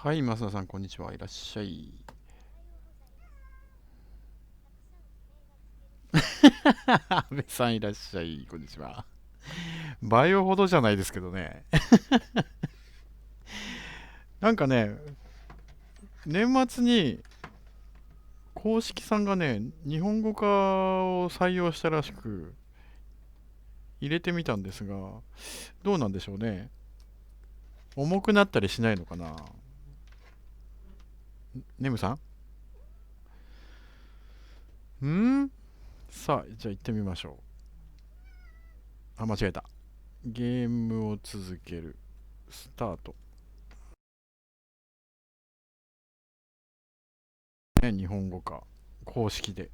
はい、増田さん、こんにちは。いらっしゃい。安倍さん、いらっしゃい。こんにちは。バイオほどじゃないですけどね。なんかね、年末に公式さんがね、日本語化を採用したらしく、入れてみたんですが、どうなんでしょうね。重くなったりしないのかな。ネムさんさあ、じゃあ行ってみましょう。あ、間違えた。ゲームを続ける。スタート。ね、日本語化。公式で。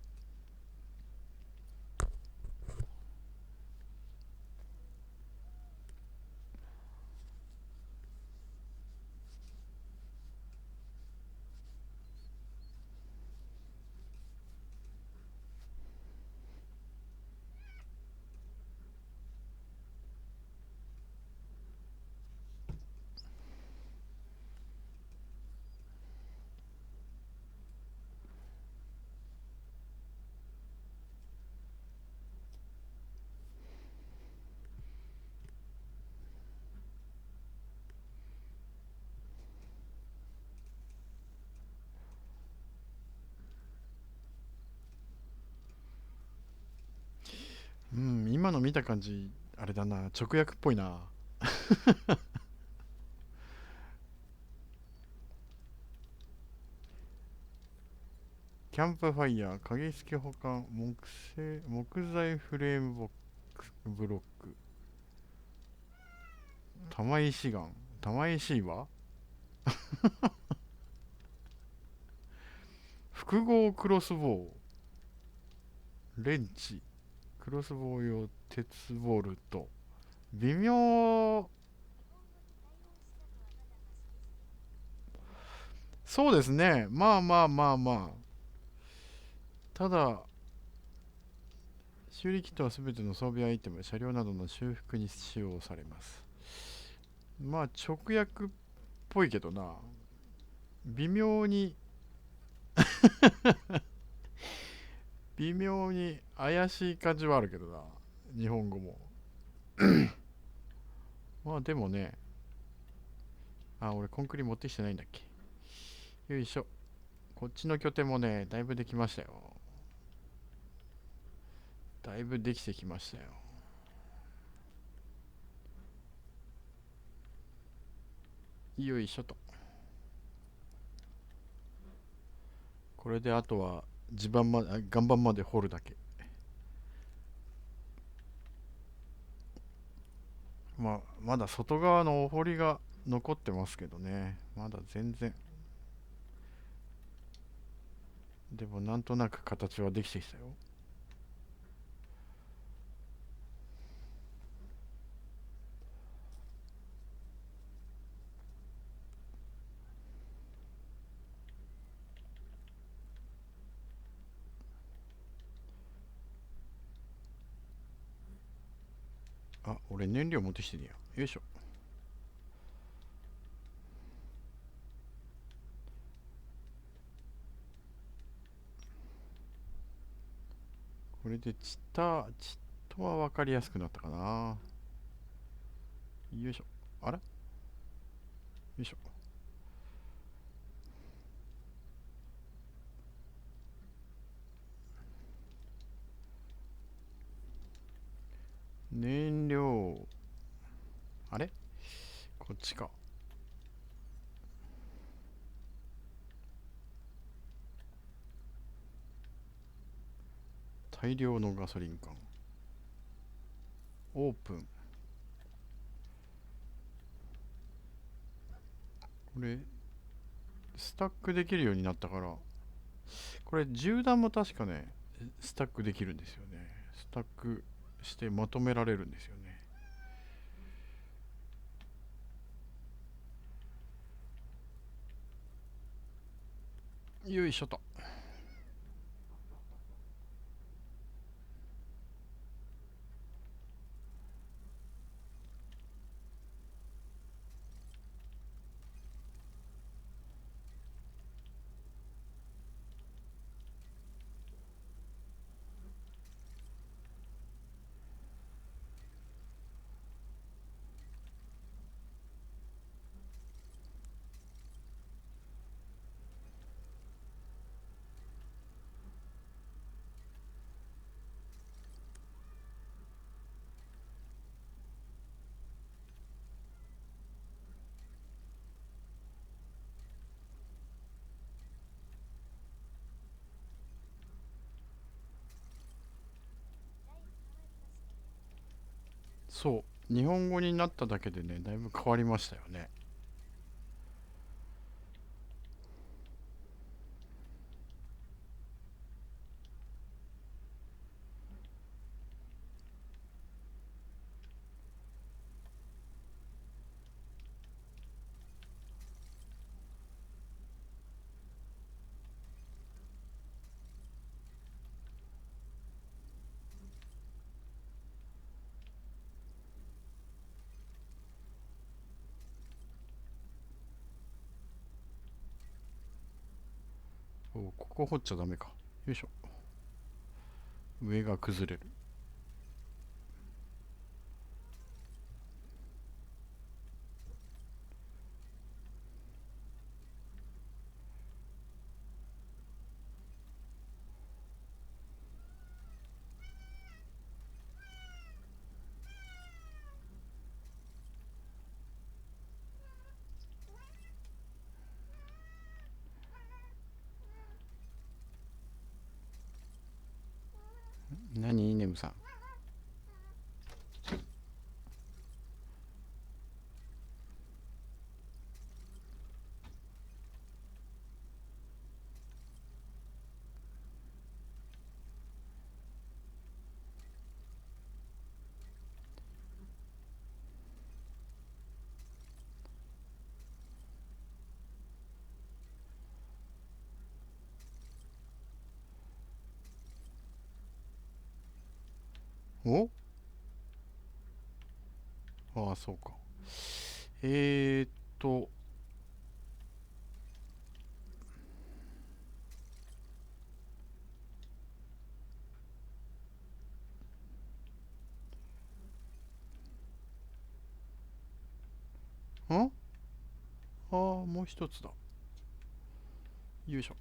うん、今の見た感じ、あれだな、直訳っぽいな。キャンプファイヤー、鍵付け保管、木材フレームブロック、玉石岩、玉石岩、複合クロスボウ、レンチ、クロスボウ用鉄ボルト、微妙、そうですね、まあまあまあまあ、ただ、修理キットはすべての装備アイテム、車両などの修復に使用されます。まあ、直訳っぽいけどな、微妙に微妙に怪しい感じはあるけどな、日本語も。まあでもね、あ、俺コンクリ持ってきてないんだっけ。よいしょ。こっちの拠点もね、だいぶできましたよ。だいぶできてきましたよ。よいしょと。これであとは岩盤まで掘るだけ。まあ、まだ外側のお堀が残ってますけどね。まだ全然。でもなんとなく形はできてきたよ。あ、俺燃料持ってきてねえや。よいしょ。これでチットは分かりやすくなったかな。よいしょ。あれよいしょ。燃料。あれこっちか。大量のガソリン缶。オープン。これ、スタックできるようになったから、これ銃弾も確かね、スタックできるんですよね。スタックしてまとめられるんですよね。よいしょと。そう。日本語になっただけでね、だいぶ変わりましたよね。お、ここ掘っちゃダメか。よいしょ。上が崩れる。何ネムさん。お、ああ、そうか。えーっと、ああー、もう一つだ。よいしょ。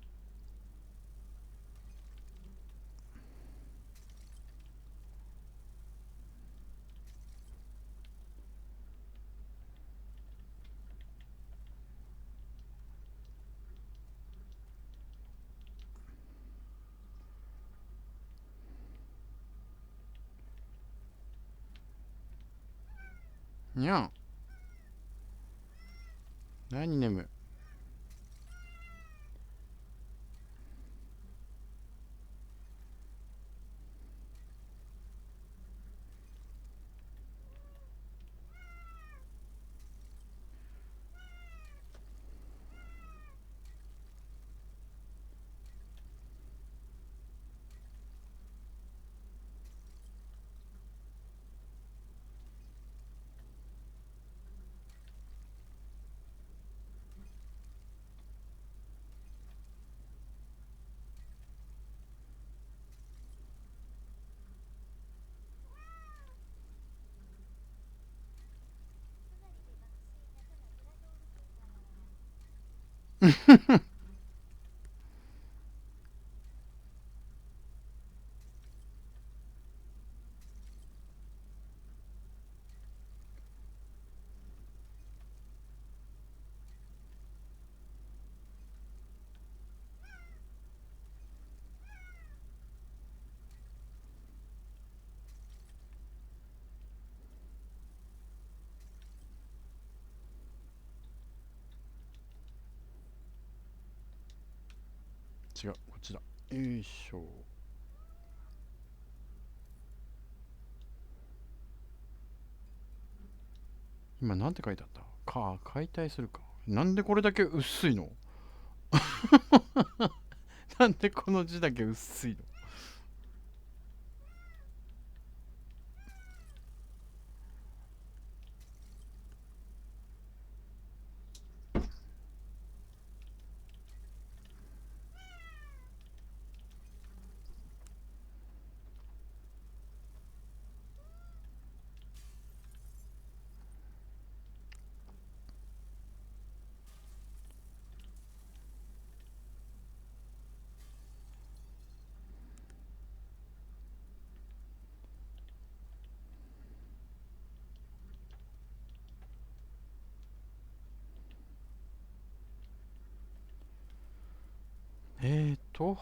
にゃん。何ネム。違う、こっちだ。よいしょ。今なんて書いてあったか、解体するか。なんでこれだけ薄いの？なんでこの字だけ薄いの？えーと、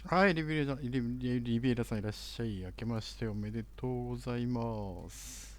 はい、リビエラさんいらっしゃい。明けましておめでとうございます。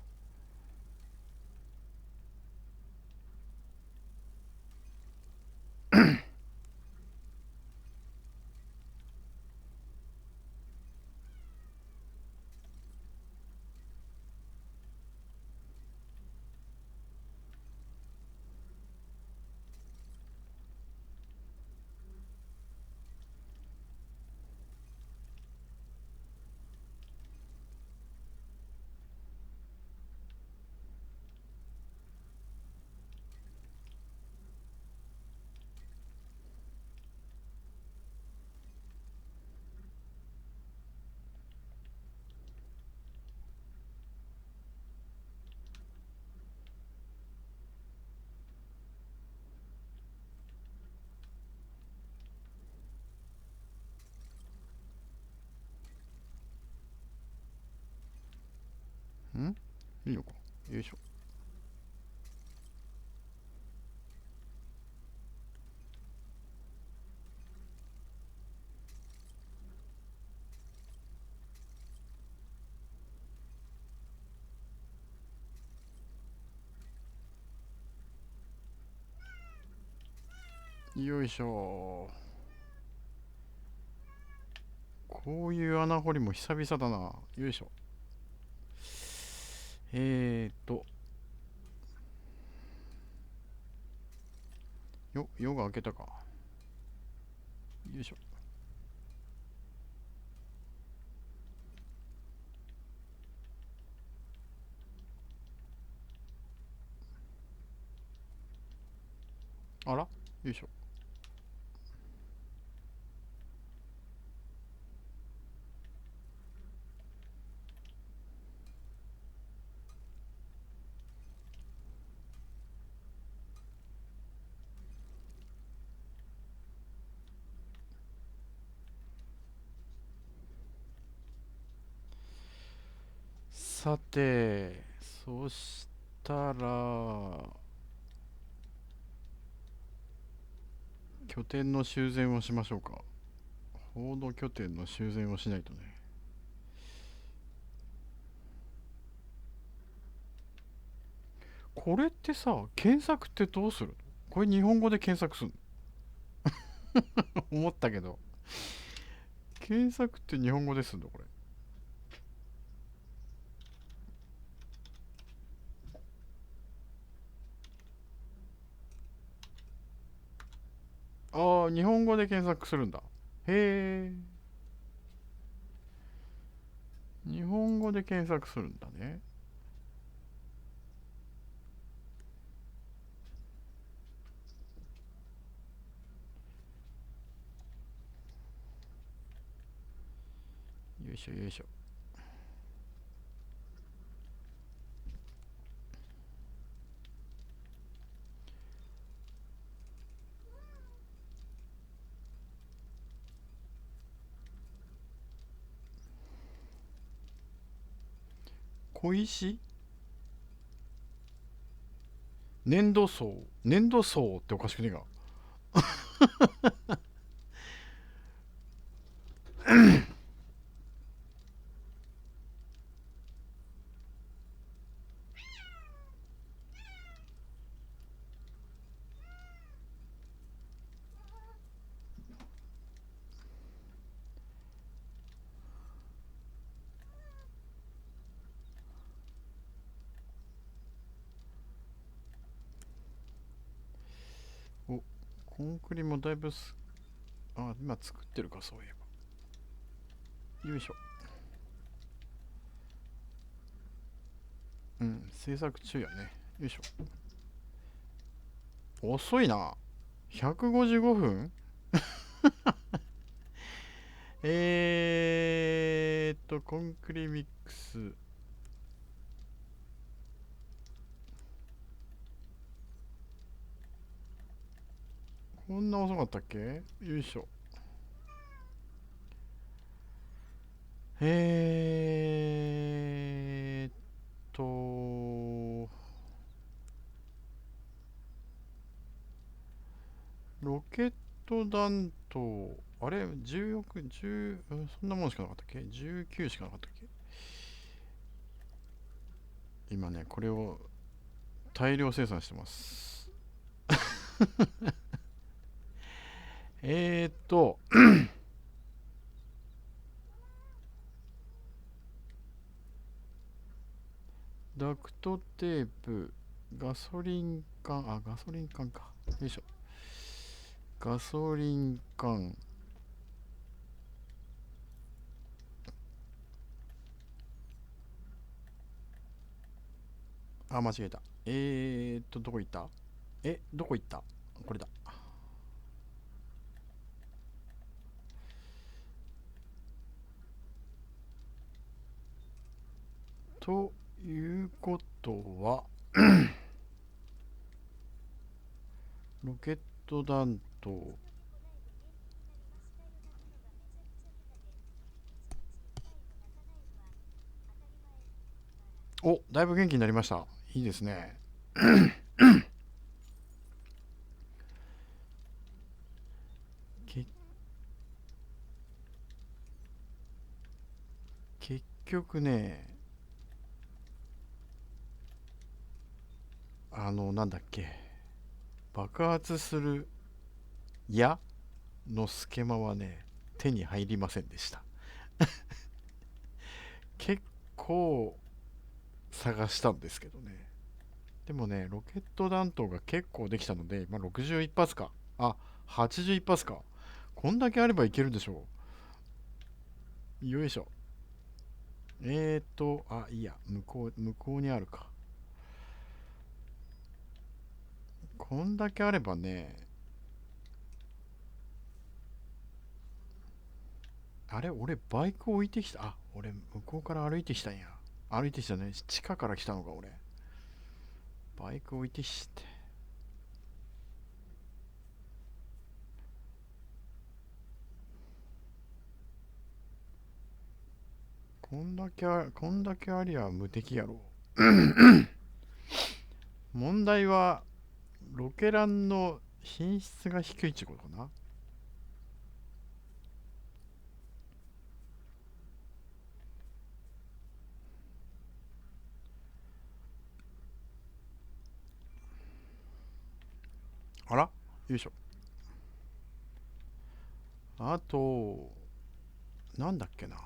んいいのか。よいしょ。よいしょ。こういう穴掘りも久々だな。よいしょ。夜が明けたか。よいしょ。あらよいしょ。さて、そしたら、拠点の修繕をしましょうか。報道拠点の修繕をしないとね。これってさ、検索ってどうするの？これ日本語で検索するの？思ったけど、検索って日本語ですんだこれ。ああ、日本語で検索するんだ。へえ。日本語で検索するんだね。よいしょよいしょ。小石、粘土層。粘土層っておかしくねえか。お、コンクリもだいぶあ、今作ってるか、そういえば。よいしょ。うん、制作中やね。よいしょ。遅いな。155分。コンクリミックス。こんな遅かったっけ。よいしょ。えーっと、ロケット弾頭、あれ ?10 億、10、そんなもんしかなかったっけ？ 19 しかなかったっけ？今ね、これを大量生産してます。えーっと、ダクトテープ、ガソリン缶、あ、ガソリン缶か。よいしょ。ガソリン缶、あ、間違えた。どこ行った？どこ行った？これだ。ということは、ロケット弾頭。お、だいぶ元気になりました。いいですね。け結局ね、なんだっけ、爆発する矢のスケマはね、手に入りませんでした。結構探したんですけどね。でもね、ロケット弾頭が結構できたので、まあ、61発か。あ、81発か。こんだけあればいけるでしょう。よいしょ。あ、いいや、向こうにあるか。こんだけあればね、あれ、俺バイク置いてきた。あ、俺向こうから歩いてきたんや。歩いてきたね。地下から来たのか、俺。バイク置いてきて。こんだけありゃ無敵やろ。問題は、ロケランの品質が低いってことかな。あら、よいしょ。あと、なんだっけな。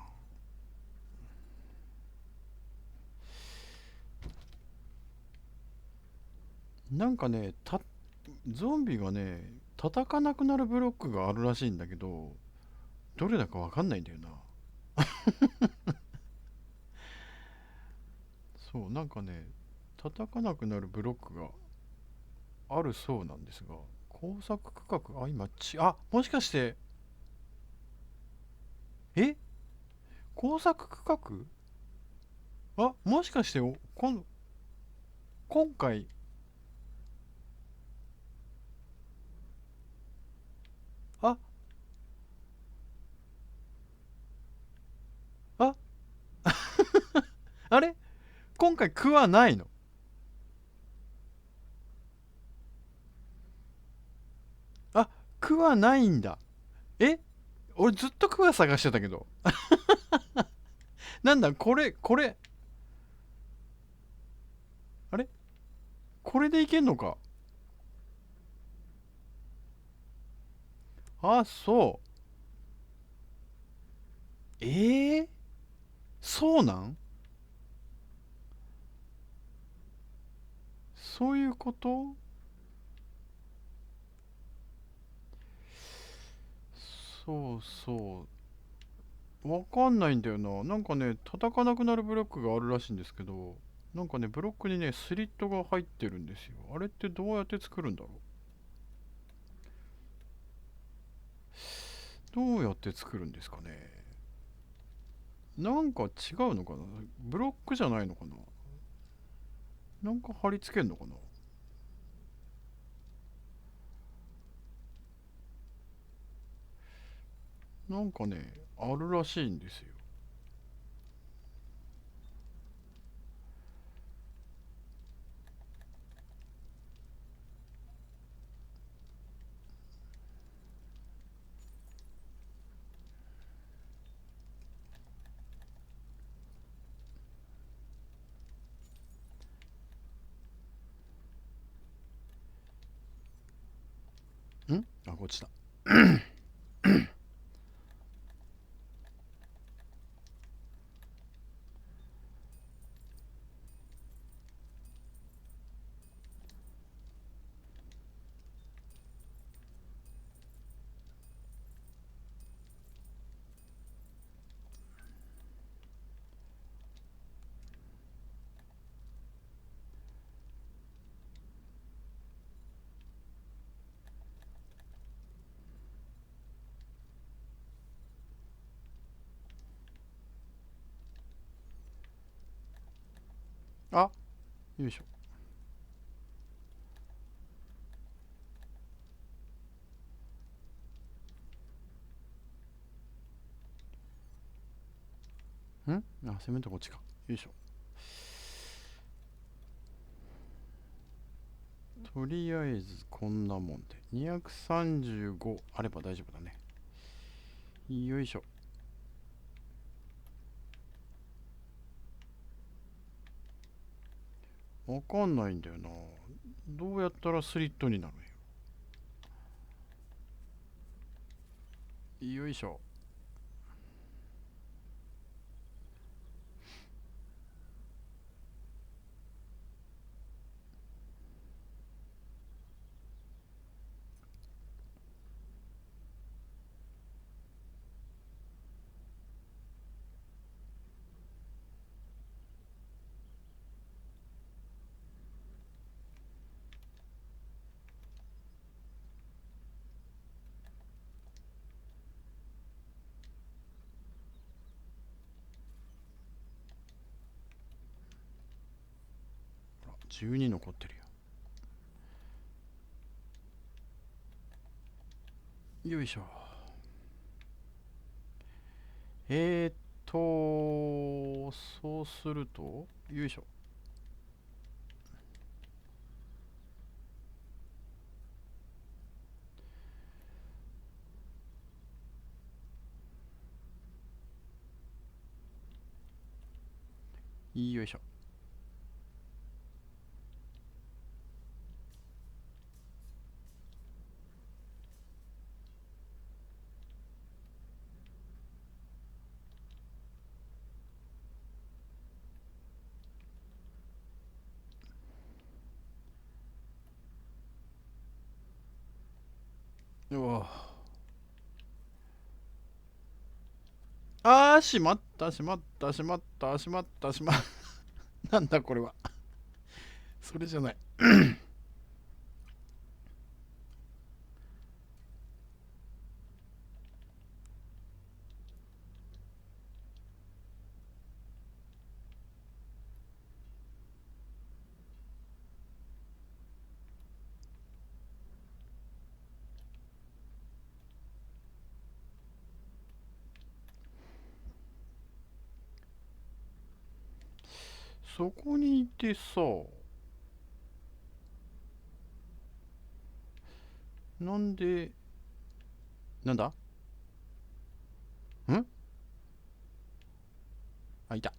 なんかね、ゾンビがね、叩かなくなるブロックがあるらしいんだけど、どれだかわかんないんだよな。そう、なんかね、叩かなくなるブロックがあるそうなんですが、工作区画、もしかして、え工作区画、もしかして今回、あ、あ、あれ今回区はないの？あ、区はないんだ。え俺ずっと区は探してたけど。なんだ、あれこれでいけんのか？あ、そう。そうなん？そういうこと？そうそう。わかんないんだよな。なんかね、叩かなくなるブロックがあるらしいんですけど、なんかね、ブロックにね、スリットが入ってるんですよ。あれってどうやって作るんだろう？どうやって作るんですかね？なんか違うのかな？ブロックじゃないのかな？なんか貼り付けんのかな？なんかね、あるらしいんですよ。こっちだ。あ、よいしょ。セメントこっちか。よいしょ。とりあえずこんなもんで。235あれば大丈夫だね。よいしょ。わかんないんだよな。どうやったらスリットになるんや。よいしょ。ほら、12残ってるよ。よいしょ。えーっそうすると、よいしょ。よいしょ。うわ。あー、しまった、しまった、しまった、しまった、しまった。なんだこれは。それじゃない。そこにいてさ、なんで、なんだんあ、いた。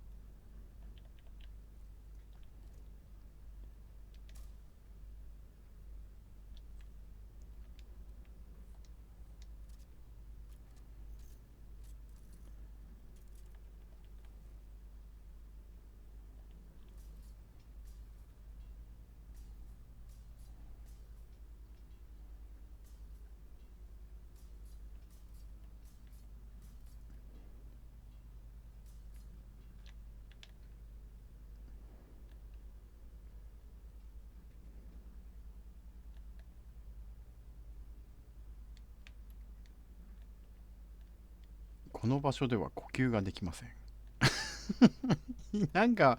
この場所では呼吸ができません。なんか、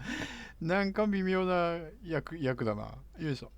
なんか微妙な役だな。よいしょ。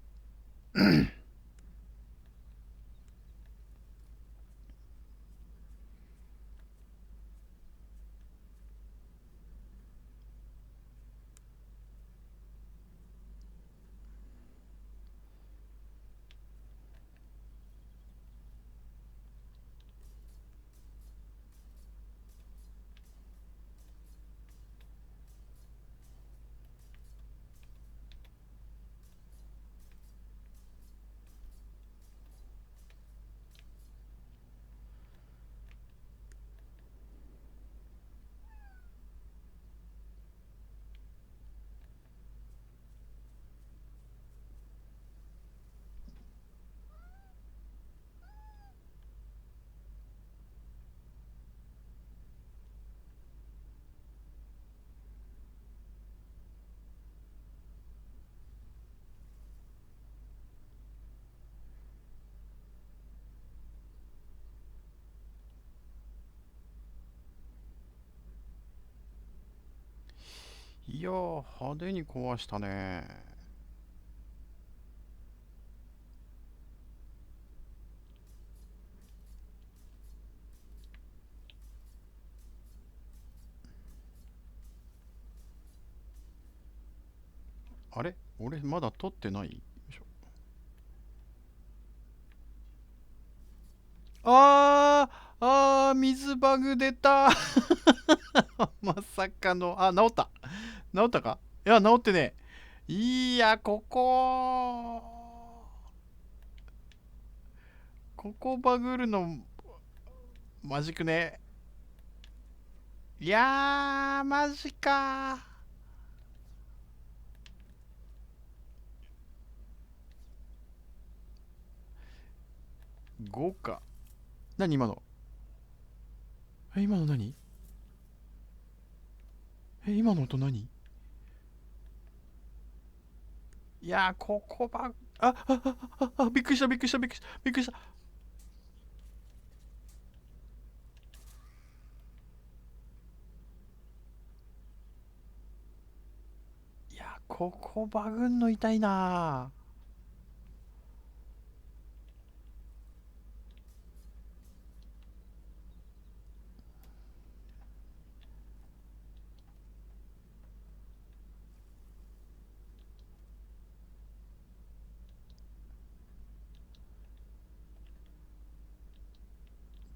いやー、派手に壊したね。あれ俺まだ取ってないよいしょ。水バグ出た。まさかの、治った。治ったか。いや、治ってねえ。いや、ここバグるの、マジくね。いやー、マジかー。5か。何今の。今の何。今の音何。いやー、ここバグ、びっくりした、びっくりした、びっくりした、びっくりした。いやー、ここバグんの痛いなー。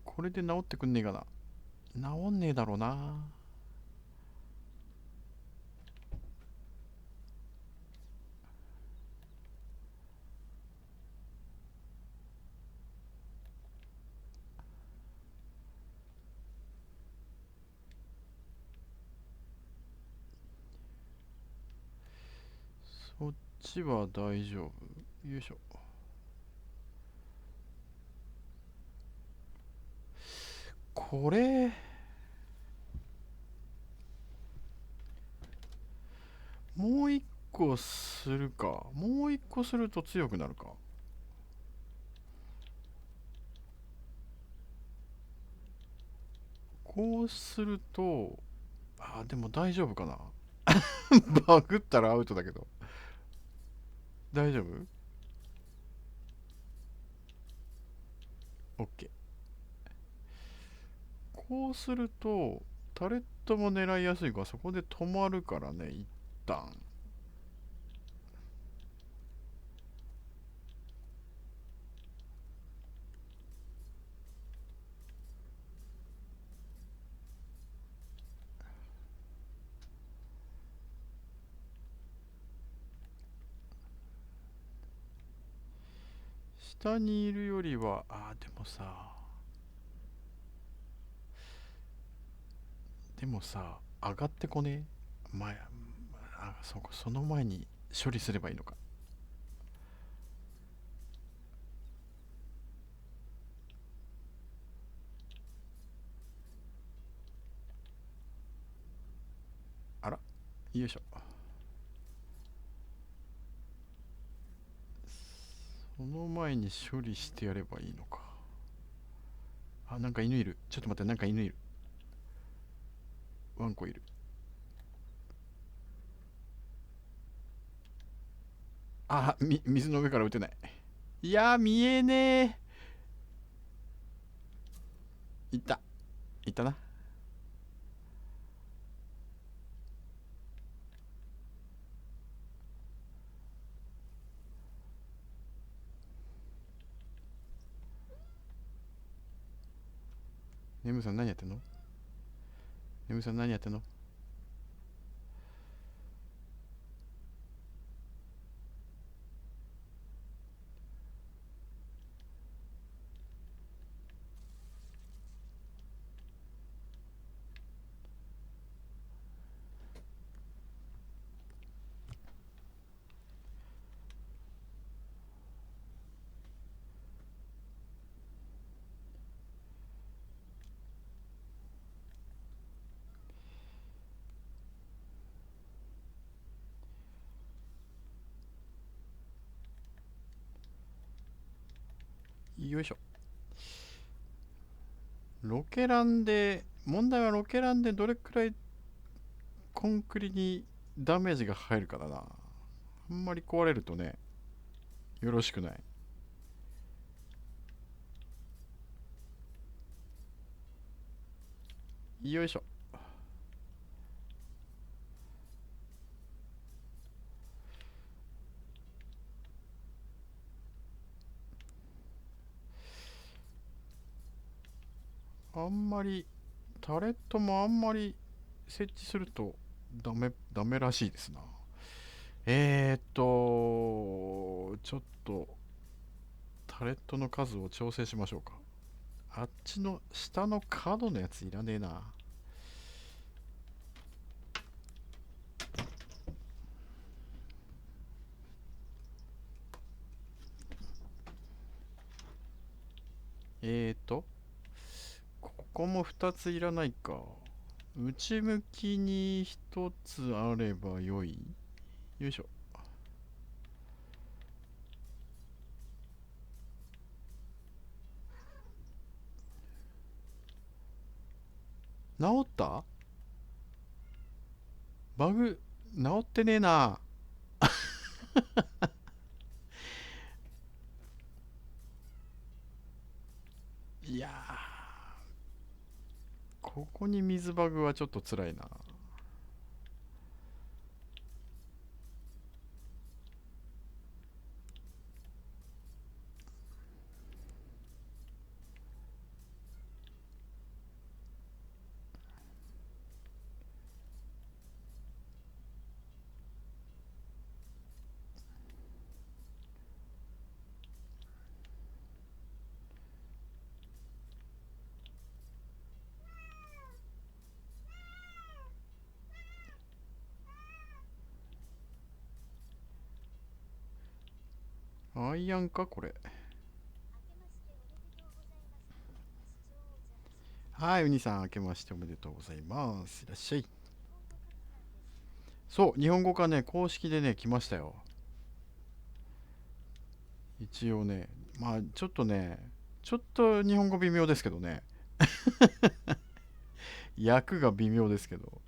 これで治ってくんねえかな。治んねえだろうな。そっちは大丈夫。よいしょ。これもう一個するか。もう一個すると強くなるか。こうすると、でも大丈夫かな。バグったらアウトだけど。大丈夫？ OK。こうすると、タレットも狙いやすいから、そこで止まるからね、一旦。下にいるよりは、でもさ、上がってこねえ。前、その前に処理すればいいのか。あら、よいしょ。その前に処理してやればいいのか。なんか犬いる。ちょっと待って、なんか犬いる。ワンコいる。水の上から撃てない。いやー、見えねえ。いった。いったな。ネムさん何やってんの？ネムさん何やってんの？よいしょ。問題はロケランでどれくらいコンクリにダメージが入るかだな。あんまり壊れるとね、よろしくない。よいしょ。あんまり、タレットもあんまり設置するとダメらしいですな。ちょっとタレットの数を調整しましょうか。あっちの下の角のやついらねえな。ここも2ついらないか。内向きに1つあればよい。よいしょ。治った？バグ治ってねえな。いやー、ここに水バグはちょっと辛いな。アイアンかこれ。はい、ウニさん、明けましておめでとうございます。いらっしゃい。そう、日本語がね、公式でね、来ましたよ。一応ね、まあ、ちょっとね、ちょっと日本語微妙ですけどね。訳が微妙ですけど。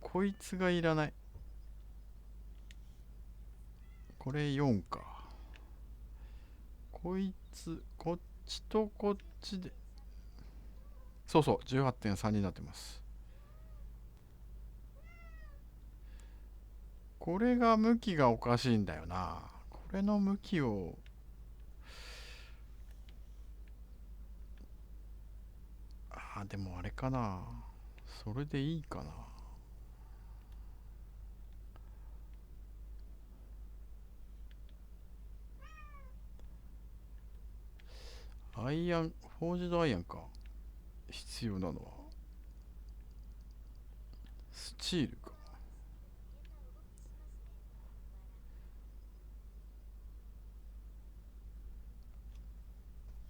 こいつがいらない。これ4か。こいつ、こっちとこっちで。そうそう、18.3になってます。これが向きがおかしいんだよな。これの向きを、でもあれかな。それでいいかな。アイアン、フォージドアイアンか。必要なのは。スチールか。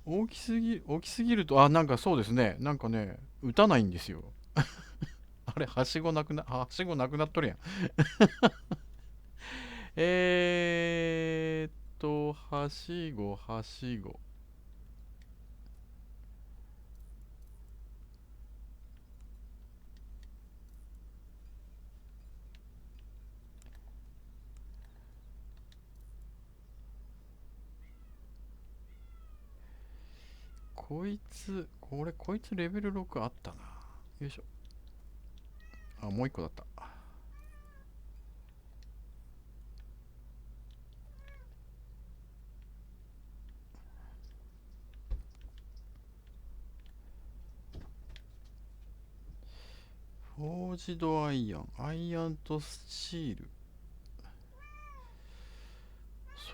大きすぎると、なんかそうですね。なんかね、打たないんですよ。あれ、はしごなくなっとるやん。はしご、はしご。こいつレベル6あったな。よいしょ。もう一個だった。フォージドアイアン。アイアンとスチール。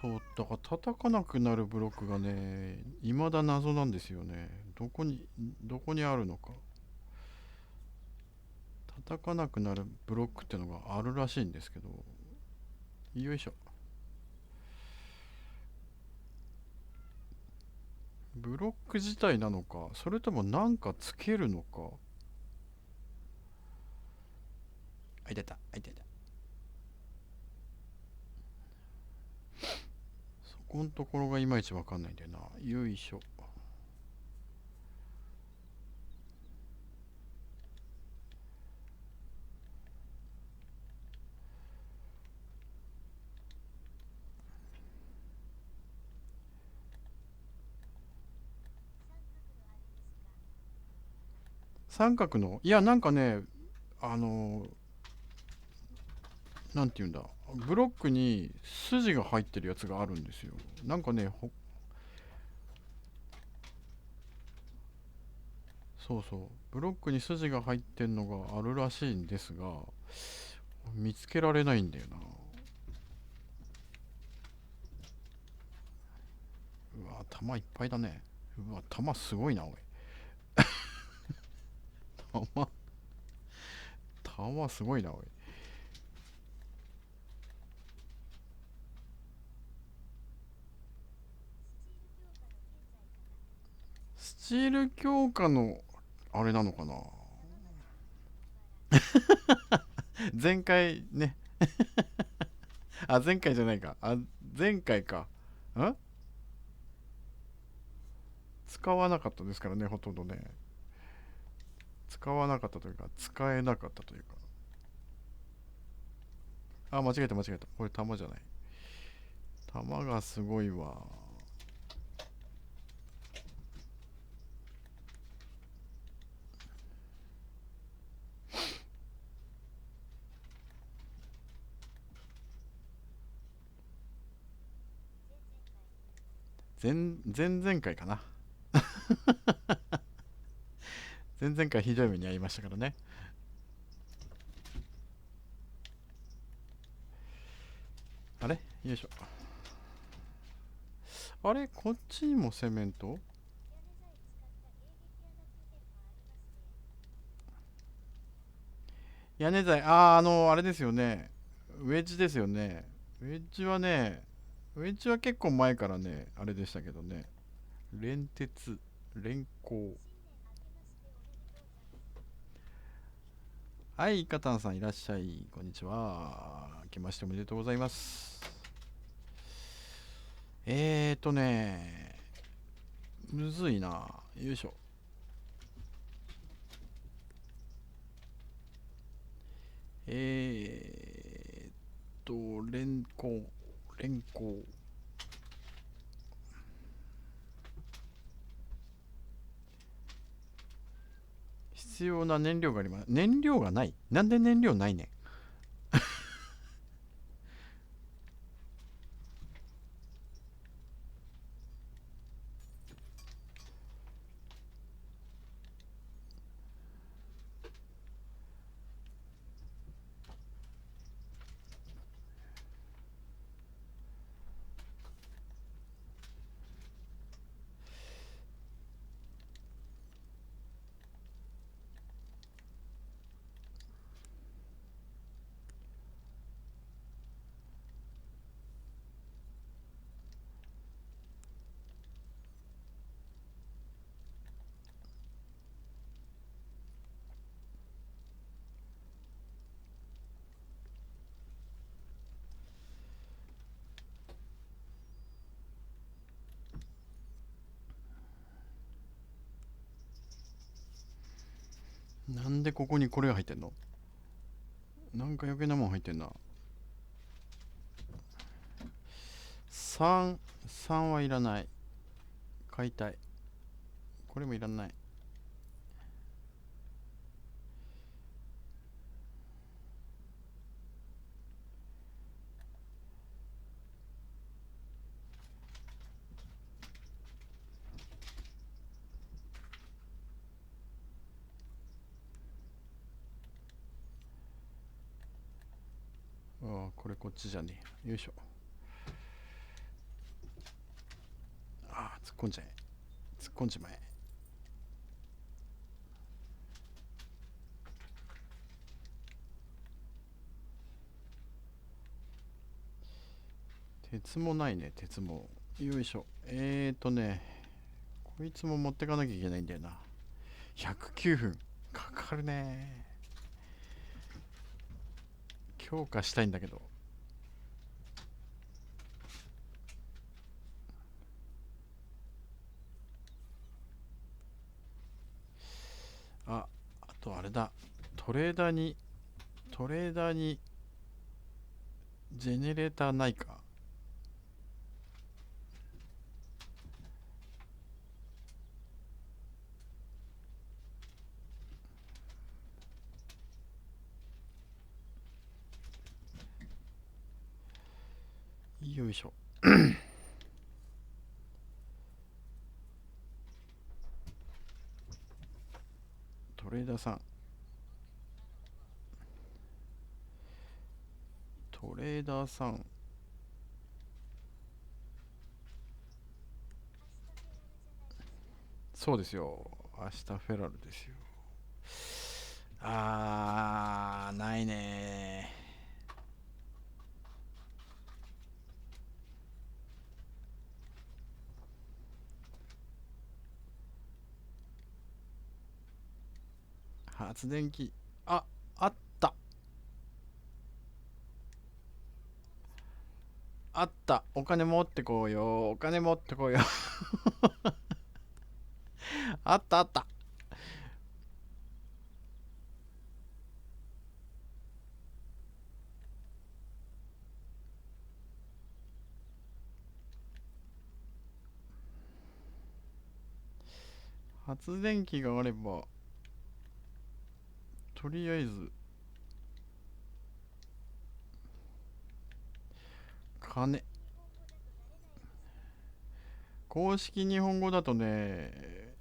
そう、だから叩かなくなるブロックがね、未だ謎なんですよね。どこにあるのか。叩かなくなるブロックってのがあるらしいんですけど、よいしょ。ブロック自体なのか、それともなんかつけるのか。いたいた、いたいた。そこのところがいまいちわかんないんだよな。よいしょ。三角の、いや、なんかね、あのなんて言うんだ、ブロックに筋が入ってるやつがあるんですよ。なんかね、そうそう、ブロックに筋が入ってんのがあるらしいんですが、見つけられないんだよな。うわ、弾いっぱいだね。うわ、弾すごいな、おい。弾、弾すごいな、おい。スチール強化の、あれなのかな。前回ね、前回じゃないか。前回か。ん使わなかったですからね、ほとんどね。使わなかったというか、使えなかったというか。間違えた間違えた。これ弾じゃない。弾がすごいわ。前々回かな。前々回ひどい目に遭いましたからね。あれよいしょ。あれこっちにもセメント。屋根材、あれですよね。ウェッジですよね。ウェッジはね、ウェッジは結構前からね、あれでしたけどね。連鉄。連行。はい、カタンさんいらっしゃい。こんにちは。明けましておめでとうございます。むずいな。よいしょ。え連行。連行。必要な燃料があります。燃料がない。なんで燃料ないねん。なんでここにこれが入ってんの？なんか余計なもん入ってんな。3はいらない。買いたい。これもいらない。ああ、これこっちじゃねえ。よいしょ。ああ、突っ込んじゃえ。突っ込んじまえ。鉄もないね、鉄も。よいしょ。こいつも持ってかなきゃいけないんだよな。109分。かかるね。強化したいんだけど。あとあれだ。トレーダーに、ジェネレーターないか。よいしょ。トレーダーさん。トレーダーさん。そうですよ。明日フェラルですよ。ないね。発電機。あった。あった。お金持ってこうよ。お金持ってこうよ。あったあった。発電機があれば、とりあえず、金。公式日本語だとね、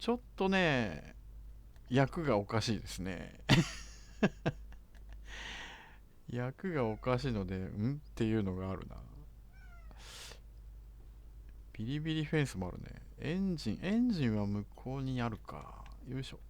ちょっとね、訳がおかしいですね。訳がおかしいので、っていうのがあるな。ビリビリフェンスもあるね。エンジンは向こうにあるか。よいしょ。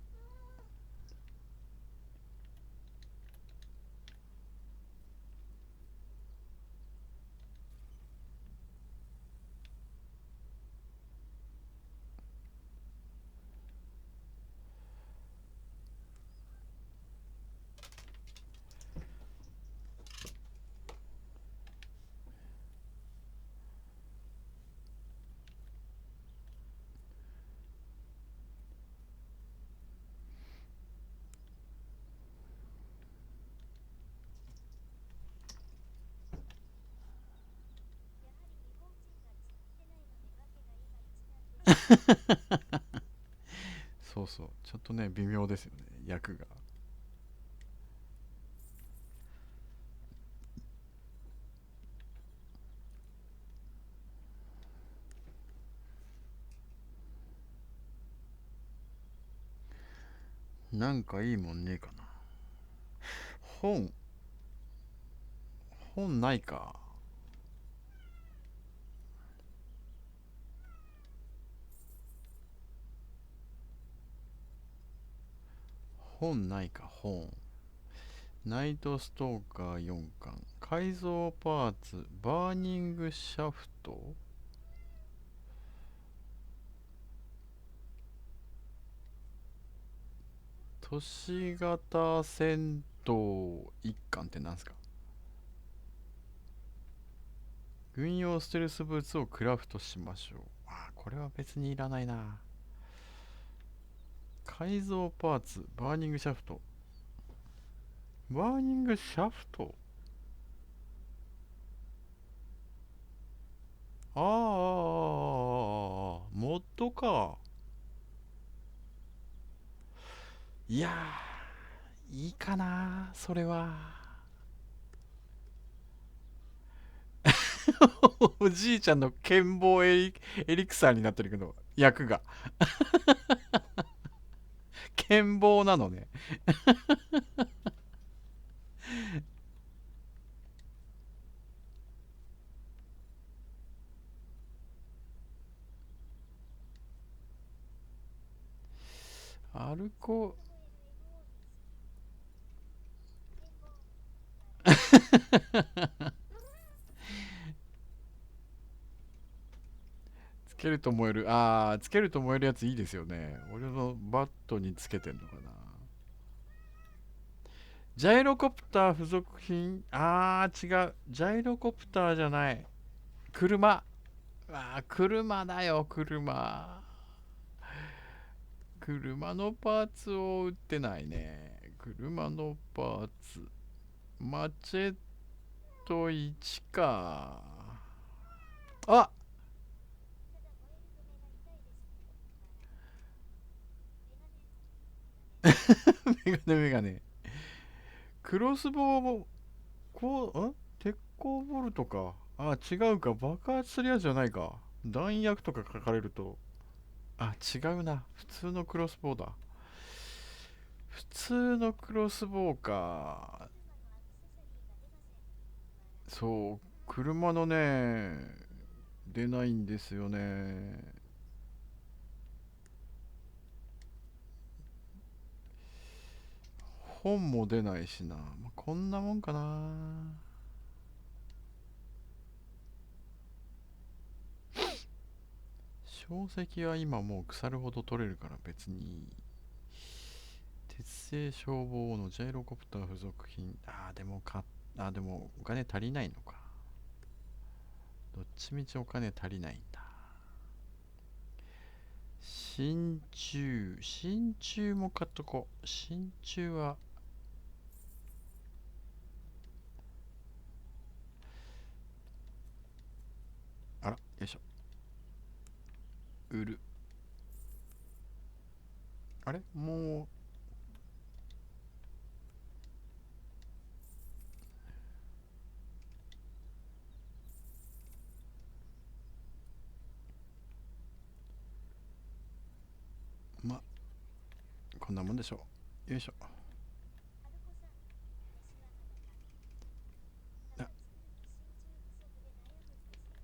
そうそう、ちょっとね微妙ですよね、役が。なんかいいもんねえかな。本本ないか。本ないか、本。ナイトストーカー4巻、改造パーツ、バーニングシャフト、都市型戦闘1巻ってなんすか？軍用ステルスブーツをクラフトしましょう。あ、これは別にいらないな。改造パーツ、バーニングシャフト。バーニングシャフト、ああ、モッドか。いやいいかな、それは。おじいちゃんの剣謀エリクサーになってるけど、役が。剣謀なのね。アルコ、つけると燃える。あー、つけると燃えるやついいですよね。俺のバットにつけてんのかな。ジャイロコプター付属品。あー、違う。ジャイロコプターじゃない。車。あー、車だよ、車。車のパーツを売ってないね。車のパーツ。マチェット1か。あ、メガネメガネ。クロスボウも、鉄鋼ボルトか。あ、違うか。爆発するやつじゃないか。弾薬とか書かれると。あ、違うな。普通のクロスボウだ。普通のクロスボウか。そう、車のね、出ないんですよね。本も出ないしな。まあ、こんなもんかな。小石は今もう腐るほど取れるから別にいい。鉄製消防のジャイロコプター付属品。でもお金足りないのか。どっちみちお金足りないんだ。真鍮も買っとこう。真鍮は、あら、よいしょ。売る。あれもこんなもんでしょう。よいしょ。あ、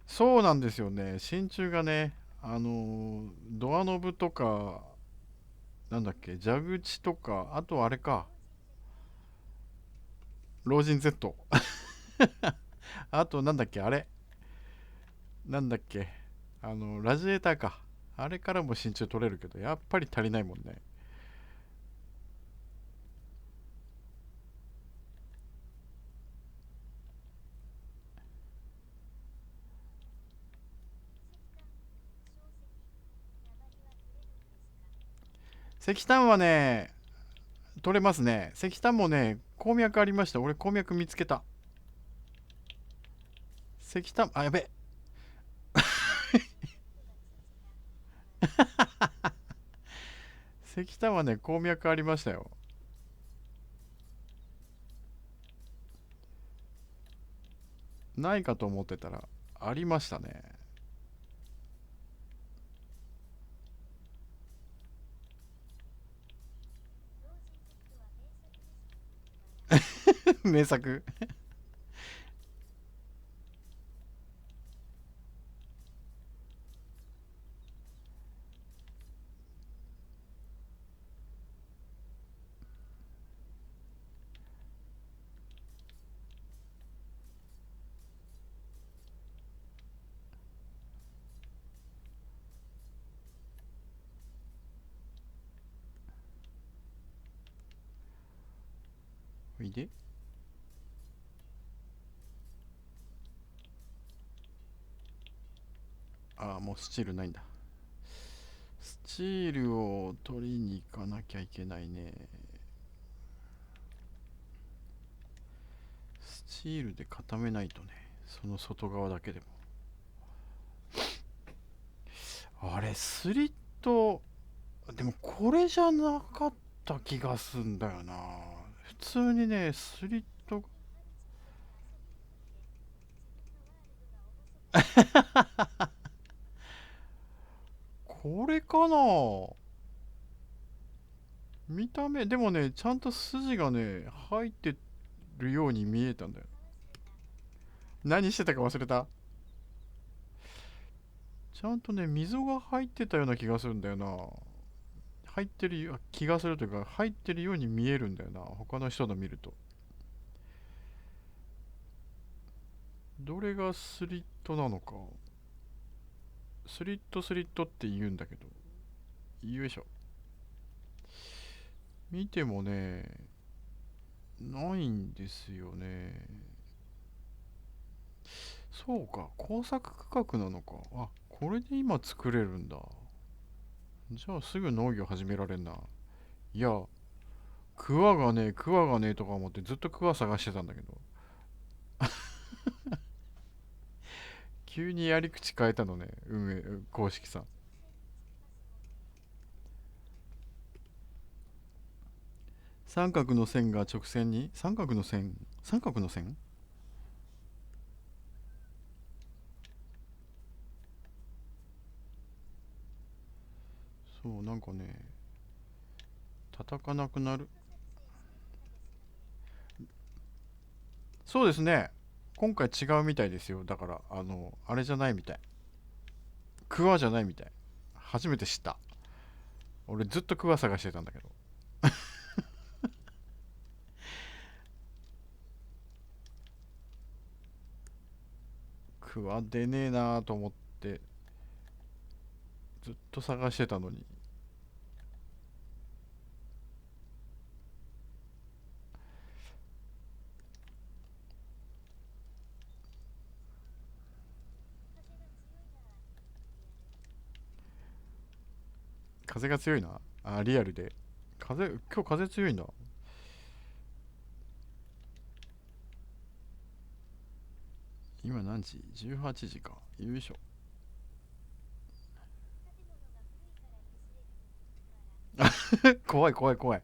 そうなんですよね。真鍮がね、ドアノブとか、なんだっけ、蛇口とか、あとあれか、老人 Z。あとなんだっけ、あれ、なんだっけ、ラジエーターか。あれからも真鍮取れるけど、やっぱり足りないもんね。石炭はね、取れますね。石炭もね、鉱脈ありました。俺、鉱脈見つけた。石炭、あ、やべ。石炭はね、鉱脈ありましたよ。ないかと思ってたら、ありましたね。名作。おいで。ああ、もうスチールないんだ。スチールを取りに行かなきゃいけないね。スチールで固めないとね。その外側だけでも。あれ、スリット、でもこれじゃなかった気がすんだよな。普通にね、スリット、これかな。見た目、でもね、ちゃんと筋がね、入ってるように見えたんだよ。何してたか忘れた。ちゃんとね、溝が入ってたような気がするんだよな。入ってる気がするというか、入ってるように見えるんだよな。他の人の見ると。どれがスリットなのか。スリットスリットって言うんだけど。よいしょ。見てもね、ないんですよね。そうか、工作区画なのか。あ、これで今作れるんだ。じゃあすぐ農業始められんな。いや、クワがねえとか思ってずっとクワ探してたんだけど、急にやり口変えたのね、運営、公式さん。三角の線が直線に、三角の線。そう、なんかね、叩かなくなる。そうですね。今回違うみたいですよ。だから、あれじゃないみたい。クワじゃないみたい。初めて知った。俺ずっとクワ探してたんだけど。クワ出ねえなーと思ってずっと探してたのに。風が強いな。あ、リアルで。今日風強いんだ。今何時？ 18 時か。よいしょ。怖い怖い怖い。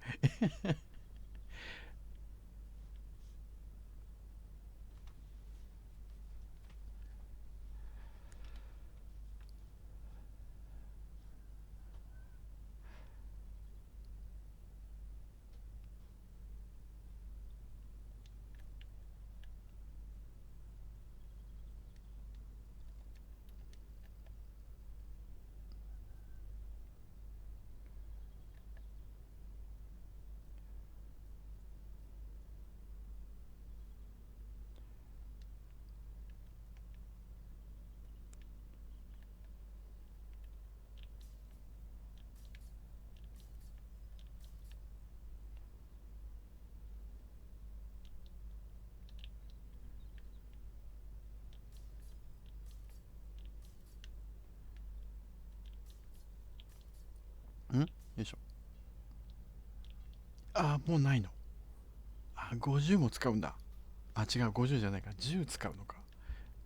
よいしょ。あ、もうないの。あ、50も使うんだ。あ、違う、50じゃないか。10使うのか。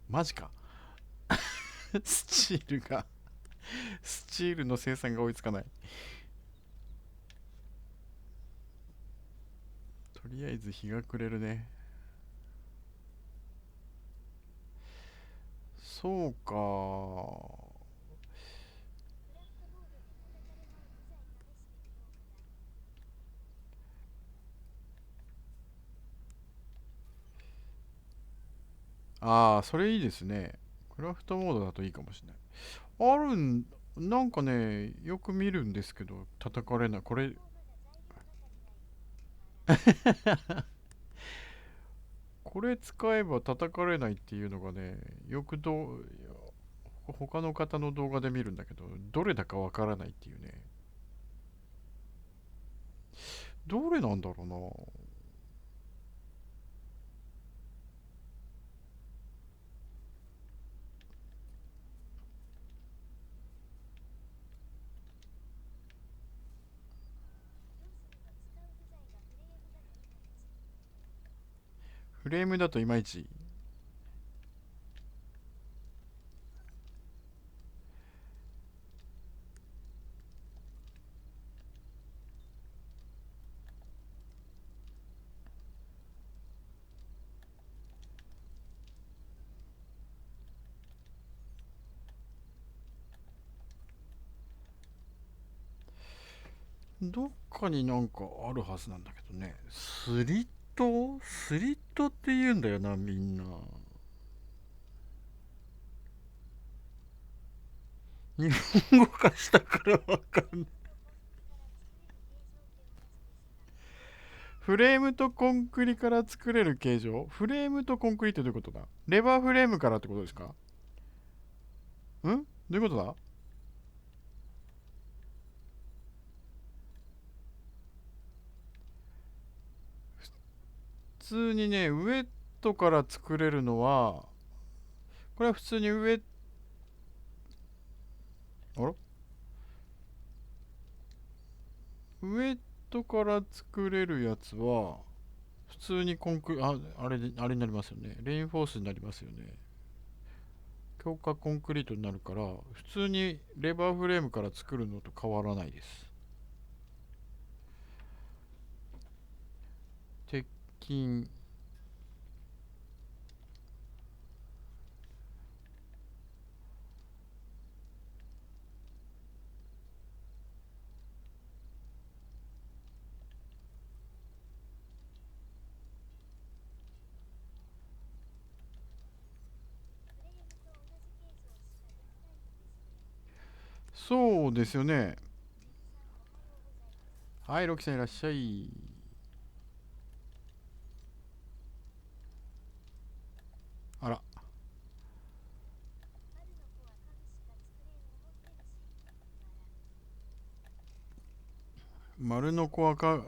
マジか。スチールの生産が追いつかない。とりあえず日が暮れるね。そうか。ああ、それいいですね。クラフトモードだといいかもしれない。あるん、なんかね、よく見るんですけど、叩かれない。これ、これ使えば叩かれないっていうのがね、よく他の方の動画で見るんだけど、どれだかわからないっていうね。どれなんだろうな。フレームだといまいち。どっかになんかあるはずなんだけどね。スリットって言うんだよな、みんな。日本語化したからわかんない。フレームとコンクリから作れる形状。フレームとコンクリってどういうことだ？レバーフレームからってことですか？どういうことだ？普通にね、ウエットから作れるのは、これは普通にあらウエットから作れるやつは、普通にあれになりますよね。レインフォースになりますよね。強化コンクリートになるから、普通にレバーフレームから作るのと変わらないです。鉄筋。そうですよね。はい、ロキさんいらっしゃい。あら、丸の子はか、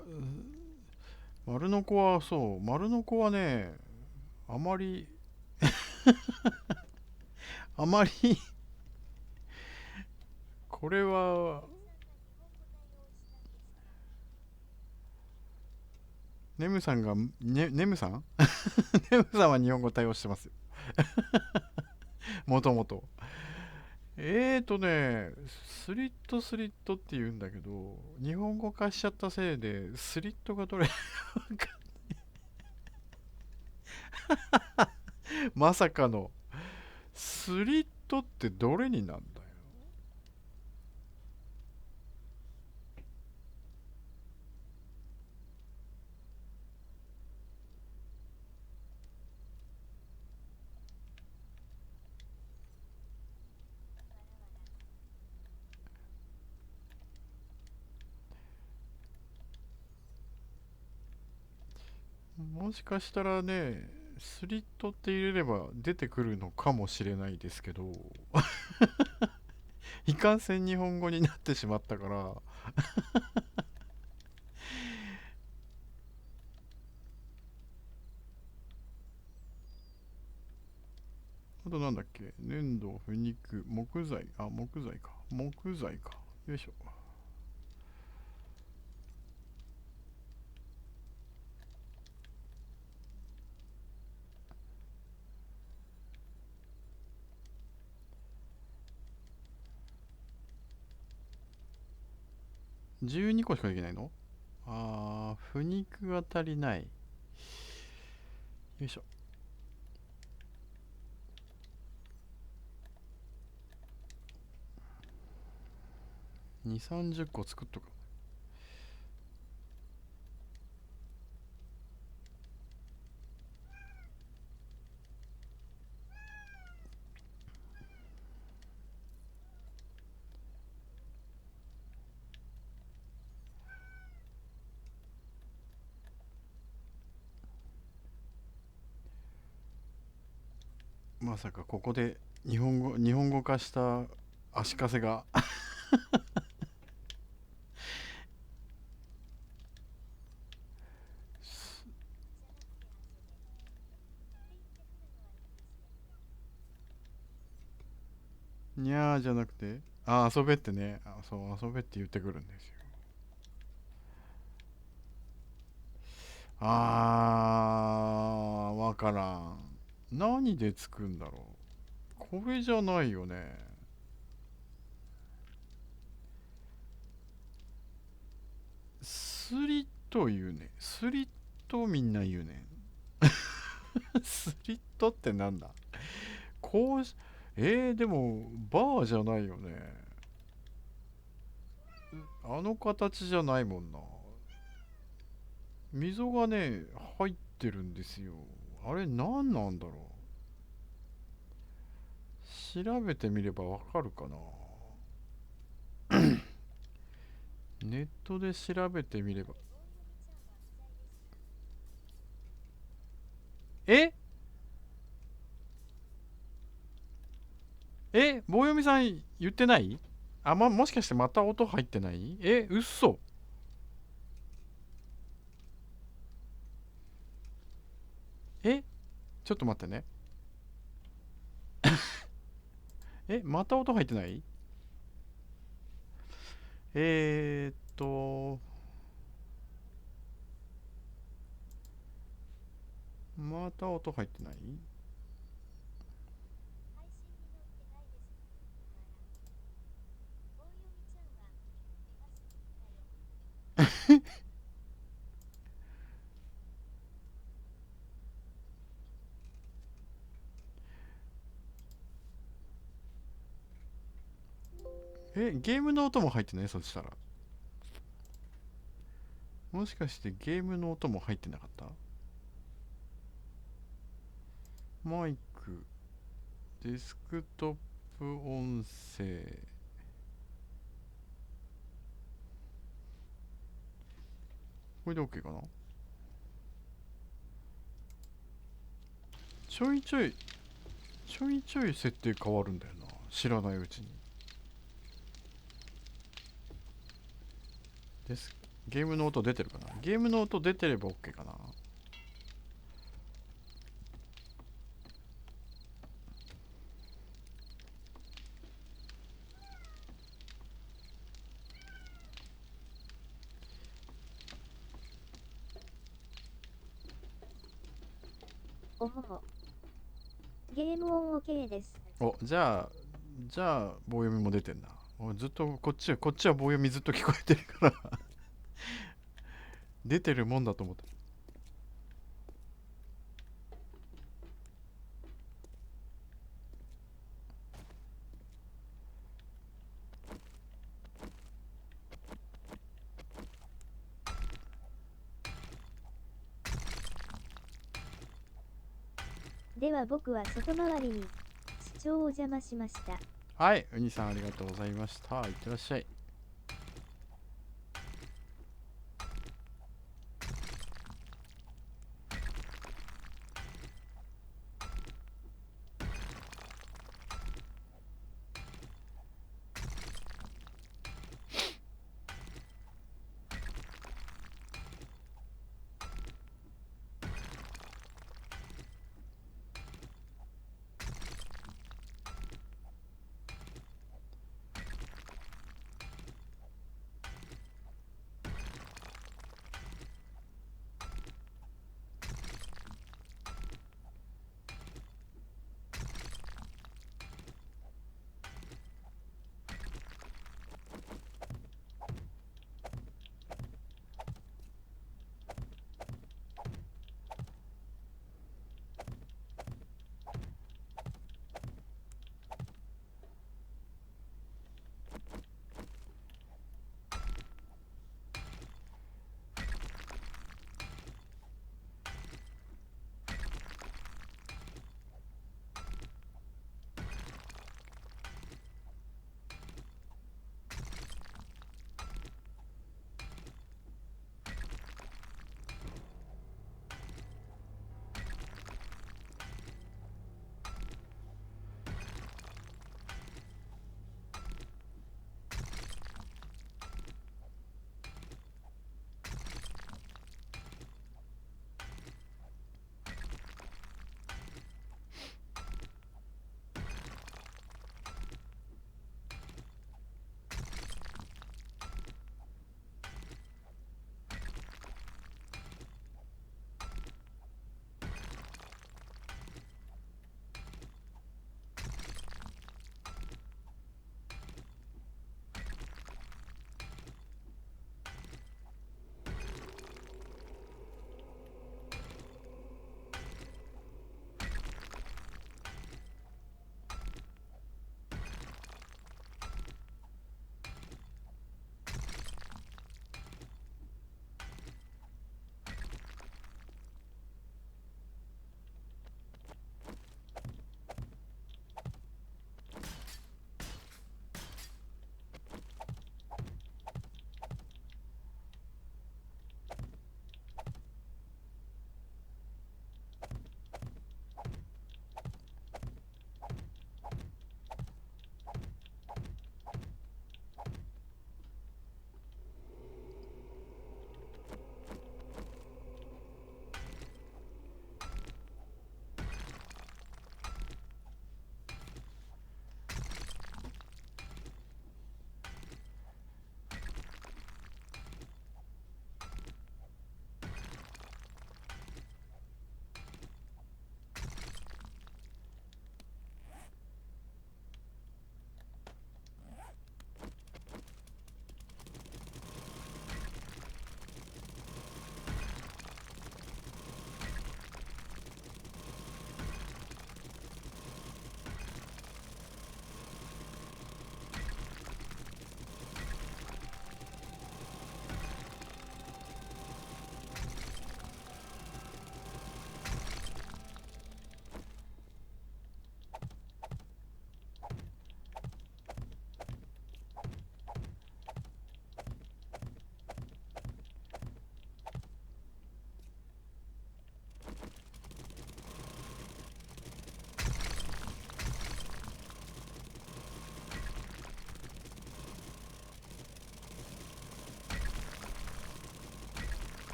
丸の子はそう、丸の子はね、あまり、あまりこれは、ネムさんが、ネムさんネムさんは日本語対応してますよ。もともと。スリットって言うんだけど、日本語化しちゃったせいで、スリットがどれまさかの、スリットってどれになんだよ。もしかしたらね、スリットって入れれば出てくるのかもしれないですけど、いかんせん日本語になってしまったから、あとなんだっけ、粘土、腐肉、木材か。よいしょ。12個しかできないの？あ腐肉が足りない。よいしょ。2、30個作っとく。まさかここで日本語化した足かせがにゃーじゃなくて、遊べってね。そう、遊べって言ってくるんですよ。わからん。何でつくんだろう。これじゃないよね。スリット言うね。スリットみんな言うね。スリットってなんだ。こうし、でも、バーじゃないよね。あの形じゃないもんな。溝がね、入ってるんですよ。あれ何なんだろう。調べてみればわかるかな。ネットで調べてみれば。え棒読みさん言ってない？もしかしてまた音入ってない？うっそ。えちょっと待ってね。また音入ってない？えーっと、また音入ってない？ゲームの音も入ってない？そしたら。もしかしてゲームの音も入ってなかった？マイク、デスクトップ音声。これで OK かな？ちょいちょい、ちょいちょい設定変わるんだよな。知らないうちに。です。ゲームの音出てるかな？ゲームの音出てれば OK かな？おほ。ゲームオン OK です。じゃあ、棒読みも出てんな。ずっと、こっちは棒読みずっと聞こえてるから出てるもんだと思った。では僕は外回りに視聴を邪魔しました。はい、ウニさんありがとうございました。いってらっしゃい。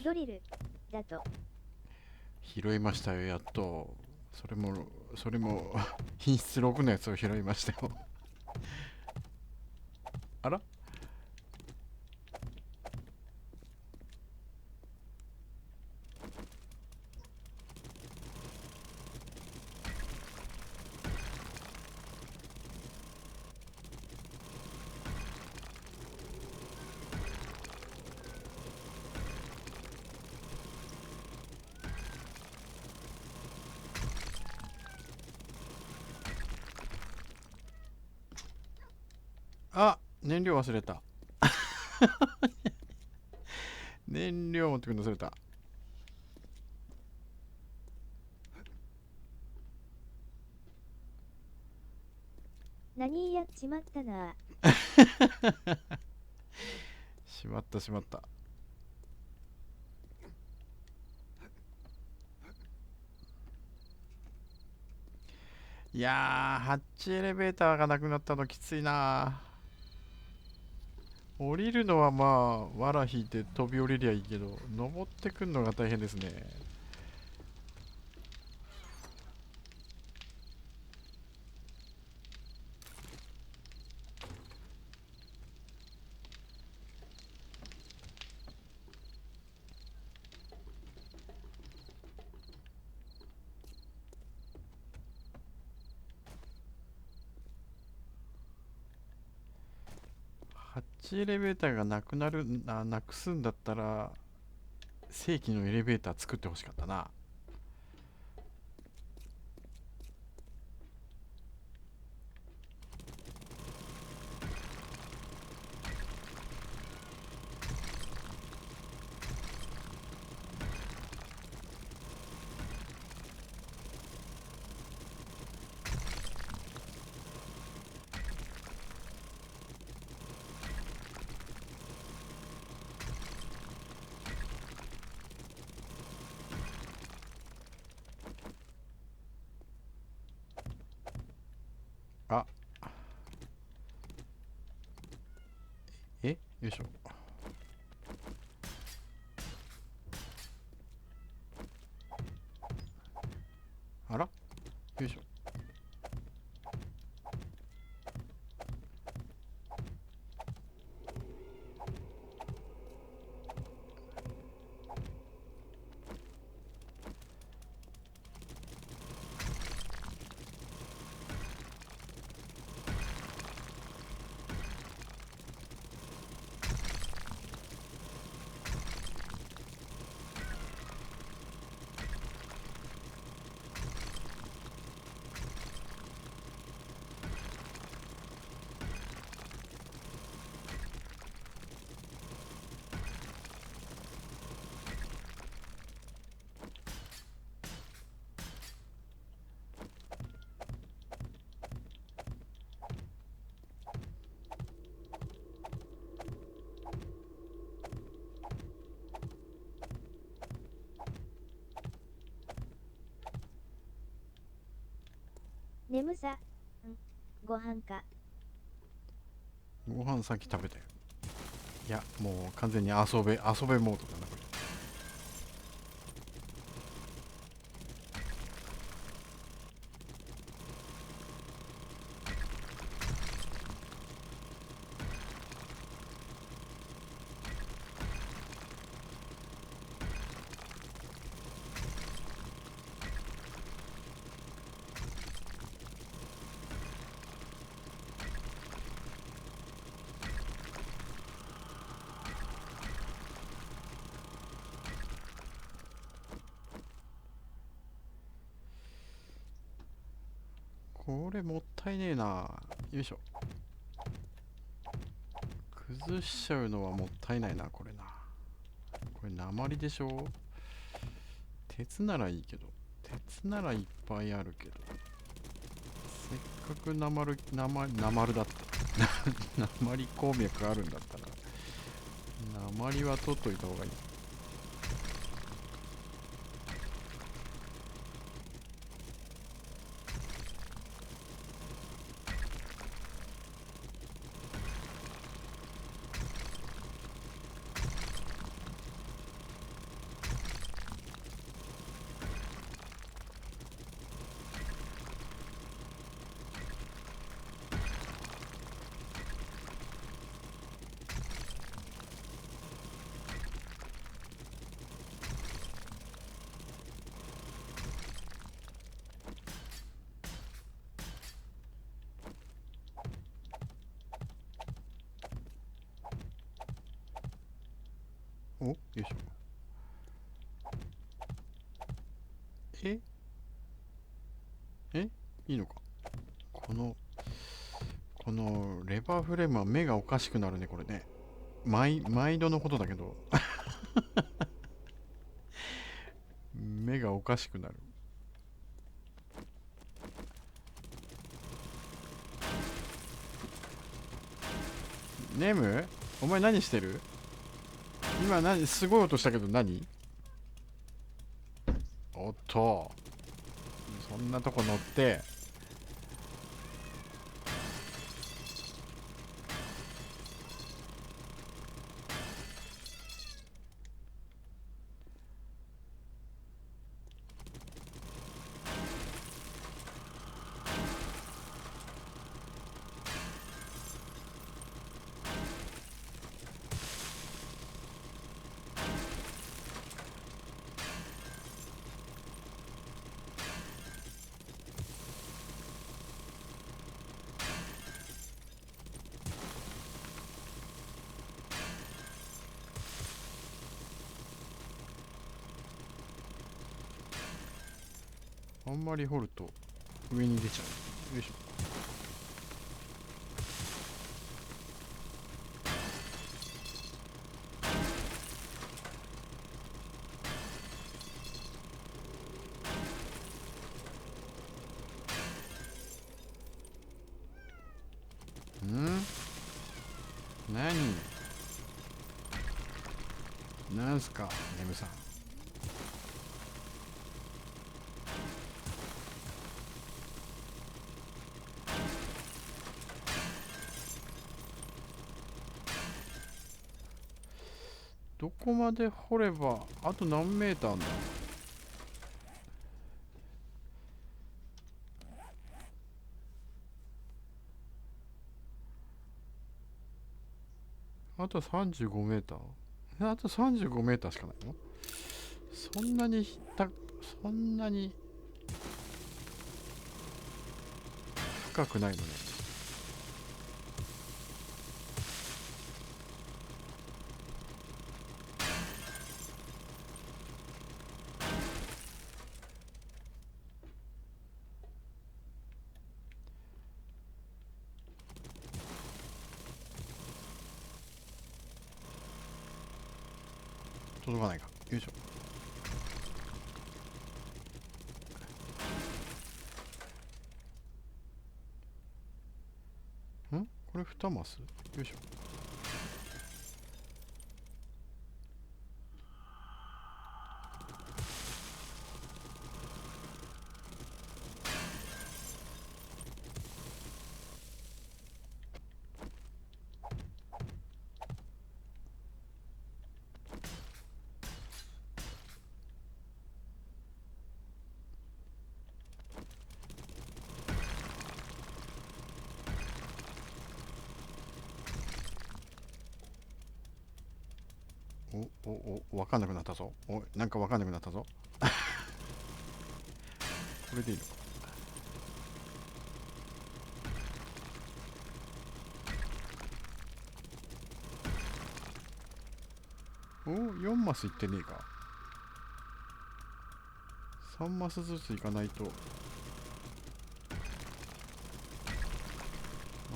ドリルだと。拾いましたよ、やっと。それも品質6のやつを拾いましたよ。あら、あ、燃料忘れた。燃料持ってくるの忘れた。何やっちまったな。しまったしまった。いやー、ハッチエレベーターがなくなったのきついな。降りるのはまあ、藁引いて飛び降りりゃいいけど、登ってくんのが大変ですね。ハッチエレベーターがなくすんだったら、正規のエレベーター作ってほしかったな。あ、よいしょ。あら、よいしょ。眠さ。んご飯か。ご飯さっき食べたよ。いや、もう完全に遊べモードだな、これ。これもったいねえな。よいしょ。崩しちゃうのはもったいないな、これな。これ鉛でしょ。鉄ならいいけど、鉄ならいっぱいあるけど、せっかく鉛だった。鉛鉱脈あるんだったら鉛は取っといた方がいい。お、よいしょ。えいいのか。このレバーフレームは目がおかしくなるね、これね。毎度のことだけど、目がおかしくなる。ネム、お前何してる？今すごい音したけど何？おっと、そんなとこ乗って。あんまり掘ると上に出ちゃう。よいしょ。何なんすか、ネムさん。どこまで掘れば、あと何メーターあんだ？あと35メーター。あと35メーターしかないの？そんなにそんなに深くないのね。届かないか。よいしょ。これ2マス？よいしょ。わかんなくなったぞ。なんかわかんなくなったぞ。これでいいのか。4マスいってねえか。3マスずついかないと。ま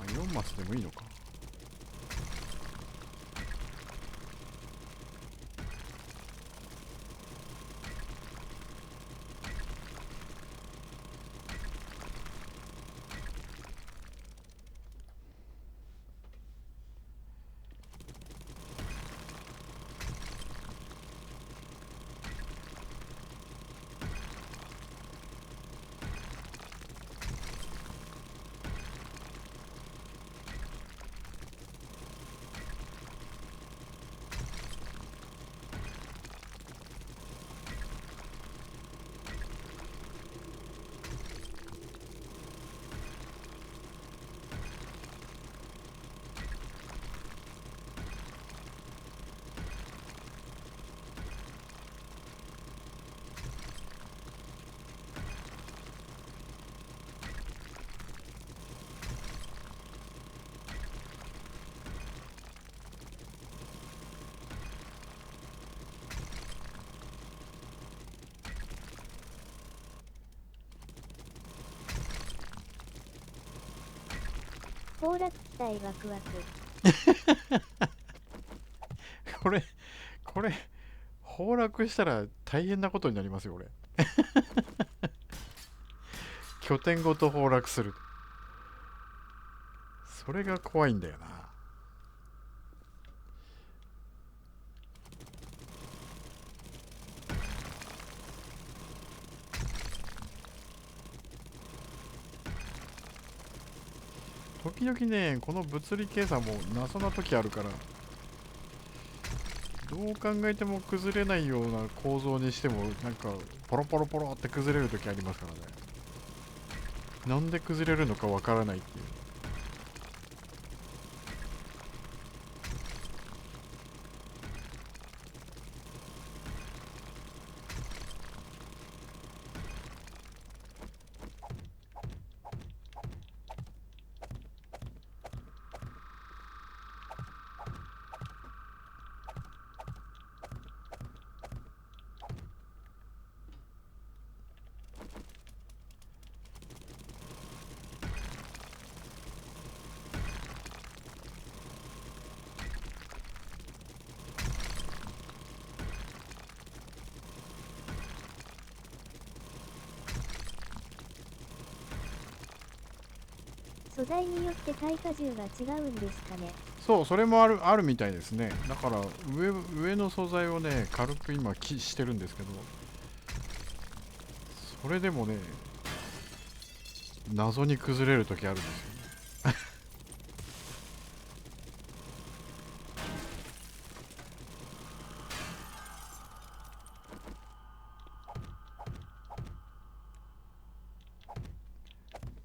あ4マスでもいいのか。崩落機体ワクワク。これこれ崩落したら大変なことになりますよ。これ拠点ごと崩落する。それが怖いんだよな。時々ね、この物理計算も謎な時あるから、どう考えても崩れないような構造にしても、なんかポロポロポロって崩れる時ありますからね。なんで崩れるのかわからないっていう。素材によって耐荷重が違うんですかね。そう、それもあるみたいですね。だから上の素材をね、軽く今してるんですけど、それでもね、謎に崩れる時あるんですよ。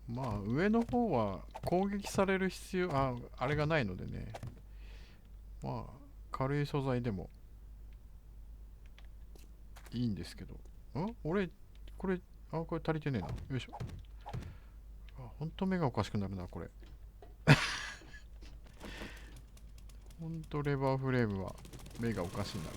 まあ上の方は攻撃されるあれがないのでね、まあ軽い素材でもいいんですけど。俺これ、これ足りてねえな。よいしょ。ほんと目がおかしくなるなこれ。ほんとレバーフレームは目がおかしになる。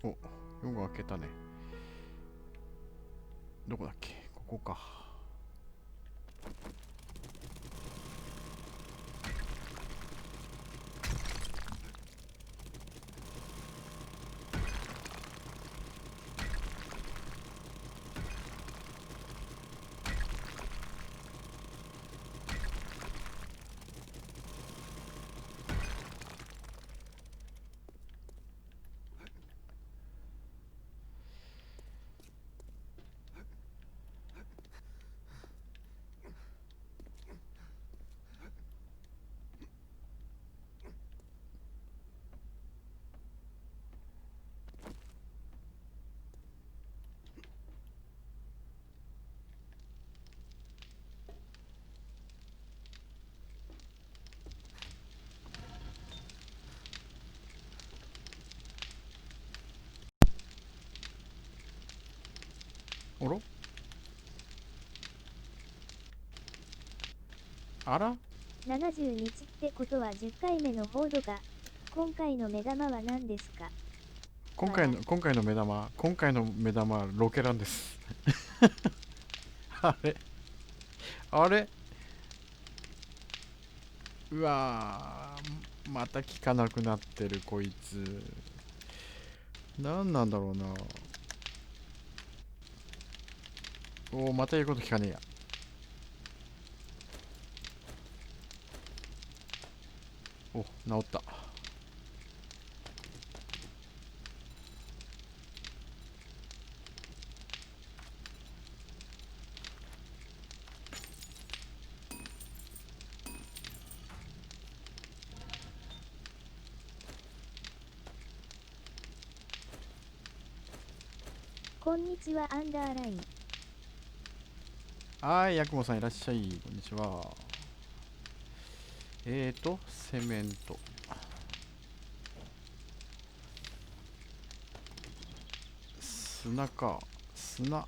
お、夜が明けたね。どこだっけ、ここか。あらあら70日ってことは10回目のボードが。今回の目玉は何ですか？今回の目玉はロケランです。あれあれうわまた効かなくなってるこいつ。何なんだろうな。また言うこと聞かねえや。治った。こんにちはアンダーライン。はい、ヤクモさんいらっしゃい。こんにちは。セメント。砂か。砂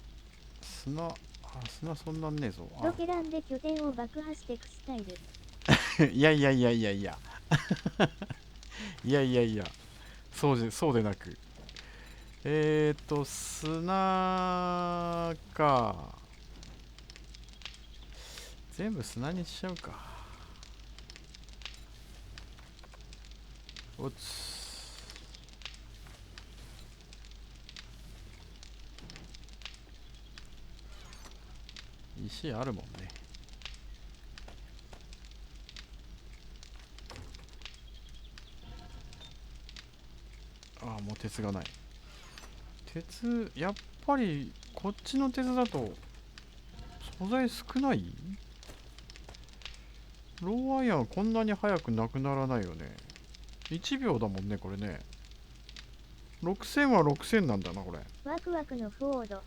そんなんねえぞ。ロケランで拠点を爆破してくスタイル。いやいやいやいやいや。いやいやいや。そうでなく。砂か。全部砂にしちゃうか。おつ。石あるもんね。ああ、もう鉄がない。やっぱりこっちの鉄だと素材少ない。ローアイアンこんなに早くなくならないよね。1秒だもんね、これね。6000は6000なんだな、これ。ワクワクのフォード。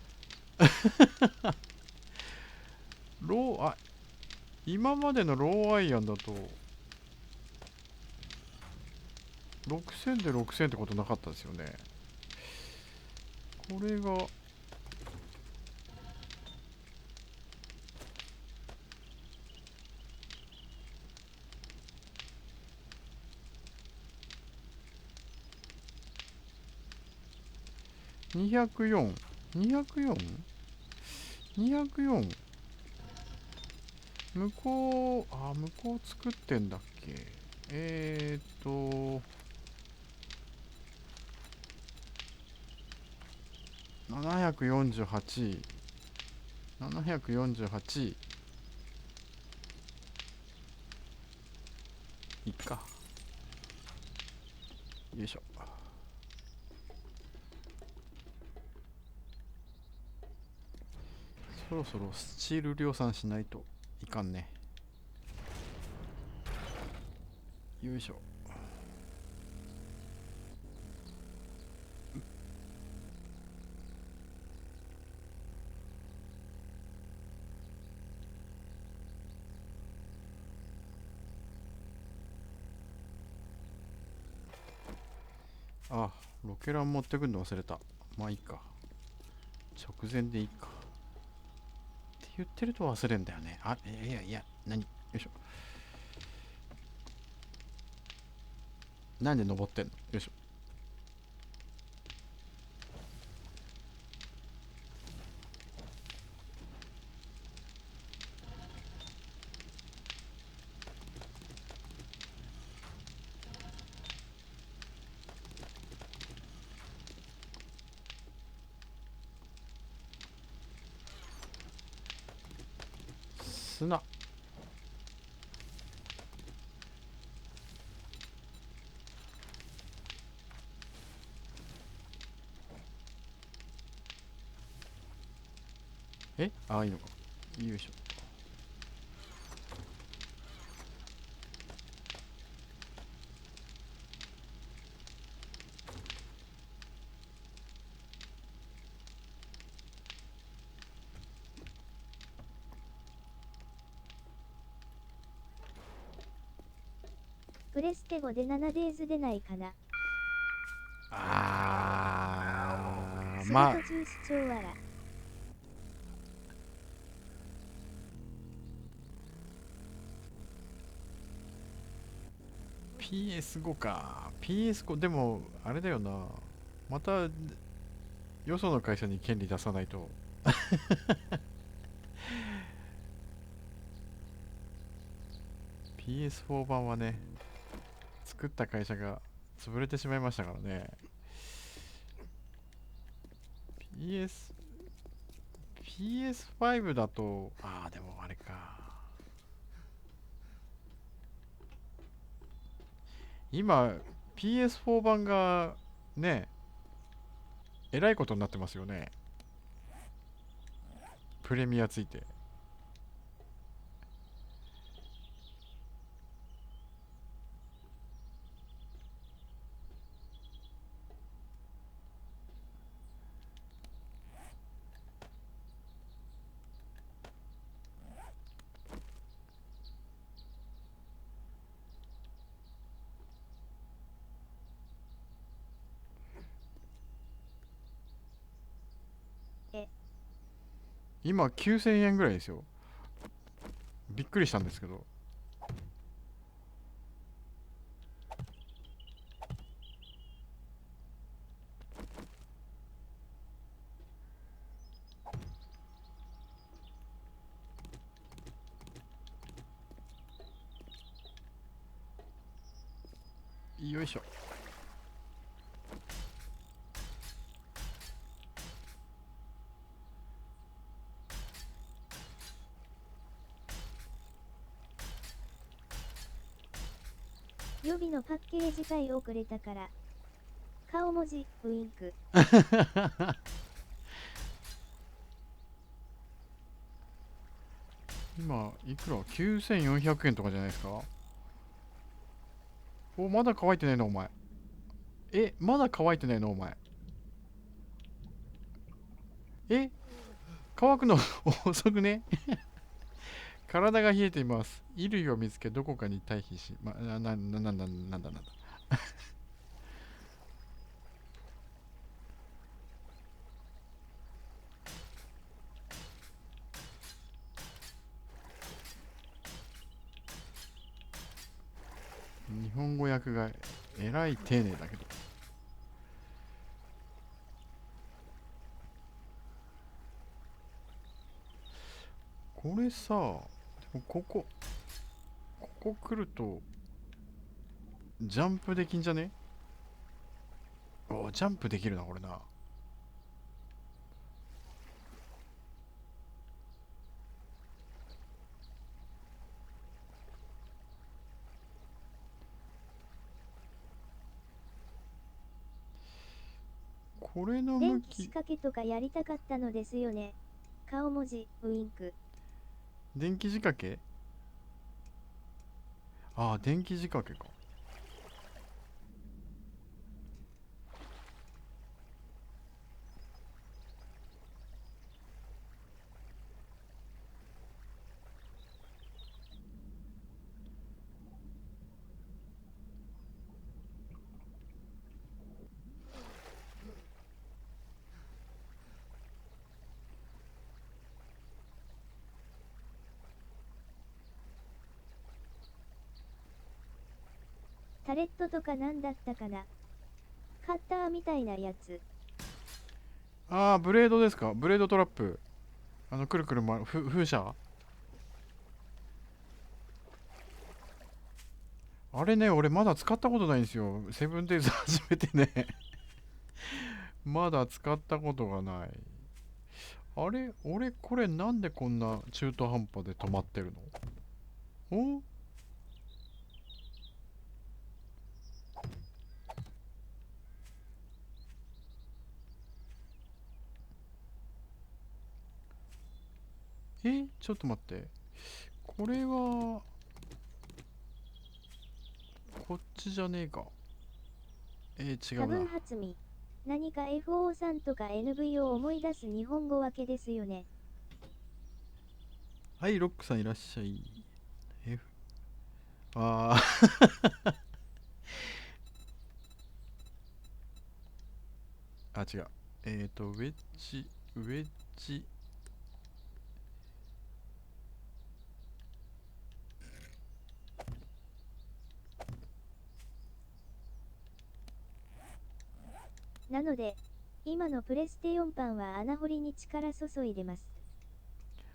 今までのローアイアンだと、6000で6000ってことなかったですよね。これが、204、204?204? 向こう、向こう作ってんだっけ。748、748、いっか。よいしょ。そろそろスチール量産しないといかんね。よいしょ。あ、ロケラン持ってくんの忘れた。まあいいか。直前でいいか。って言ってると忘れんだよね。いやいや、よいしょ。なんで登ってんの。よいしょ。砂。いいのか。よいしょ。プレステ5で7デーズ出ないかな。まあすると重視聴わら。PS5 か。PS5 でもあれだよな。またよその会社に権利出さないと。PS4 版はね、作った会社が潰れてしまいましたからね。PS、PS5 だと、でもあれか。今、PS4 版がね、えらいことになってますよね。プレミアついて。今9000円ぐらいですよ。びっくりしたんですけど。よいしょ。予備のパッケージパイをくれたから。顔文字、ウインク。今いくら ?9400 円とかじゃないですか。お、まだ乾いてないのお前。まだ乾いてないのお前。乾くの遅くね。体が冷えています。衣類を見つけどこかに退避し、なんだ。日本語訳がえらい丁寧だけど。これさ、でもここ来るとジャンプできんじゃね？ジャンプできるなこれな。これの向電気仕き、掛けとかやりたかったのですよね。顔文字、ウインク。電気仕掛け。電気仕掛けか。タレットとかなんだったかな。カッターみたいなやつ。ブレードですか？ブレードトラップ。くるくる回る風車。あれね、俺まだ使ったことないんですよ。セブンデイズ初めてね。まだ使ったことがない。あれ俺これなんでこんな中途半端で止まってるの？ちょっと待って。これは、こっちじゃねえか。違多うな。分発味。何か FO さんとか NV を思い出す日本語分けですよね。はい、ロックさんいらっしゃい。F、あ違う。ウェッジ、ウェッジ、なので、今のプレステ4版は穴掘りに力注いでます。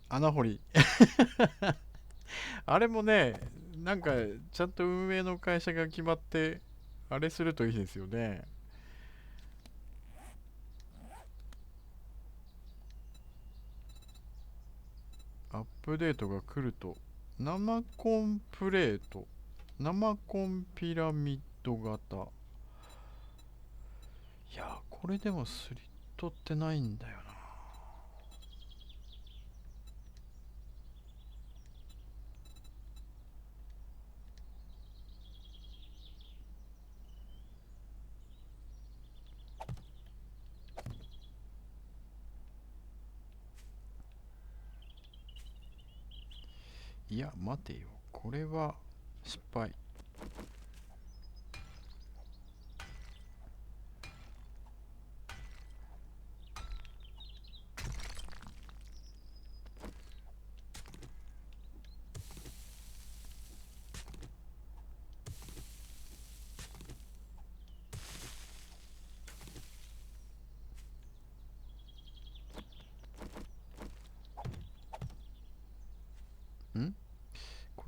穴掘り。あれもね、なんか、ちゃんと運営の会社が決まって、あれするといいですよね。アップデートが来ると、生コンプレート、生コンピラミッド型。いや、これでもスリットってないんだよな。いや、待てよ。これは失敗。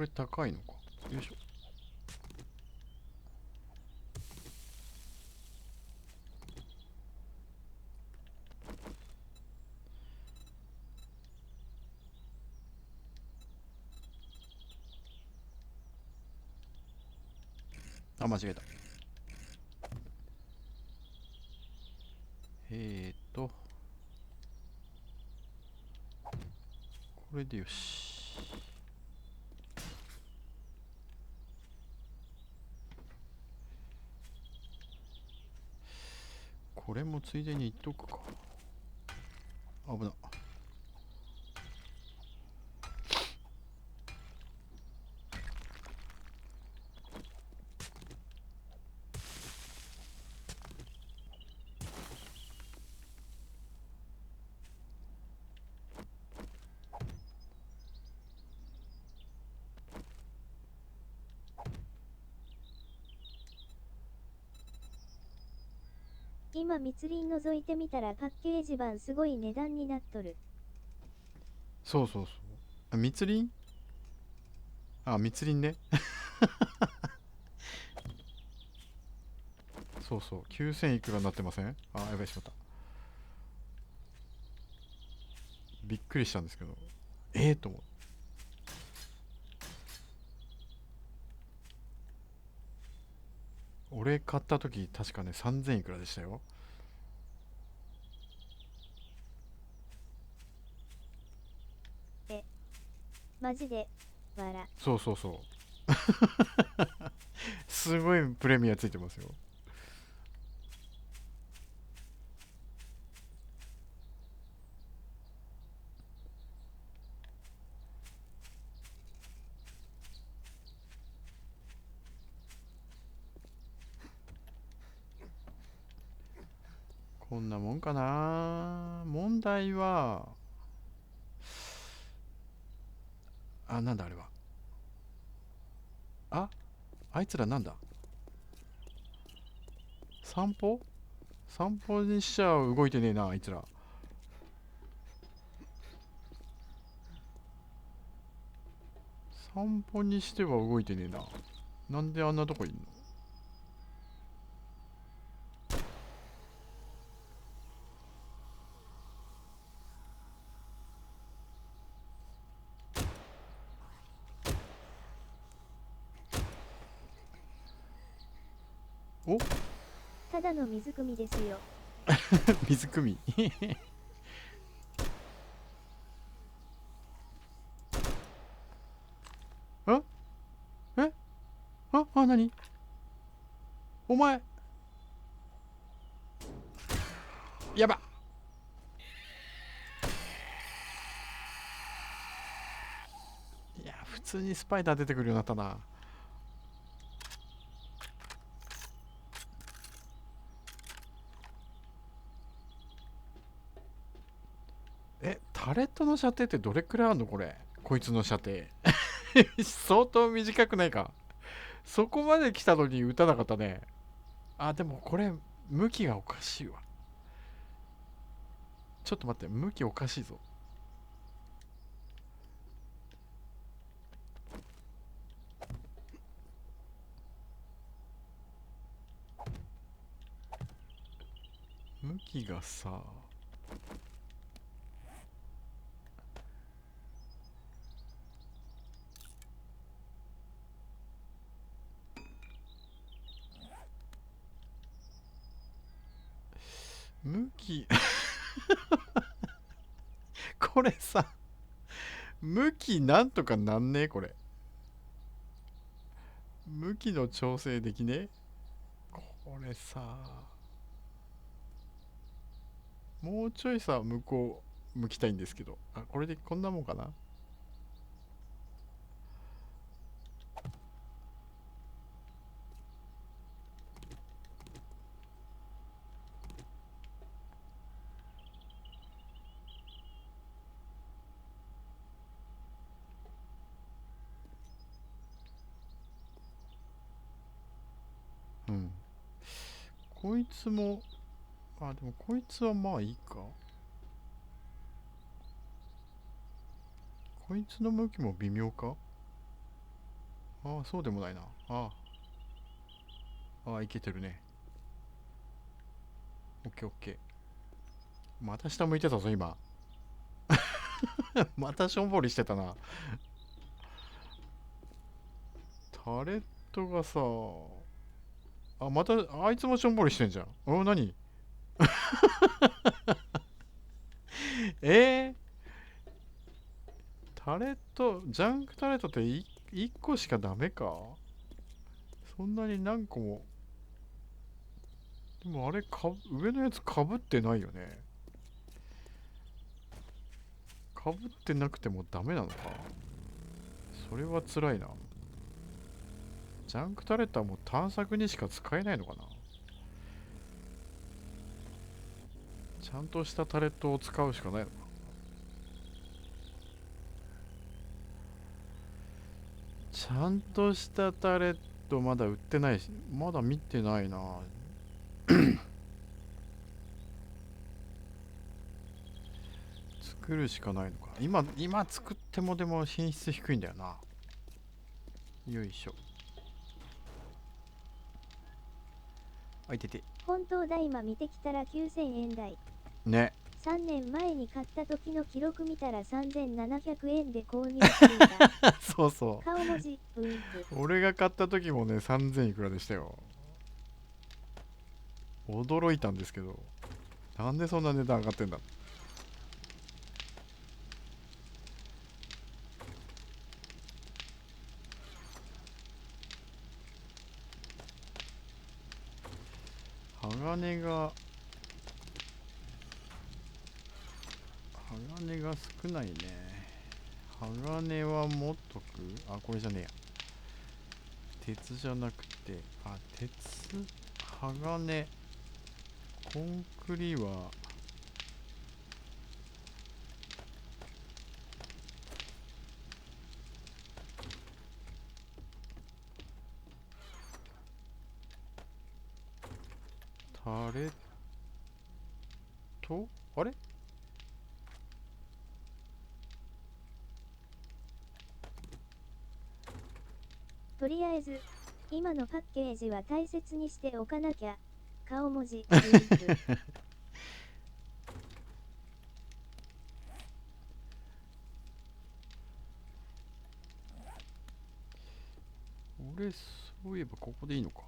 これ高いのか。よいしょ。あ、間違えた。これでよし。これもついでに言っとくか。危な。今密林覗いてみたらパッケージ版すごい値段になっとる。そうそうそう。あ、密林。あ、密林ね。そうそう。9000いくらになってません？あ、やばい、しまった。びっくりしたんですけど。と思う。俺買った時確かね、3000いくらでしたよ。マジで、わら。そうそうそう。すごいプレミアついてますよ。こんなもんかな。問題は、あ、なんだあれは。あ、あいつらなんだ。散歩散歩にしちゃ動いてねえな、あいつら。散歩にしては動いてねえな。なんであんなとこいんの？おただの水汲みですよ。水汲み。あえ何お前、やば。いや、普通にスパイダー出てくるようになったな。タレットの射程ってどれくらいあるのこれ。こいつの射程。相当短くないか。そこまで来たのに撃たなかったね。あ、でもこれ、向きがおかしいわ。ちょっと待って、向きおかしいぞ。向きがさ、向きこれさ、向きなんとかなんねえこれ。向きの調整できねえ。これさ、もうちょいさ、向こう向きたいんですけど。あ、これでこんなもんかな。うん。こいつも、あ、でもこいつはまあいいか。こいつの向きも微妙か。ああ、そうでもないな。ああ、いけてるね。オッケーオッケー。また下向いてたぞ、今。またしょんぼりしてたな。タレットがさ、また、あいつもしょんぼりしてんじゃん。何えー、タレット、ジャンクタレットって1個しかダメか？そんなに何個も。でもあれ上のやつかぶってないよね。かぶってなくてもダメなのか？それは辛いな。ジャンクタレットはもう探索にしか使えないのかな？ちゃんとしたタレットを使うしかないのか？ちゃんとしたタレットまだ売ってないし、まだ見てないな。作るしかないのか。今作ってもでも品質低いんだよな。よいしょ。あいてて。本当だ、今見てきたら9000円台。ね。3年前に買った時の記録見たら3700円で購入していた。そうそ顔文字、ウインク。う。俺が買った時もね、3000いくらでしたよ。驚いたんですけど。なんでそんな値段上がってんだ？鋼が少ないね。鋼は持っとく。これじゃねえや。鉄じゃなくて、鉄、鋼、コンクリは、タレと、あれとりあえず、今のパッケージは大切にしておかなきゃ。顔文字、ウインク。俺、そういえばここでいいのか。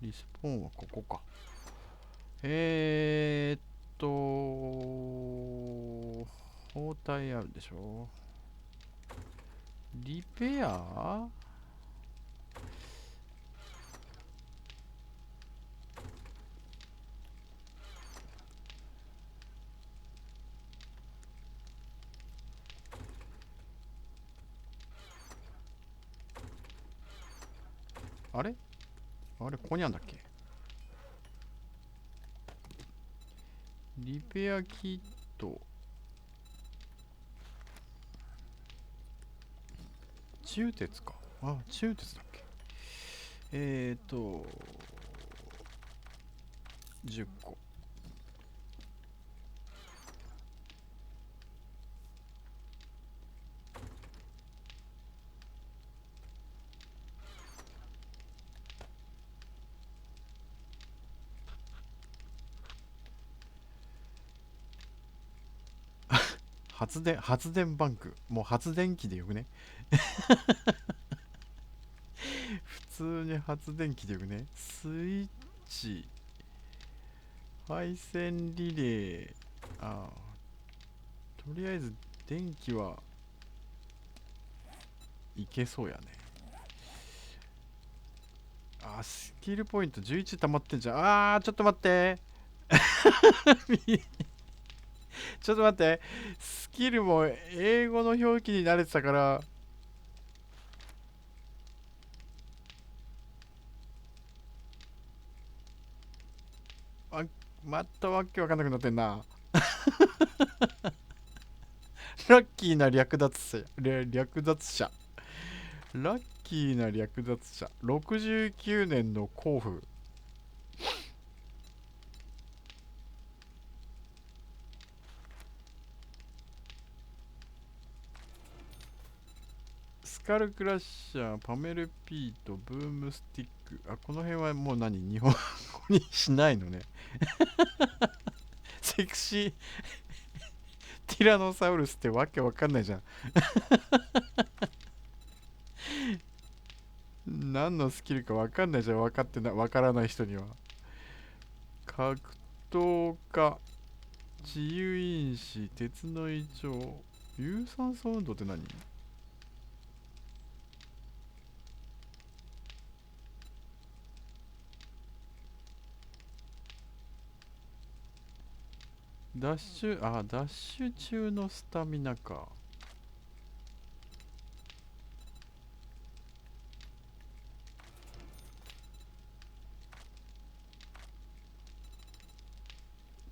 リスポーンはここか。包帯あるでしょ。リペアあれここにあんだっけ？リペアキット。鋳鉄か。鋳鉄だっけ？10個。発電バンク。もう発電機でよくね？普通に発電機でよくね？スイッチ、配線リレー。とりあえず電気はいけそうやね。スキルポイント11溜まってんじゃん。ちょっと待って。ちょっと待って。スキルも英語の表記に慣れてたから、またわけわかんなくなってんな。ラッキーな略奪者。ラッキーな略奪者。69年の甲府。スカルクラッシャー、パメルピート、ブームスティック。あ、この辺はもう日本語にしないのね。セクシーティラノサウルスってわけわかんないじゃん。何のスキルかわかんないじゃん。わからない人には。格闘家、自由因子、鉄の異常、有酸素運動って何？ダッシュ中のスタミナか。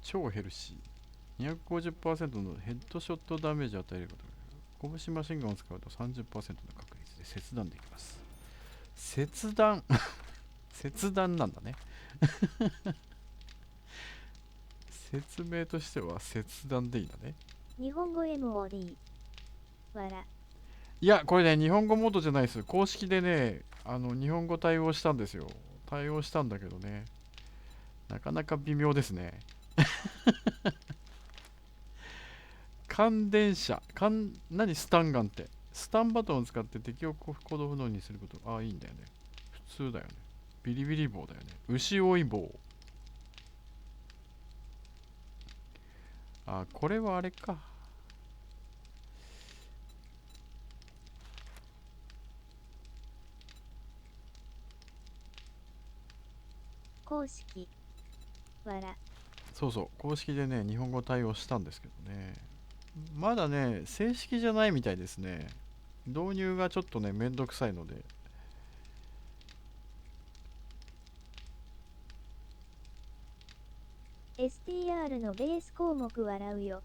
超ヘルシー。250% のヘッドショットダメージを与えること。拳マシンガンを使うと 30% の確率で切断できます。切断切断なんだね。説明としては切断でいいんだね。日本語 MOD。わら。いや、これね、日本語モードじゃないです。公式でね、日本語対応したんですよ。対応したんだけどね。なかなか微妙ですね。感電車。何スタンガンって。スタンバトンを使って敵を行動不能にすること。ああ、いいんだよね。普通だよね。ビリビリ棒だよね。牛追い棒。あ、これはあれか。公式。わら。そうそう。公式でね、日本語対応したんですけどね。まだね、正式じゃないみたいですね。導入がちょっとね、めんどくさいので。STR のベース項目笑うよ。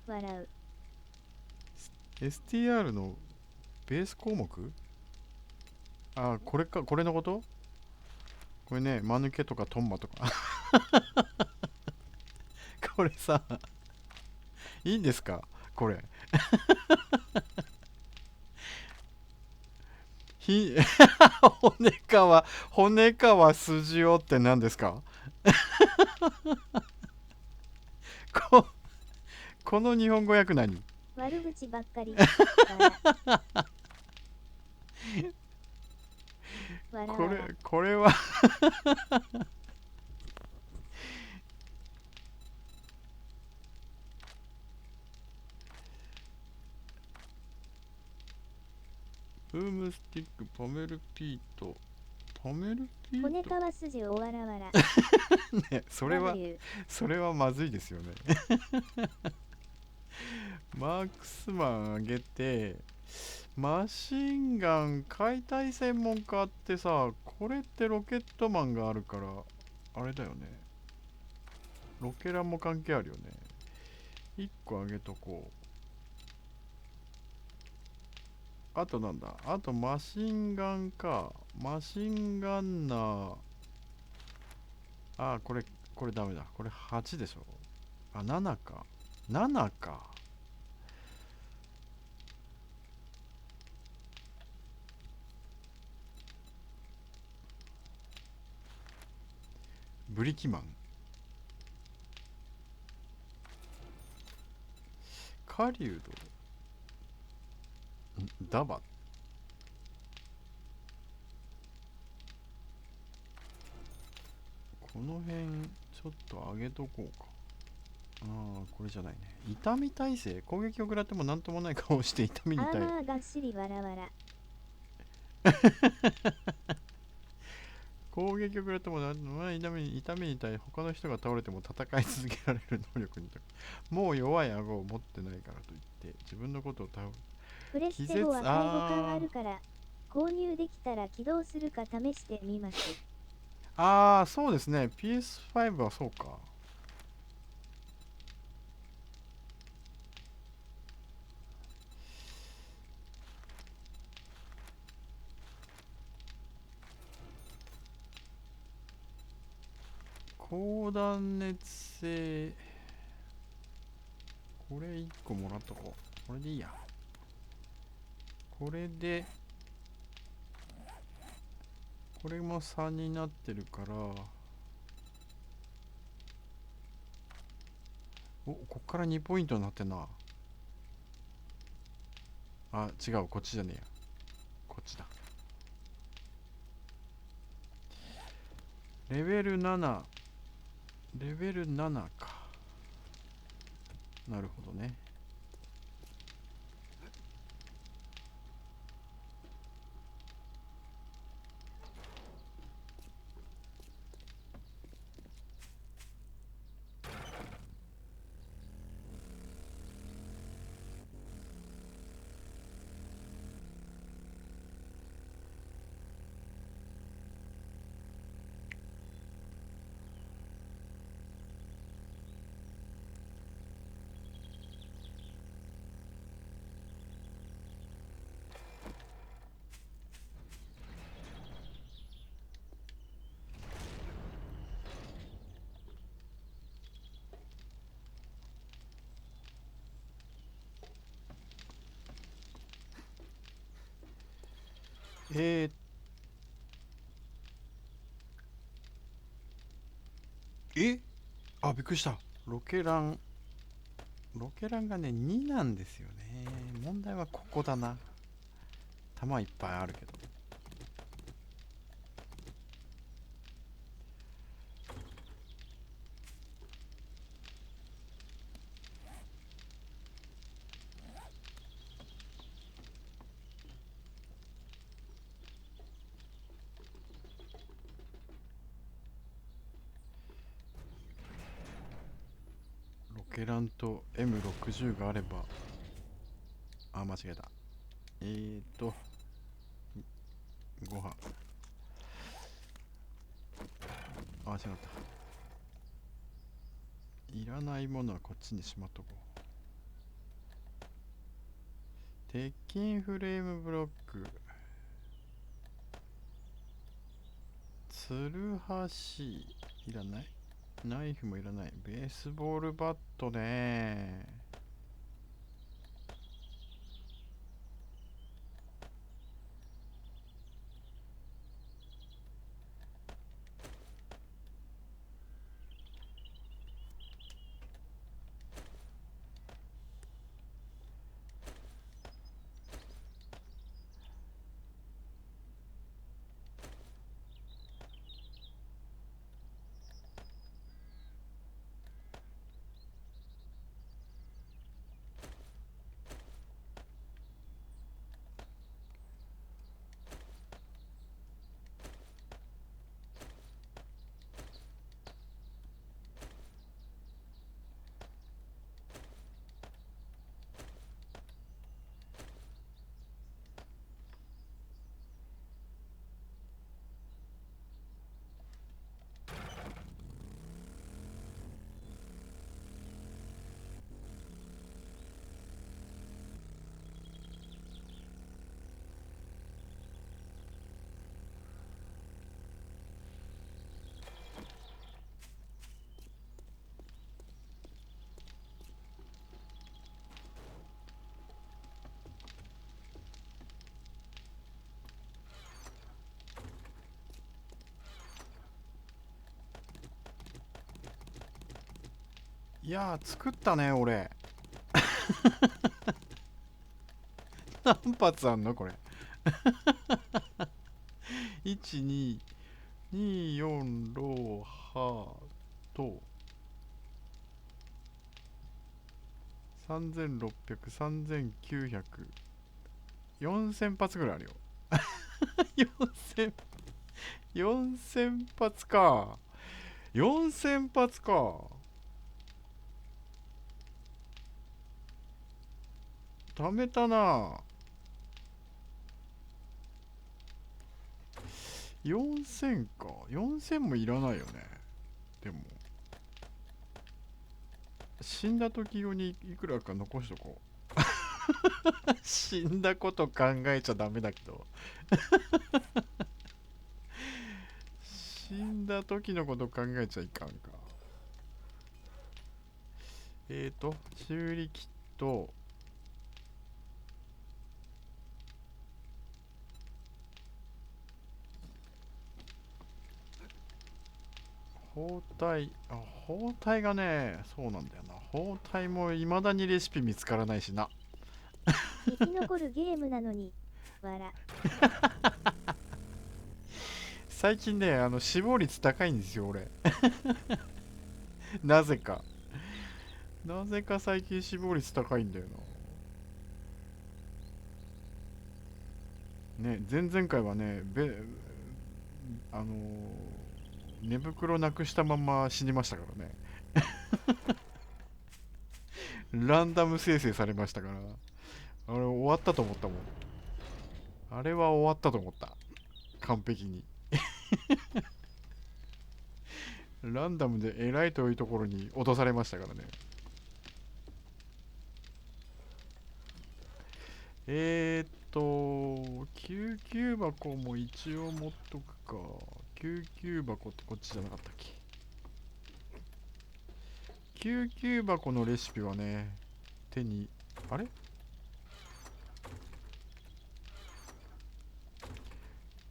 笑う。STR のベース項目？あ、これか、これのこと？これね、間抜けとかトンマとか。これさ、いいんですかこれ。骨皮筋をって何ですか？ここの日本語訳何？悪口ばっかり。わら。これはブームスティック、パメルピート。パメルピー骨ト皮筋をわらわら。ね、それはまずいですよね。マークスマン上げて、マシンガン解体専門家ってさ、これってロケットマンがあるから、あれだよね。ロケランも関係あるよね。1個上げとこう。あとなんだ、あとマシンガンか。マシンガンナー。あ、これダメだ。これ8でしょ。あ、7か。7か。ブリキマン。狩人。ダバ。この辺ちょっと上げとこうか。ああ、これじゃないね。痛み耐性。攻撃を食らってもなんともない顔をして痛みに耐え。アーマーがっしりわらわら。攻撃を食らってもなんともない痛みに耐え、他の人が倒れても戦い続けられる能力にと。もう弱い顎を持ってないからといって、自分のことを倒る。プレステ4は介護感あるから、購入できたら起動するか試してみます。ああ、そうですね。PS5 はそうか。高断熱性。これ1個もらっとこう。これでいいや。これでこれも3になってるから、お、こっから2ポイントになってんな。あ、違う、こっちじゃねえや。こっちだ。レベル7。レベル7か。なるほどね。えー、えあ、びっくりした。ロケラン。ロケランがね、2なんですよね。問題はここだな。弾いっぱいあるけど。ロケランと M60 があれば。あ、間違えた。ご飯。あ、違った。いらないものはこっちにしまっとこう。鉄筋フレームブロック。ツルハシいらない。ナイフもいらない。ベースボールバットね。いやー、作ったね俺。何発あんのこれ。12242ローハート3600、3900、4000発ぐらいあるよ。4000、4000発か。4000発か。貯めたな。4000か。4000もいらないよね。でも死んだ時用にいくらか残しとこう。死んだこと考えちゃダメだけど。死んだ時のこと考えちゃいかんか。修理キット、包帯、包帯がね、そうなんだよな。包帯も未だにレシピ見つからないしな。生き残るゲームなのに、わら。最近ね、死亡率高いんですよ、俺。なぜか。なぜか最近死亡率高いんだよな。ね、前々回はね、あのー寝袋なくしたまま死にましたからね。ランダム生成されましたから。あれ終わったと思ったもん。あれは終わったと思った。完璧に。ランダムでえらい遠いところに落とされましたからね。救急箱も一応持っとくか。救急箱ってこっちじゃなかったっけ？救急箱のレシピはね、手に、あれ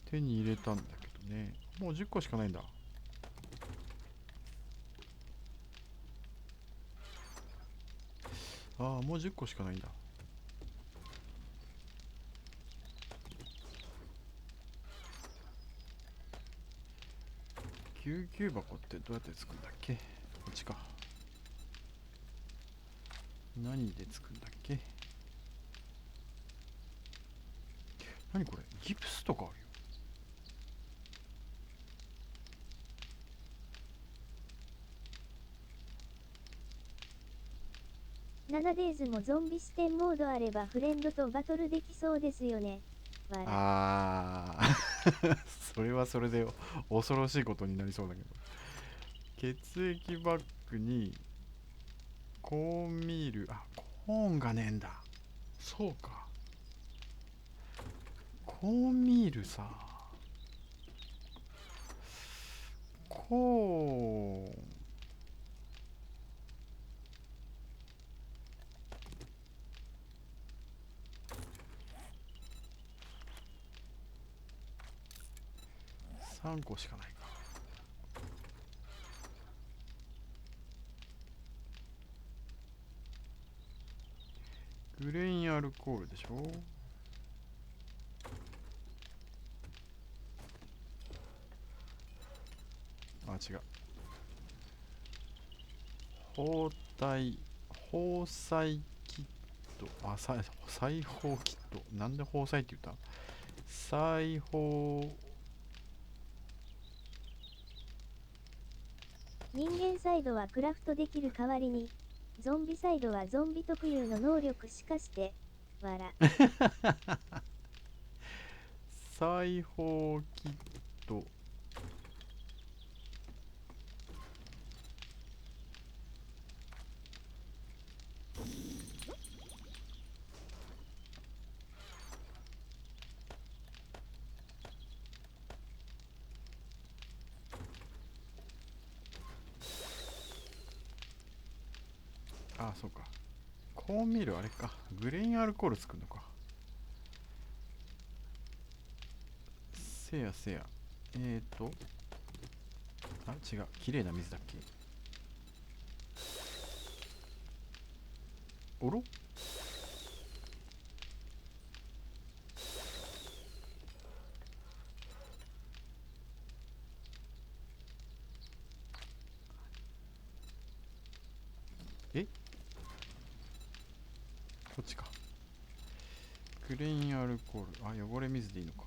手に入れたんだけどね。もう10個しかないんだ。ああ、もう10個しかないんだ。救急箱ってどうやって作るんだっけ？こっちか。何で作るんだっけ？何これ？ギプスとかあるよ。7days もゾンビ視点モードあればフレンドとバトルできそうですよね。わら。ああそれはそれで恐ろしいことになりそうだけど。血液バッグにコーンミール、コーンがねえんだ。そうか。コーンミールさ。コーン。3個しかないか。グレインアルコールでしょ。違う。包帯、包細キット、裁縫キット。なんで包細って言った？裁縫、人間サイドはクラフトできる代わりに、ゾンビサイドはゾンビ特有の能力しかして、わら。裁縫キット。そうか。コーンミールあれか。グレインアルコール作るのか。せやせや。違う。綺麗な水だっけ？おろ？え？こっちか。グレインアルコール。汚れ水でいいのか。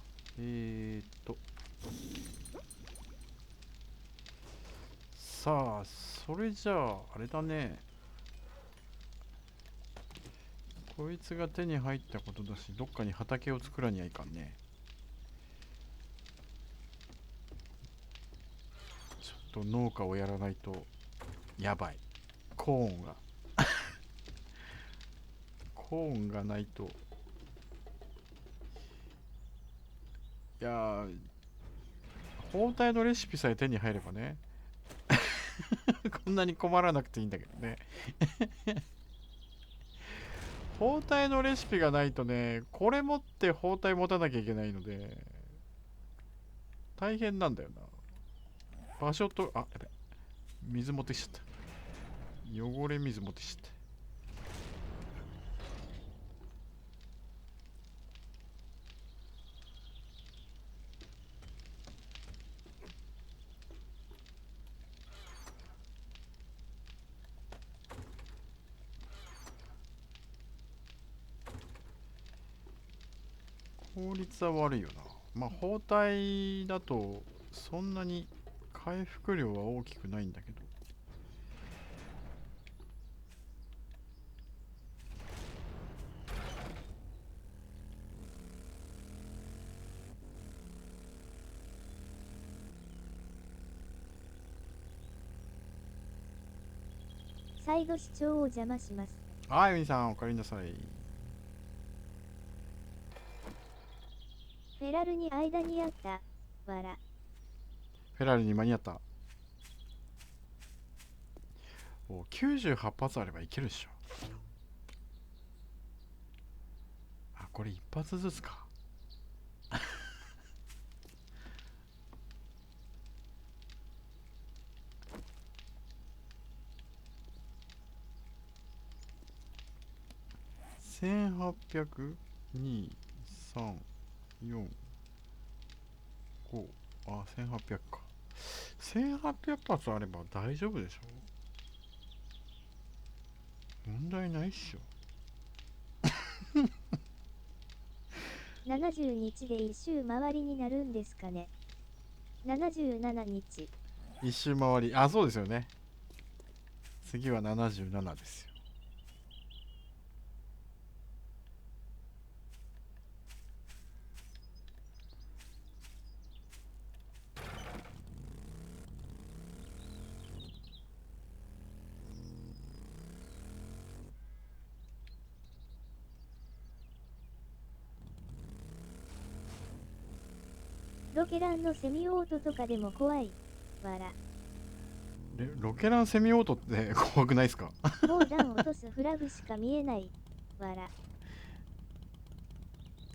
さあ、それじゃあ、あれだね。こいつが手に入ったことだし、どっかに畑を作らにはいかんね。ちょっと農家をやらないと、やばい。コーンが。コーンがないと。いやー、包帯のレシピさえ手に入ればね。こんなに困らなくていいんだけどね。包帯のレシピがないとね、これ持って包帯持たなきゃいけないので大変なんだよな。場所と、あ、やべ、水持ってきちゃった。汚れ水持ってきちゃった。効率は悪いよな。まあ包帯だとそんなに回復量は大きくないんだけど。再度視聴を邪魔します。はい、みさんおかえりなさい。フェラルに間にあった。わら。フェラーリに間に合った。お、98発あればいけるでしょ。あ、これ一発ずつか。1800、2、3、4、5。あ、1800か。1800発あれば大丈夫でしょ。問題ないっしょ。70日で一周回りになるんですかね。77日。一周回り。あ、そうですよね。次は77ですよ。ロケランのセミオートとかでも怖い。わら。ロケランセミオートって怖くないですか？もう弾落とすフラグしか見えない。わら。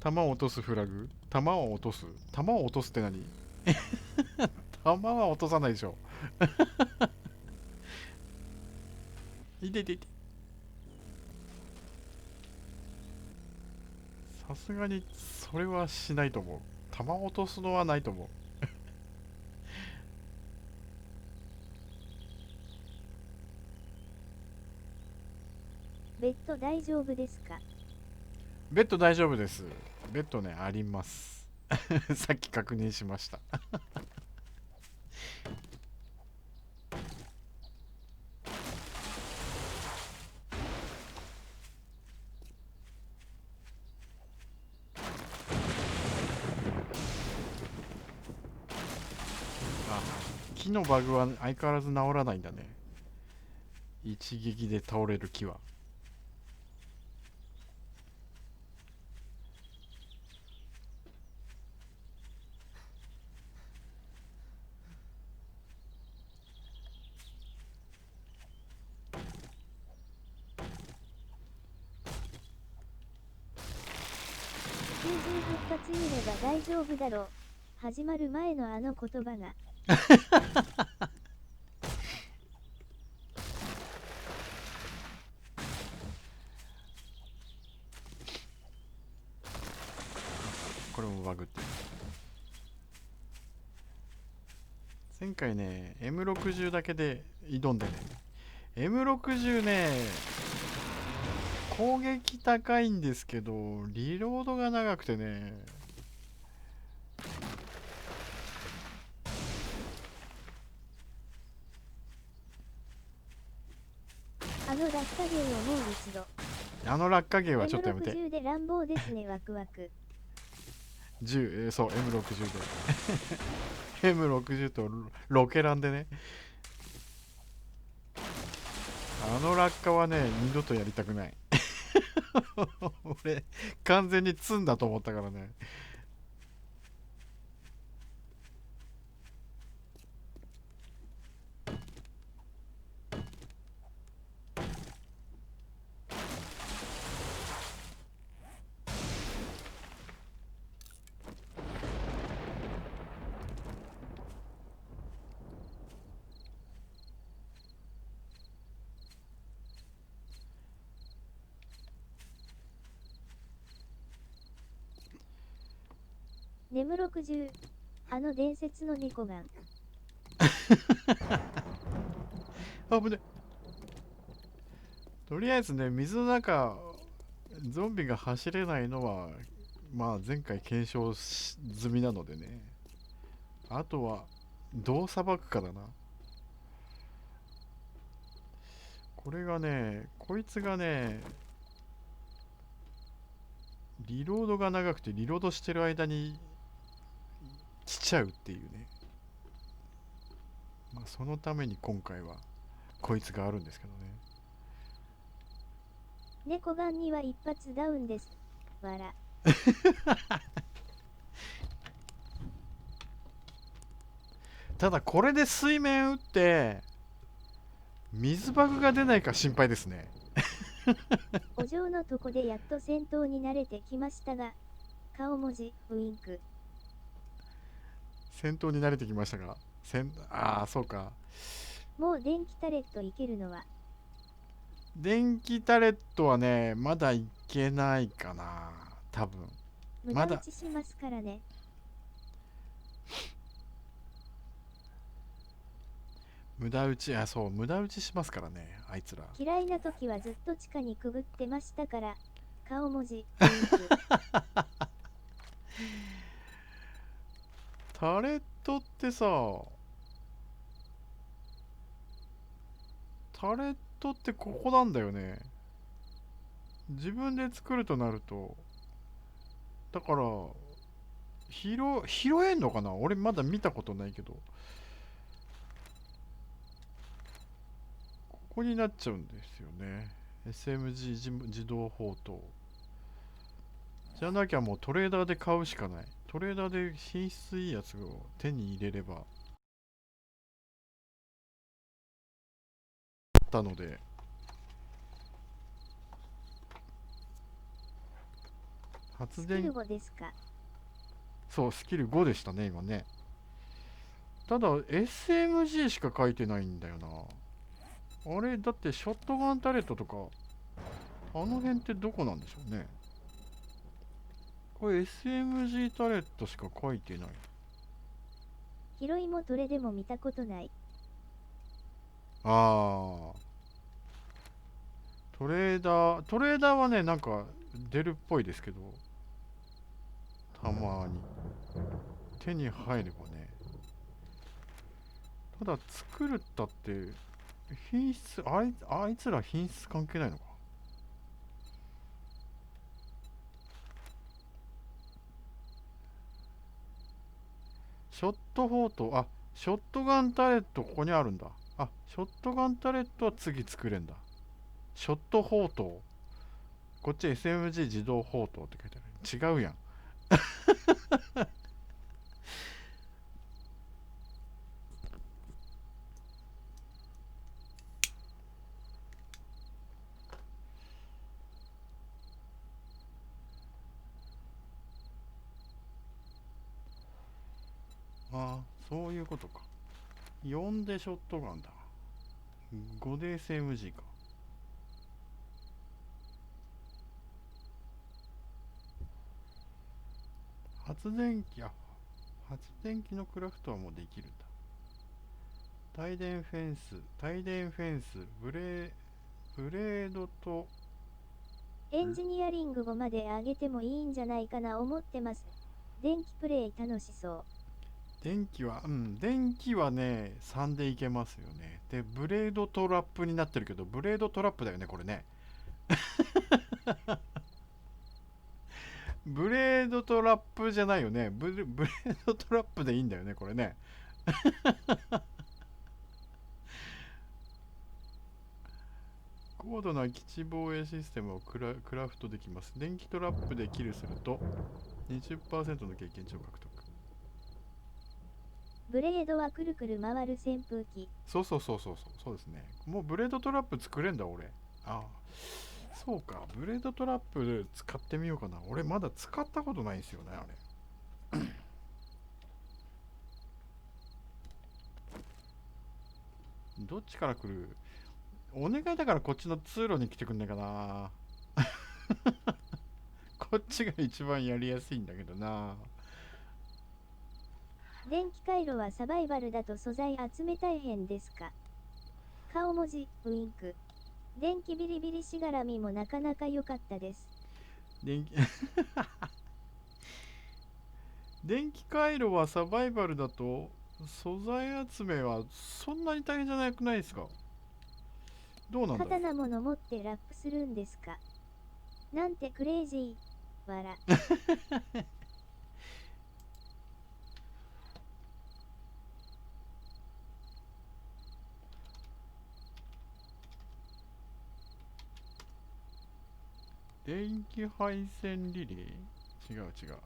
弾を落とすフラグ？弾を落とす？弾を落とすって何？弾は落とさないでしょ。いていていて。さすがにそれはしないと思う。弾を落とすのはないと思う。ベッド大丈夫ですか？ベッド大丈夫です。ベッドね、あります。さっき確認しました。あ、木のバグは相変わらず治らないんだね。一撃で倒れる木は。90復活見れば大丈夫だろう。始まる前のあの言葉が。これもバグってる。前回ね M60 だけで挑んでね、 M60 ね攻撃高いんですけどリロードが長くてね、あの落下芸をもう一度。あの落下芸はちょっとやめて。 M60 で乱暴ですね、ワクワク。10、そう M60 でM60 とロケランでね、あの落下はね二度とやりたくない。俺完全に積んだと思ったからね。ネム60、あの伝説の猫がん。あぶね。とりあえずね、水の中ゾンビが走れないのはまあ前回検証済みなのでね、あとはどうさばくかだな。これがね、こいつがね、リロードが長くてリロードしてる間に来ちゃうっていうね。まあそのために今回はこいつがあるんですけどね。猫がんには一発ダウンです。わら。ただこれで水面打って水バグが出ないか心配ですね。お嬢のとこでやっと戦闘に慣れてきましたが、顔文字、ウインク。戦闘に慣れてきましたが、ああそうか。もう電気タレットいけるのは。電気タレットはね、まだいけないかな。多分。無まだ駄打ちしますからね。無駄打ち、そう、無駄打ちしますからね、あいつら。嫌いな時はずっと地下にくぐってましたから、顔文字、ウインク。タレットってさ、タレットってここなんだよね。自分で作るとなると、だから、拾えんのかな。俺まだ見たことないけど。ここになっちゃうんですよね。SMG 自動砲塔。じゃなきゃもうトレーダーで買うしかない。トレーダーで品質いいやつを手に入れれば。たので、発電、スキル5ですか。そう、スキル5でしたね、今ね。ただ、SMG しか書いてないんだよな。あれ、だってショットガンタレットとか、あの辺ってどこなんでしょうね。これ SMG タレットしか書いてない。拾いもトレでも見たことない。あー。トレーダーはね、なんか出るっぽいですけど、たまに。手に入ればね。ただ、作るったって、品質、あいつら品質関係ないのか。ショット砲と、ショットガンタレットここにあるんだ。ショットガンタレットは次作れんだ。ショット砲塔。こっち SMG 自動砲塔って書いてある。違うやん。そういうことか。4でショットガンだ。5で SMG か。発電機、発電機のクラフトはもうできるんだ。帯電フェンス、ブレードと、エンジニアリング5まで上げてもいいんじゃないかな思ってます。電気プレイ楽しそう。電気はね、3でいけますよね。で、ブレードトラップになってるけど、ブレードトラップだよね、これね。ブレードトラップじゃないよね。ブレードトラップでいいんだよね、これね。高度な基地防衛システムをクラフトできます。電気トラップでキルすると20%の経験値を獲得。ブレードはくるくる回る扇風機。そうですね。もうブレードトラップ作れんだ、俺。そうか。ブレードトラップ使ってみようかな。俺まだ使ったことないんですよね、あれ。どっちから来る？お願いだからこっちの通路に来てくんないかな。こっちが一番やりやすいんだけどな。電気回路はサバイバルだと素材集め大変ですか？顔文字、ウインク。電気ビリビリしがらみもなかなか良かったです。電気電気回路はサバイバルだと素材集めはそんなに大変じゃなくないですか？どうなんだろう。刀物持ってラップするんですか？なんてクレイジー。わら。電気配線リレー、違う違う。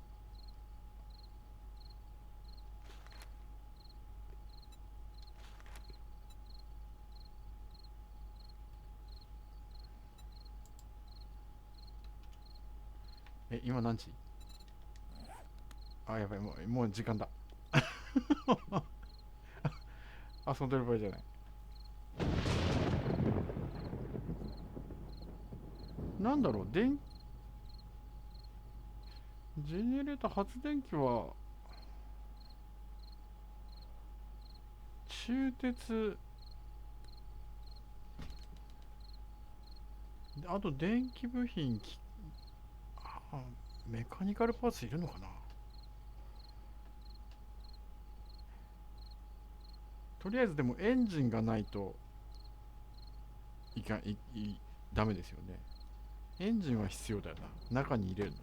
今何時？あ、やばい、もう時間だ。遊んでる場合じゃない。なんだろう、ジェネレーター発電機は鋳鉄、あと電気部品、メカニカルパーツいるのかな。とりあえずでもエンジンがないといかいいダメですよね。エンジンは必要だよな、中に入れるの。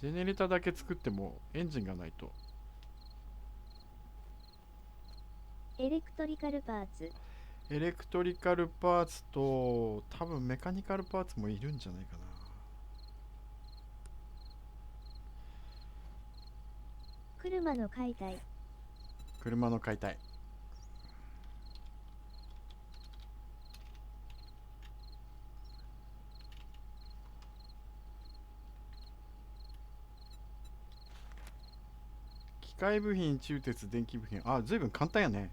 ジェネレーターだけ作ってもエンジンがないと。エレクトリカルパーツ。エレクトリカルパーツと多分メカニカルパーツもいるんじゃないかな。車の解体。車の解体。機械部品、鋳鉄、電気部品。あ、随分簡単やね。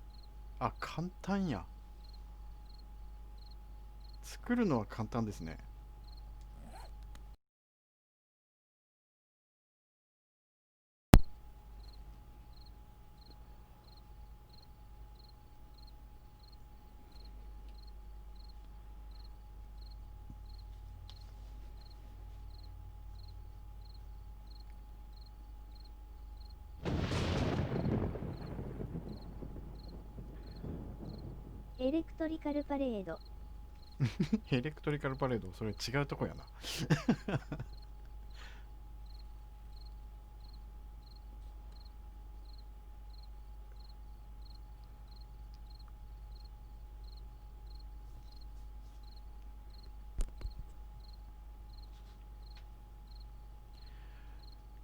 あ、簡単や。作るのは簡単ですね。エレクトリカルパレード。エレクトリカルパレード、それ違うとこやな。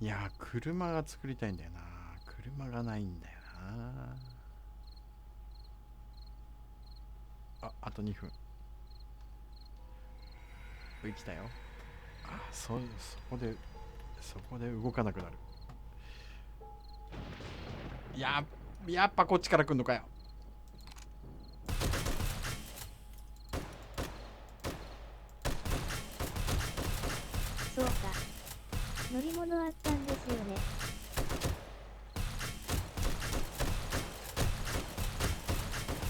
いやー、車が作りたいんだよな。車がないんだよな。あと2分。生きたよ。そこで動かなくなる。やっぱこっちから来んのかよ。そうか。乗り物あったんですよね。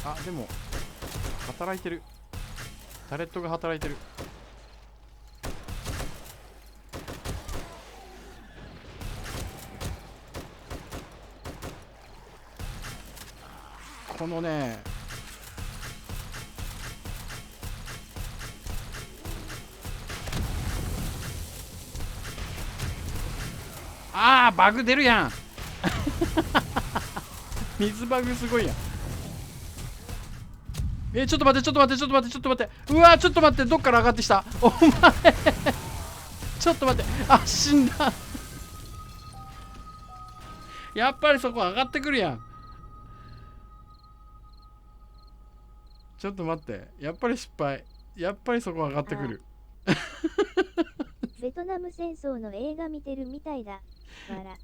あ、でも働いてる。タレットが働いてる。このね、バグ出るやん。水バグすごいやん。ちょっと待って。うわー、ちょっと待って、どっから上がってきたお前。ちょっと待って。あ、死んだ。やっぱりそこ上がってくるやん。ちょっと待って、やっぱり失敗。やっぱりそこ上がってくる。ベトナム戦争の映画見てるみたいだ。わら。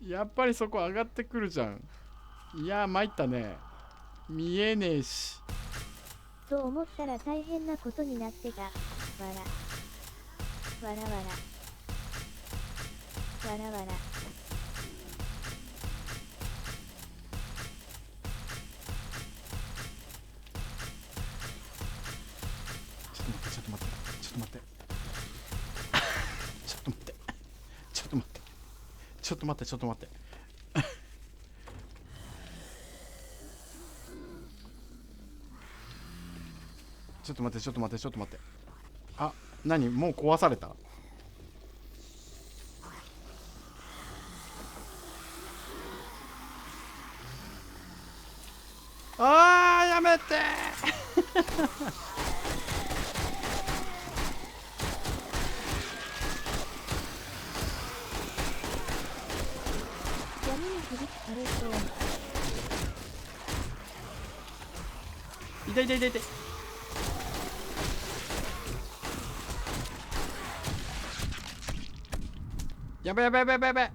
やっぱりそこ上がってくるじゃん。いやー、参ったね。見えねえし。と思ったら大変なことになってた。わら。わらわら。わわらわら。ちょっと待ってちょっと待ってちょっと待ってちょっと待ってちょっと待ってちょっと待ってちょっと待ってちょっと待ってちょっと待ってちょっと待って、あ、何もう壊された。あーやめて闇に響くカレーソーン。痛い痛い痛い痛い。やばいやばいやばいやばい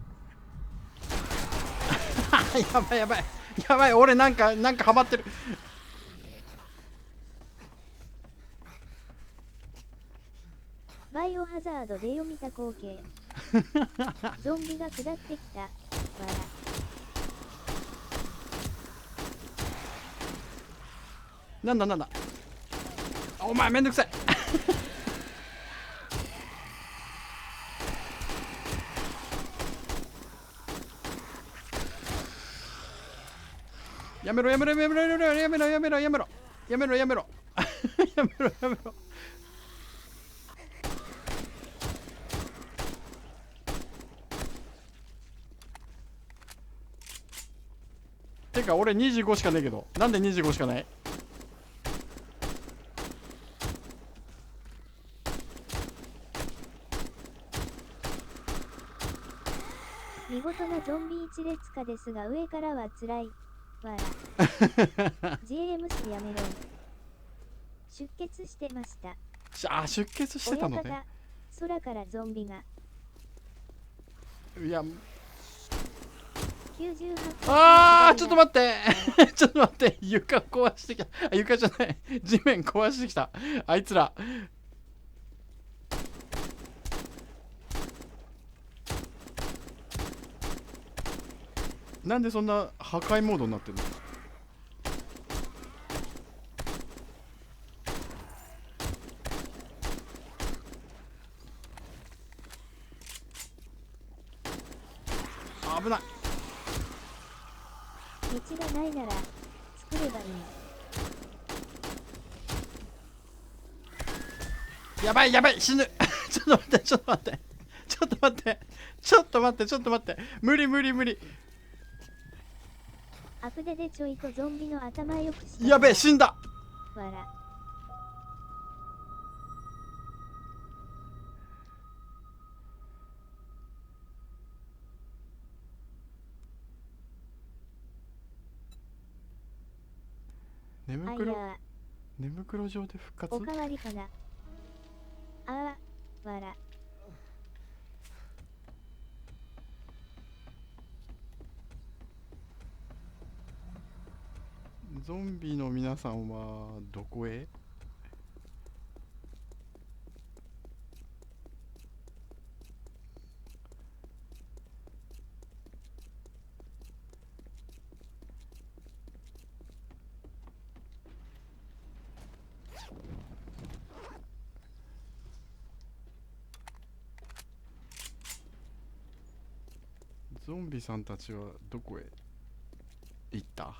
やばいやばいやばいやばい、俺なんかハマってる。バイオハザードで読みた光景。ゾンビが下ってきた。わら。なんだなんだ、あお前めんどくさいやめろやめろやめろやめろやめろやめろやめろやめろやめろやめろやめろ。てか俺25しかねえけど、なんで25しかない。見事なゾンビ一列化ですが上からはつらい。わら。GMC やめろ。出血してました。あ、出血してたのね。親方、空からゾンビが。いや、 98あーちょっと待ってちょっと待って、床壊してきた。あ、床じゃない、地面壊してきたあいつら。なんでそんな破壊モードになってるの。危ない。道がないなら作ればいい。やばいやばい、死ぬちょっと待ってちょっと待ってちょっと待ってちょっと待ってちょっと待って、無理無理無理。アプデでちょいとゾンビの頭よくした。やべえ死んだ。わら。寝袋あいや寝袋状で復活。おかわりかな。ああ、わら。ゾンビの皆さんはどこへ。ゾンビさんたちはどこへ行った。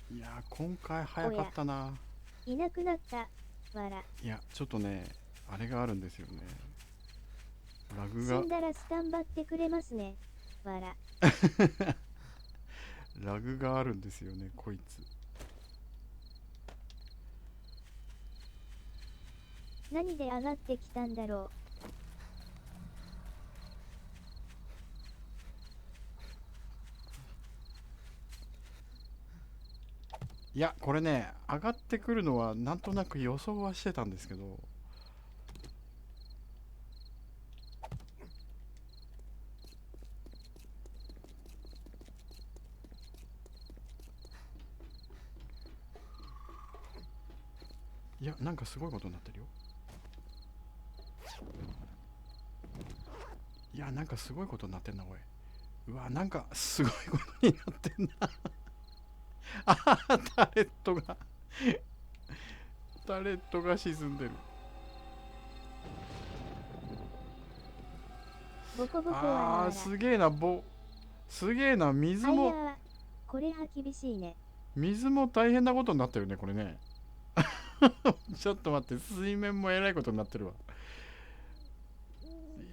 いやー今回早かったな。いなくなった。わら。いやちょっとねあれがあるんですよね、ラグが死んだらスタンバってくれますね。わら。ラグがあるんですよねこいつ。何で上がってきたんだろいや、これね、上がってくるのはなんとなく予想はしてたんですけど、いや、なんかすごいことになってるよ。いや、なんかすごいことになってんな、おい。うわ、なんかすごいことになってんな。あはは、タレットが沈んでる。う。ボコボコわらあー、わら。すげえな、すげえな、水あいやも、ー、これは厳しいね。水も大変なことになってるね、これね。ちょっと待って、水面もえらいことになってるわ。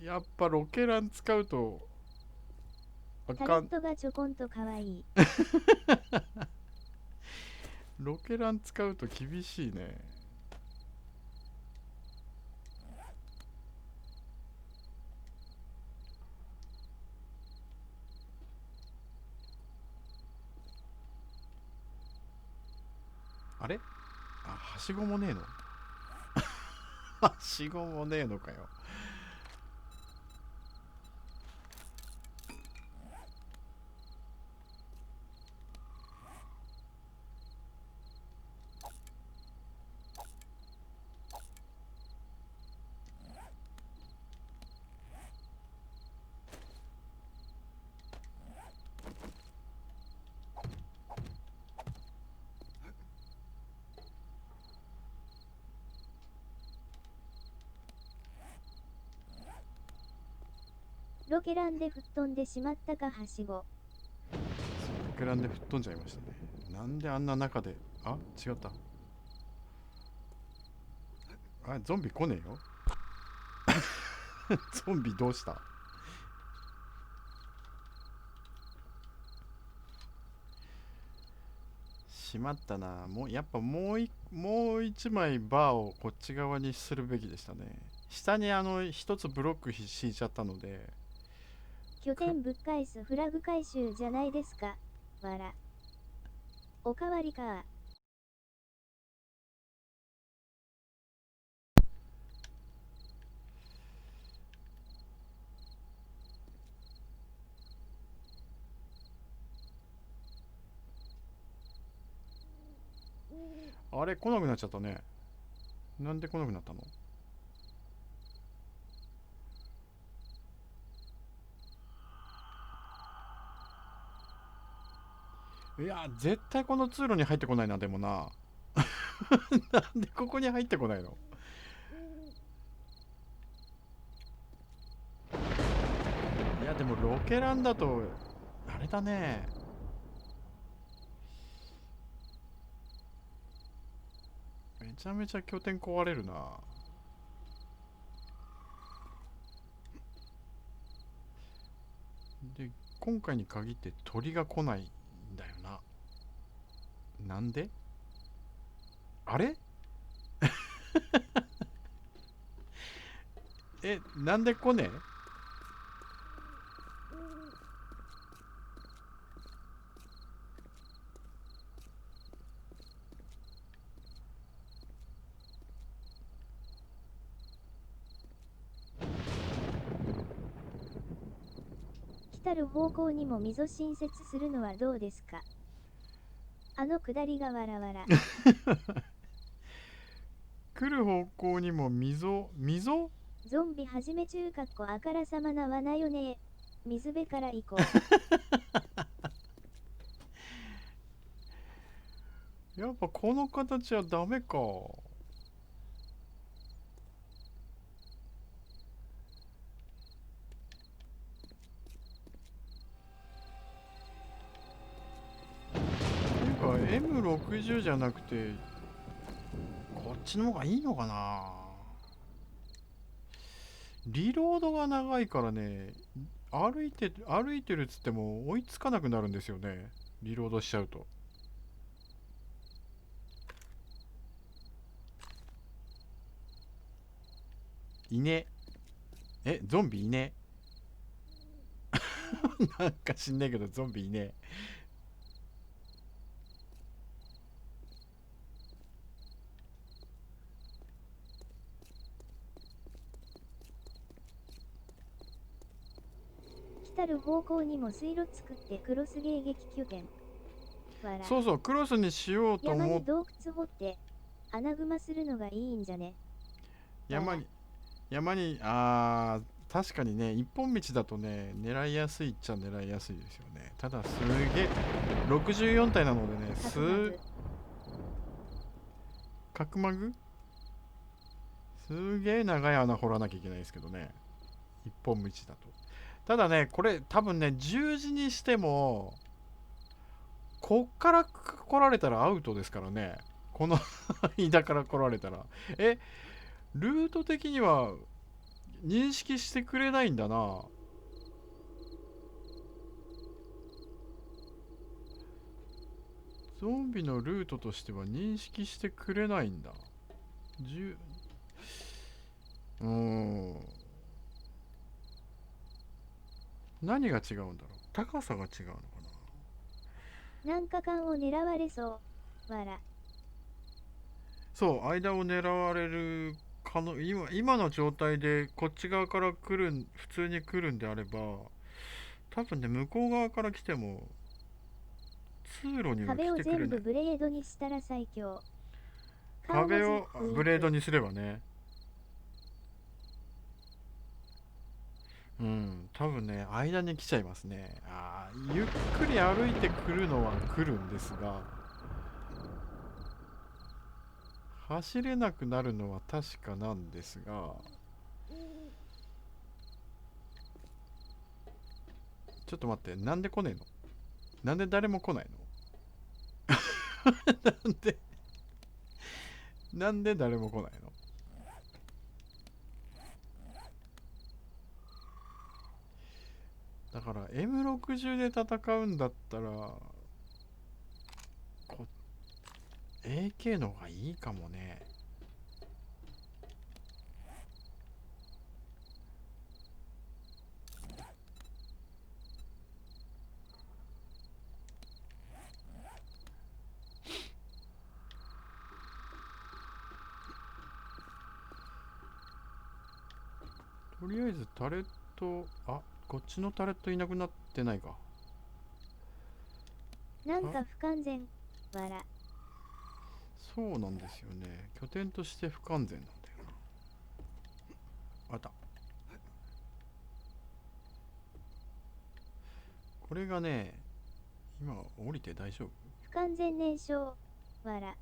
やっぱロケラン使うとあタレッかん。トがちょこんとかわいい。ロケラン使うと厳しいね。あれ、あ、はしごもねえの。はしごもねえのかよ。ロケランで吹っ飛んでしまったかはしご。ロケランで吹っ飛んじゃいましたね。なんであんな中で、あ、違った。あ、ゾンビ来ねえよ。ゾンビどうした。しまったな。もうやっぱもう一枚バーをこっち側にするべきでしたね。下に一つブロック敷いちゃったので。拠点ぶっ返すフラグ回収じゃないですか。わら。おかわりか。あれ来なくなっちゃったね。なんで来なくなったの。いや絶対この通路に入ってこないな。でもな、なんでここに入ってこないの。いやでもロケランだとあれだね。めちゃめちゃ拠点壊れるな。で今回に限って鳥が来ないんだよな。なんで。あれ、なんで来ねえ。来たる方向にも溝新設するのはどうですか。あの下りがわらわら。来る方向にも溝。ゾンビはじめ中かっこあからさまな罠よね。水辺から行こやっぱこの形はダメか。ていうか M60 じゃなくてこっちの方がいいのかな。リロードが長いからね。歩いてるっつっても追いつかなくなるんですよね、リロードしちゃうと。いねえ。ゾンビいねなんか知んねえけどゾンビいねえ。来たる方向にも水路作ってクロス迎撃拠点。わら。そうそう、クロスにしようと思っ山に洞窟掘って穴熊するのがいいんじゃね。山に確かにね、一本道だとね狙いやすいっちゃ狙いやすいですよね。ただすげえ64体なのでね、角マグすげえ長い穴掘らなきゃいけないですけどね、一本道だと。ただね、これ多分ね、十字にしてもこっから来られたらアウトですからね。この間から来られたら、ルート的には認識してくれないんだな。ゾンビのルートとしては認識してくれないんだ。うーん、何が違うんだろう。高さが違うのかなんか間を狙われそう。わら。そう、間を狙われる今の状態でこっち側から普通に来るんであれば、多分ね、向こう側から来ても通路には壁を来てくれない。全部ブレードにしたら最強。壁をブレードにすればね。うん、多分ね、間に来ちゃいますね。ゆっくり歩いてくるのは来るんですが、走れなくなるのは確かなんですが、ちょっと待って、なんで来ねえの。なんで誰も来ないのなんで、なんで誰も来ないの。だから M60 で戦うんだったらこ AK の方がいいかもね。とりあえずタレット、こっちのタレットいなくなってないか。なんか不完全。わら。そうなんですよね。拠点として不完全なんだよな。あった。これがね、今降りて大丈夫。不完全燃焼。わら。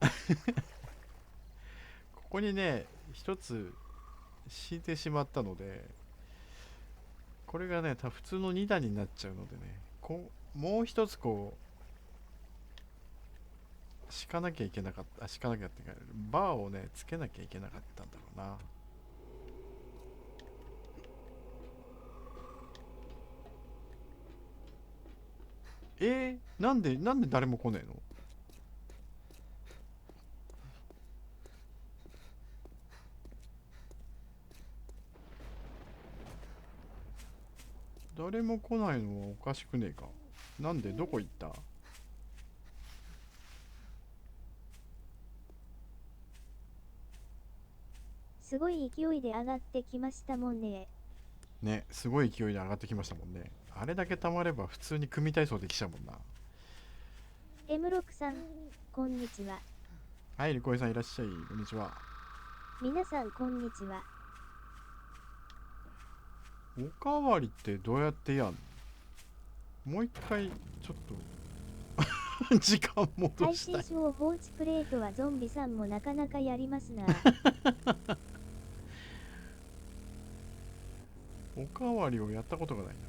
ここにね、一つ敷いてしまったので、これがね、普通の2段になっちゃうのでね、もう一つ敷かなきゃいけなかった。敷かなきゃってか、バーをね、つけなきゃいけなかったんだろうな。なんで誰も来ねえの。誰も来ないのはおかしくねえか。なんでどこ行った。すごい勢いで上がってきましたもんね。ね、すごい勢いで上がってきましたもんね。あれだけ溜まれば普通に組体操できちゃうもんな。M6 さん、こんにちは。はい、リコイさんいらっしゃい。こんにちは。皆さんこんにちは。おかわりってどうやってやんの。もう一回ちょっと時間戻配したい。信書を放置プレートはゾンビさんもなかなかやりますな。おかわりをやったことがないな。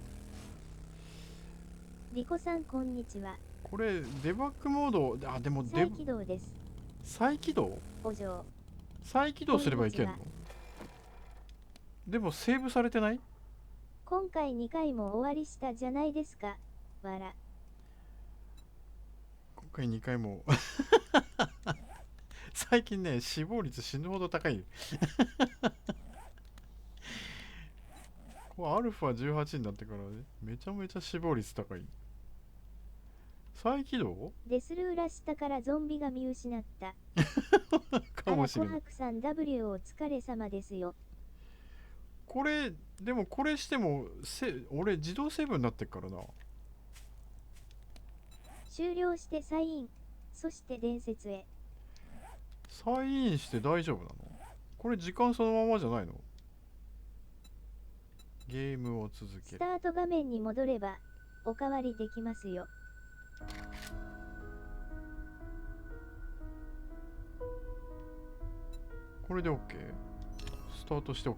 リコさんこんにちは。これデバッグモード、でも再起動です。再起動お嬢。再起動すればいけんの。でもセーブされてない。今回2回も終わりしたじゃないですか。わら。今回2回も最近ね、死亡率死ぬほど高い。これアルファ18になってからめちゃめちゃ死亡率高い。再起動デスルーラ下からゾンビが見失った。かもしれない。あら、琥珀さん W お疲れ様ですよ。これでもこれしても俺自動セーブになってっからな。終了してサイン。そして伝説へ。サインインして大丈夫なの？これ時間そのままじゃないの？ゲームを続ける。スタート画面に戻ればおかわりできますよ。これで OK？ スタートして OK？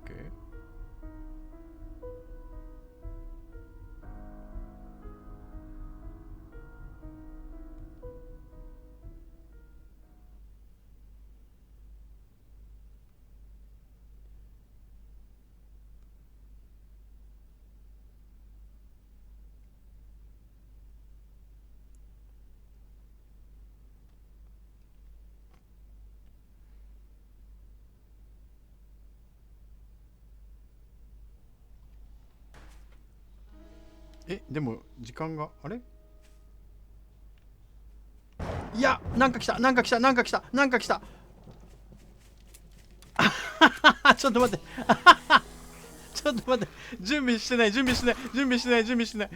でも時間があれ？いや、なんか来たなんか来たなんか来たなんか来たちょっと待ってちょっと待って、準備してない準備してない準備してない準備してない。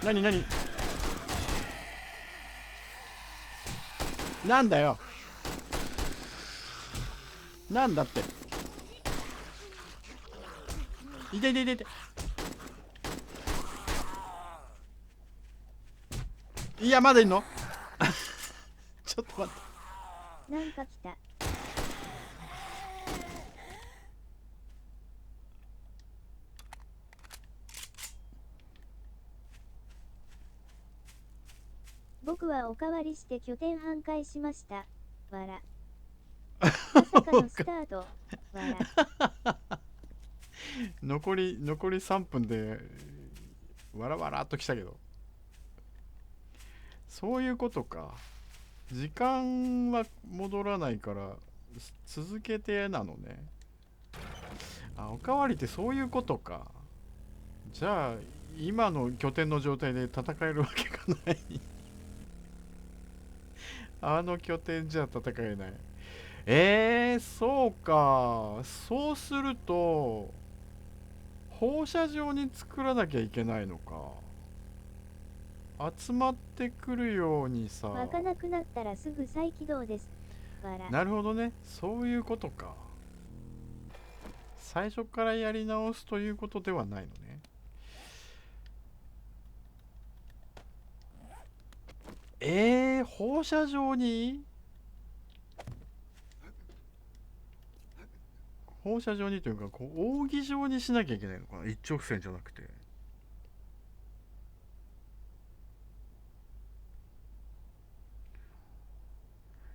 何何なんだよ、なんだって。いていていていて。いや、まだいんのちょっと待って。なんか来た。僕はおかわりして拠点半壊しました。わら。まさかのスタート。わら。残り3分でわらわらっときたけど、そういうことか。時間は戻らないから続けてなのね。あ、おかわりってそういうことか。じゃあ今の拠点の状態で戦えるわけがないあの拠点じゃ戦えない。そうか。そうすると放射状に作らなきゃいけないのか。集まってくるようにさ。湧かなくなったらすぐ再起動です。わら。なるほどね、そういうことか。最初からやり直すということではないのね。放射状に放射状にというか、こう扇状にしなきゃいけないのかな、一直線じゃなくて。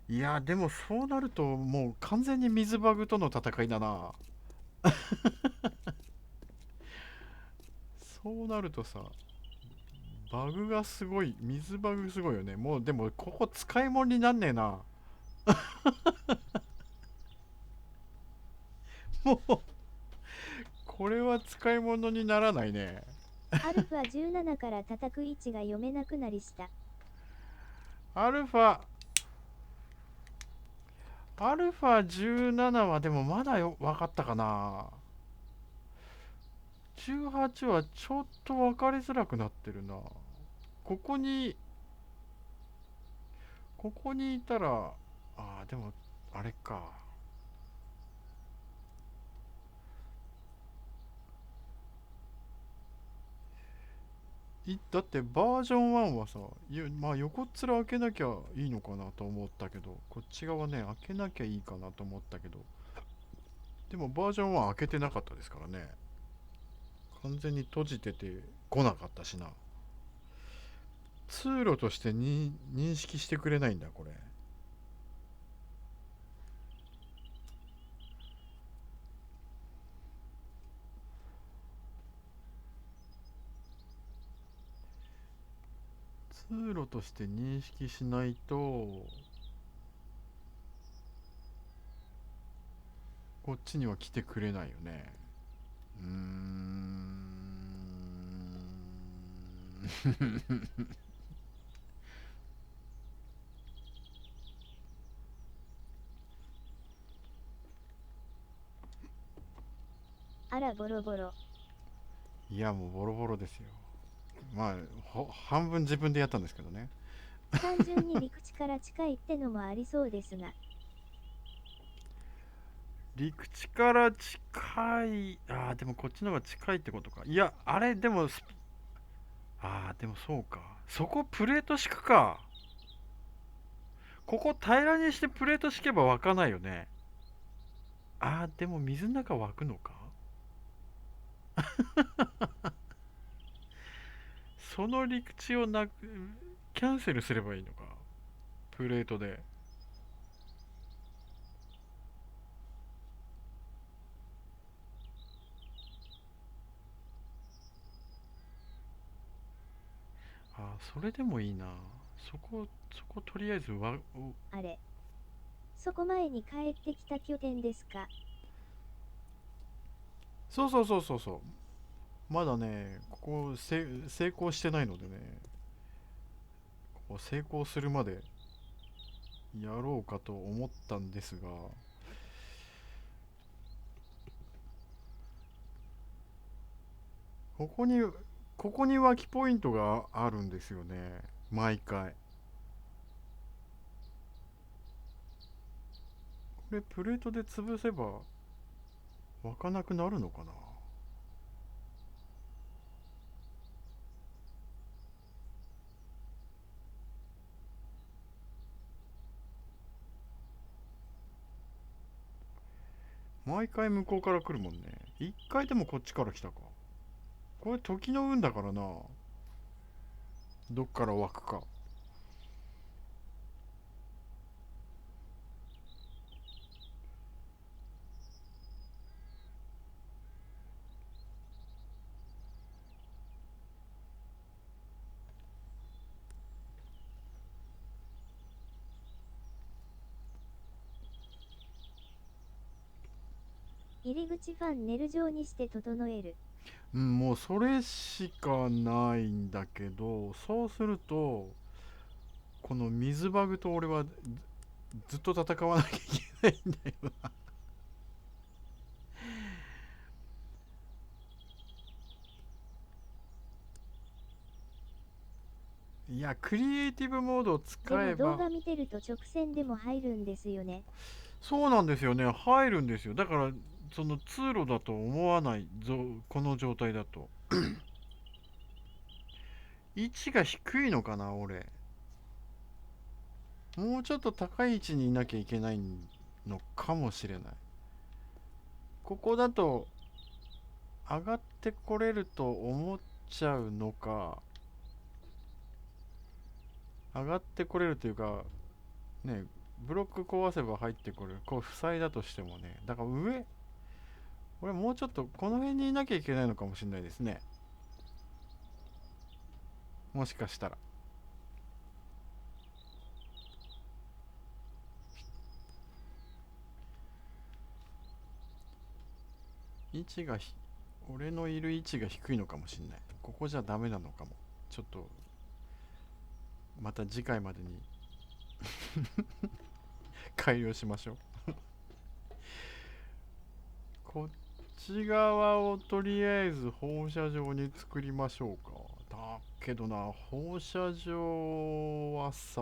いやでもそうなるともう完全に水バグとの戦いだな。そうなるとさ、バグがすごい、水バグすごいよね。もうでもここ使い物になんねえな。もうこれは使い物にならないね。アルファ17から叩く位置が読めなくなりした。アルファ17はでもまだ分かったかな。18はちょっと分かりづらくなってるな。ここにいたら、でもあれか。だってバージョン1はさ、まあ横っ面開けなきゃいいのかなと思ったけど、こっち側ね開けなきゃいいかなと思ったけど、でもバージョン1開けてなかったですからね。完全に閉じてて来なかったしな。通路としてに認識してくれないんだこれ。通路として認識しないとこっちには来てくれないよね。うーん。あらボロボロ。いや、もうボロボロですよ。まあ半分自分でやったんですけどね。単純に陸地から近いってのもありそうですが。陸地から近い。ああ、でもこっちの方が近いってことか。いや、あれでもああ、でもそうか。そこプレート敷くか。ここ平らにしてプレート敷けば湧かないよね。ああ、でも水の中湧くのか。その陸地をキャンセルすればいいのか。プレートで。ああ、それでもいいな。そことりあえずあれ。そこ前に帰ってきた拠点ですか。そうそうそうそうそう。まだね、ここ成功してないのでね、ここ成功するまでやろうかと思ったんですが、ここに、ここに湧きポイントがあるんですよね。毎回。これプレートで潰せば湧かなくなるのかな。毎回向こうから来るもんね。一回でもこっちから来たか。これ時の運だからな。どっから湧くか。入り口ファンネル状にして整える。うん、もうそれしかないんだけど、そうすると、この水バグと俺はずっと戦わなきゃいけないんだよ。いや、クリエイティブモードを使でもえば、動画見てると直線でも入るんですよね。そうなんですよね。入るんですよ。だから、その通路だと思わないこの状態だと。位置が低いのかな、俺。もうちょっと高い位置にいなきゃいけないのかもしれない。ここだと上がってこれると思っちゃうのか、上がってこれるというか、ね、ブロック壊せば入ってこれる。こう塞いだとしてもね。だから俺もうちょっとこの辺にいなきゃいけないのかもしれないですね。もしかしたら。位置が俺のいる位置が低いのかもしれない。ここじゃダメなのかも。ちょっと、また次回までに改良しましょう。こっち側をとりあえず放射状に作りましょうか。だけどな、放射状はさ、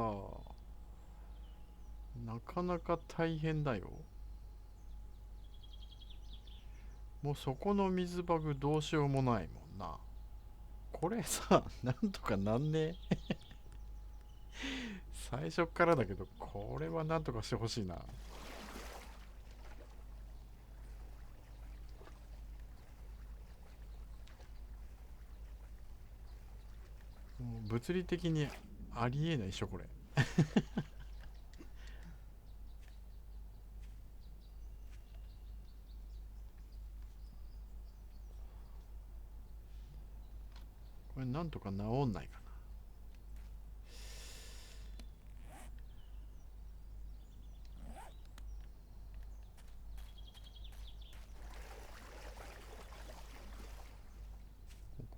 なかなか大変だよ。もうそこの水バグどうしようもないもんな。これさ、なんとかなんねえ。最初っからだけど、これはなんとかしてほしいな。もう物理的にありえないでしょ、これ。これなんとか治んないかな。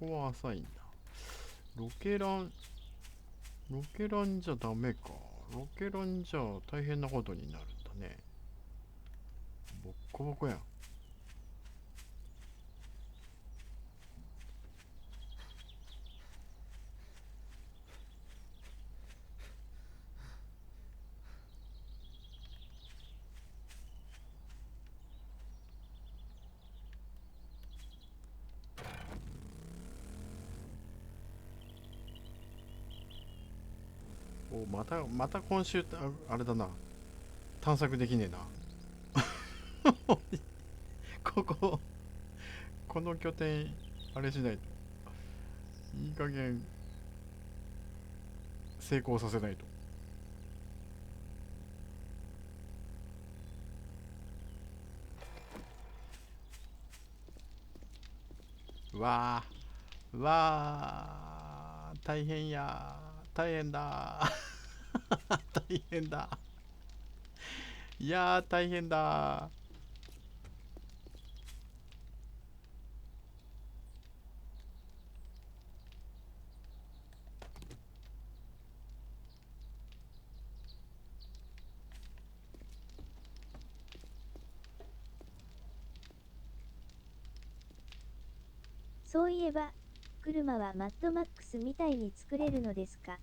こは浅いんだ。ロケランじゃダメか。ロケランじゃ大変なことになるんだね。ボッコボコやん。お、また今週、あれだな。探索できねえな。この拠点、あれしないと。いい加減、成功させないと。うわー、うわー、大変やー、大変だー、大変だ。いやー、大変だ。そういえば、車はマッドマックスみたいに作れるのですか？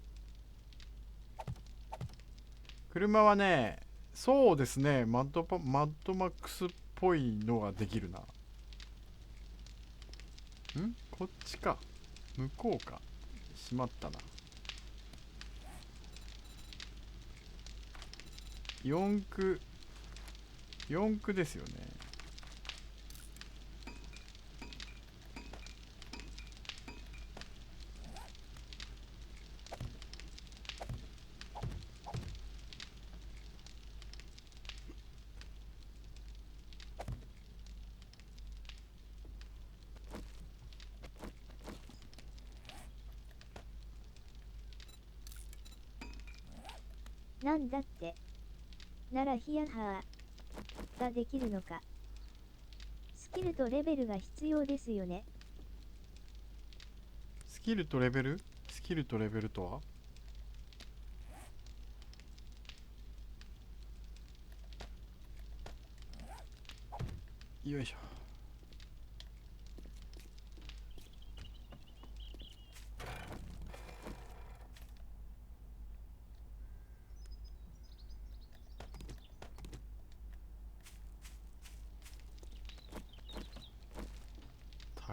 車はね、そうですね、マッドマックスっぽいのができるな。こっちか。向こうか。しまったな。四駆、四駆ですよね。なんだって。ならヒヤハーができるのか。スキルとレベルが必要ですよね。スキルとレベルとは？よいしょ。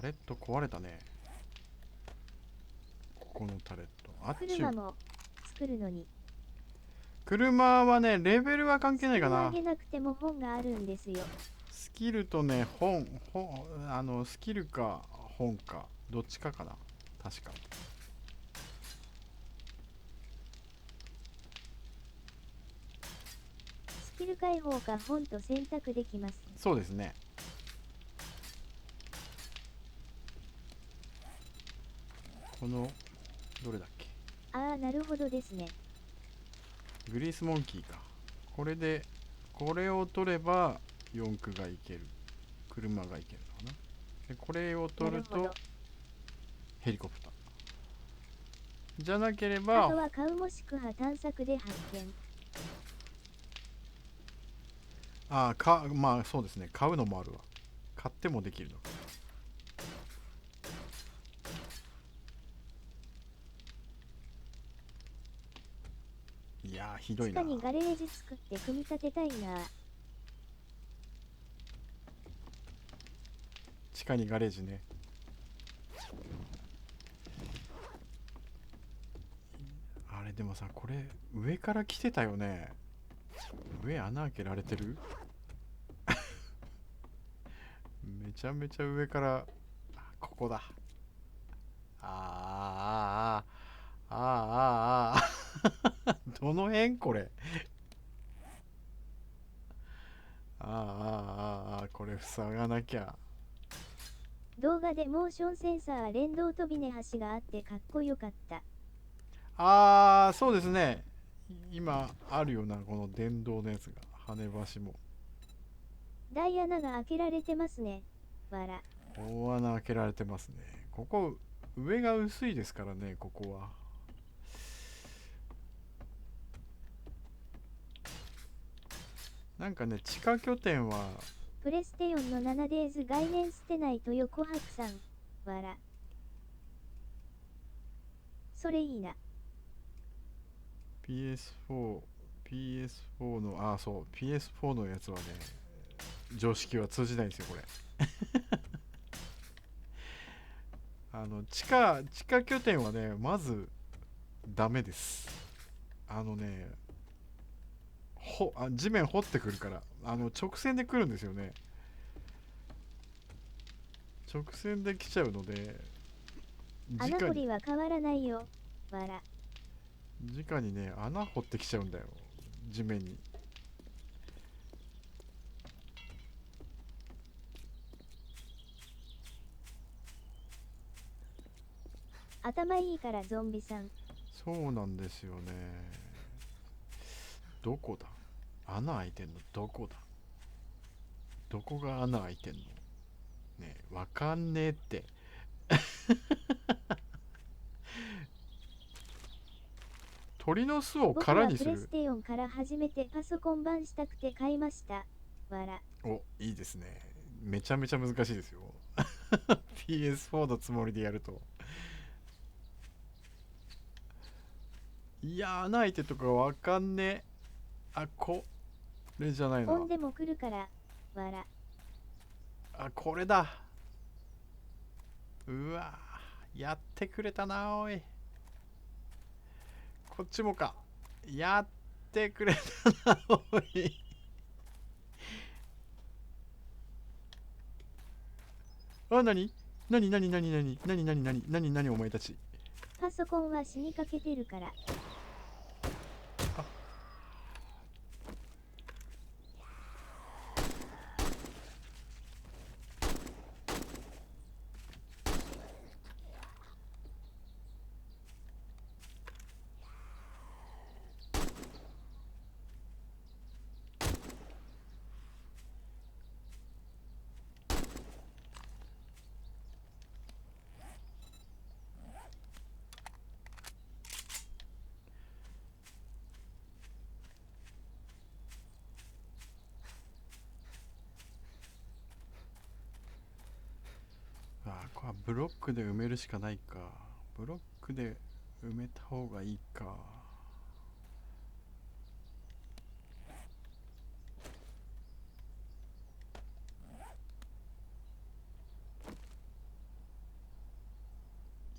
タレット壊れたね。ここのタレット。あっちゅう。車も作るのに。車はね、レベルは関係ないかな。スキル上げなくても本があるんですよ。スキルとね、スキルか本か、どっちかかな。確か。スキル解放か本と選択できます。そうですね。この、どれだっけ。ああ、なるほどですね。グリースモンキーか。これで、これを取れば、四駆がいける。車がいけるのかな。で、これを取るとなるほど、ヘリコプター。じゃなけれあば、とは買うもしくは探索で発見。まあそうですね。買うのもあるわ。買ってもできるのか。いやー、ひどいな。地下にガレージ作って組み立てたいな。地下にガレージね。あれでもさ、これ上から来てたよね。上穴開けられてる。めちゃめちゃ上から。ここだ。あーあーあーあーあーあーどの辺これ。これ塞がなきゃ。動画でモーションセンサー連動飛び根橋があってかっこよかった。そうですね。今あるよな、この電動のやつが。跳ね橋も。ダイ穴が開けられてますね。わら。大穴開けられてますね。ここ上が薄いですからね、ここは。なんかね、地下拠点はプレステ4の 7days 概念捨てないと横白さん。わら。それいいな。PS4 の、そう、PS4 のやつはね、常識は通じないんですよ、これ。地下拠点はね、まず、ダメです。地面掘ってくるから、直線で来るんですよね。直線で来ちゃうので、穴掘りは変わらないよ。わら。直にね、穴掘ってきちゃうんだよ、地面に。頭いいからゾンビさん。そうなんですよね。どこだ、穴開いてんのどこだ、どこが穴開いてんのねえ、わかんねえって。鳥の巣を僕空にする。はプレステ4から初めてパソコン版したくて買いました。わら。お、いいですね。めちゃめちゃ難しいですよ。PS4 のつもりでやると。いや、穴開いてるとかわかんねえ。これじゃないな。本でも来るから。わら。これだ。うわ、やってくれたな、おい。こっちもか。やってくれたな、おい。なになになになになになになになになになにお前たち。パソコンは死にかけてるから。これはブロックで埋めるしかないか。ブロックで埋めた方がいいか。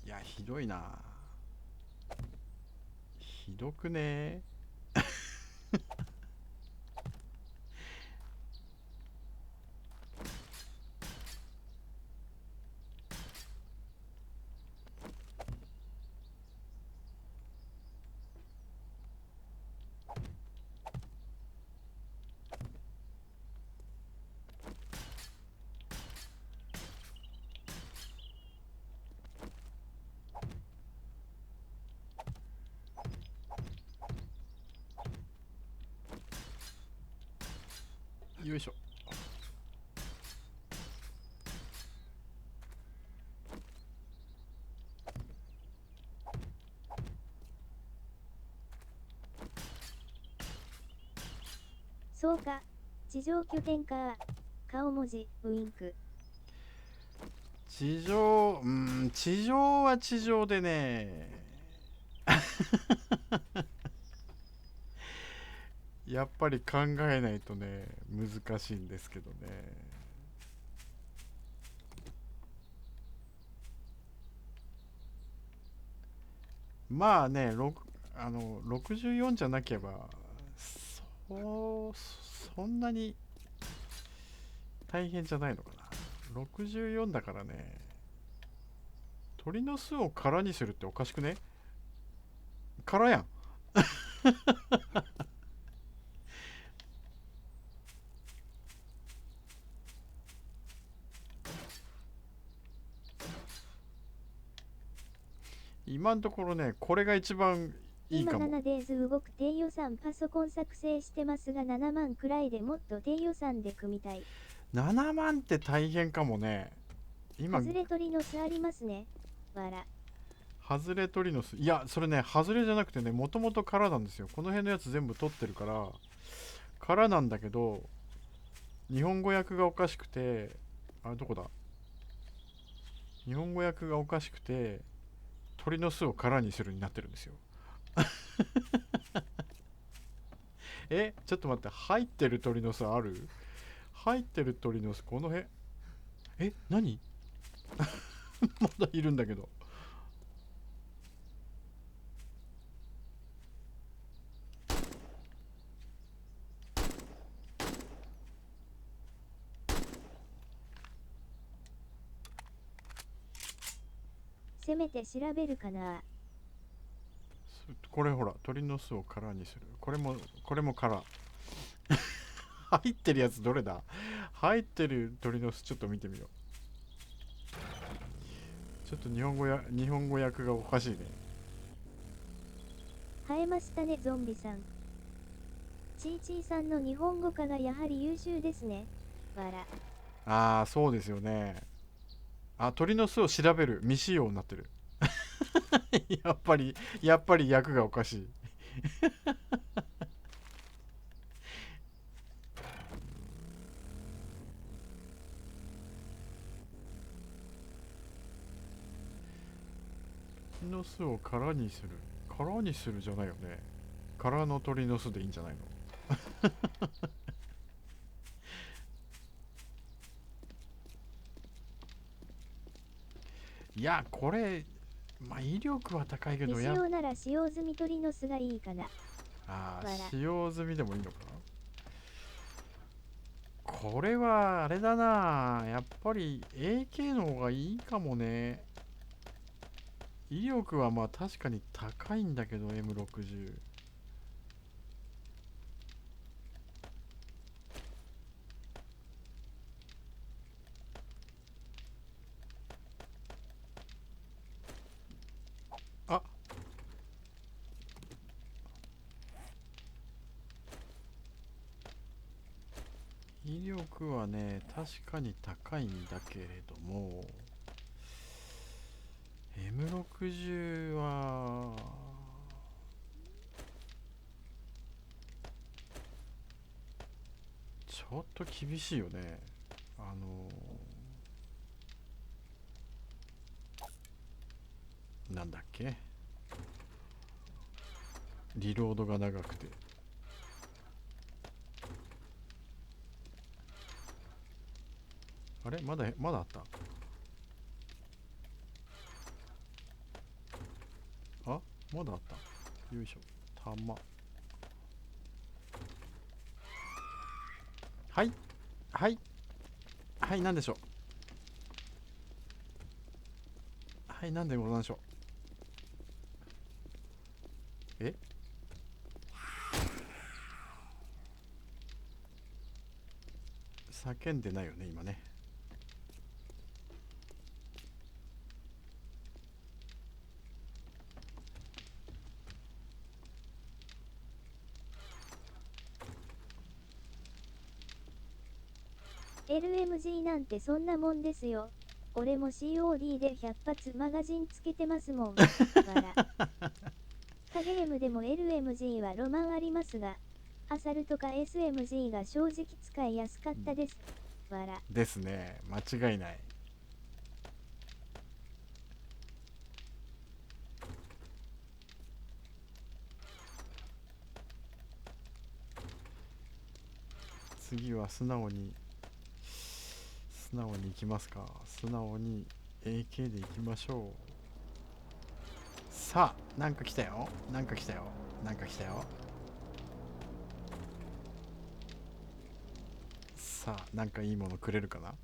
いや、ひどいな。ひどくね。よいしょ。そうか。地上拠点か。顔文字、ウインク。地上は地上でね。やっぱり考えないとね、難しいんですけどね。まあね、64じゃなければ、そんなに大変じゃないのかな。64だからね、鳥の巣を空にするっておかしくね？空やん。今のところね、これが一番いい今かも。7days 動く低予算パソコン作成してますが7万くらいでもっと低予算で組みたい。7万って大変かもね。今、外れ鳥の巣ありますね。わら。ハズレトリノス。いや、それね、ハズレじゃなくてね、もともと空なんですよ。この辺のやつ全部取ってるから、空なんだけど、日本語訳がおかしくて、あれどこだ、日本語訳がおかしくて、鳥の巣を空にするになってるんですよ。ちょっと待って、入ってる鳥の巣ある？入ってる鳥の巣、この辺。何？まだいるんだけど。せめて調べるかな。これほら、鳥の巣を空にする。これも空。入ってるやつどれだ？入ってる鳥の巣ちょっと見てみよう。ちょっと日本語訳がおかしいね。生えましたねゾンビさん。ちーちーさんの日本語化がやはり優秀ですね。わら。ああ、そうですよね。あ、鳥の巣を調べる未使用になってる。やっぱり訳がおかしい。鳥の巣を空にする。空にするじゃないよね。空の鳥の巣でいいんじゃないの？いや、これ、まあ威力は高いけど、未使用なら使用済み鳥の巣がいいかな。ああ、わら。使用済みでもいいのかな。これはあれだな、やっぱり AK の方がいいかもね。威力はまあ確かに高いんだけど M60。 あ、威力はね確かに高いんだけれども M60 はちょっと厳しいよね。あのなんだっけ、リロードが長くて。あれまだあった。あ、まだあった。よいしょ。弾。はいはいはい、なんでしょう。はい、なんでござんしょう。叫んでないよね今ね。LMG なんてそんなもんですよ。俺も COD で100発マガジンつけてますもん。わら。他ゲームでも LMG はロマンありますが、アサルとか SMG が正直使いやすかったです。わら。ですね、間違いない。次は素直に行きますか。素直に AK で行きましょう。さあ、なんか来たよ。なんか来たよ。なんか来たよ。さあ、なんかいいものくれるかな。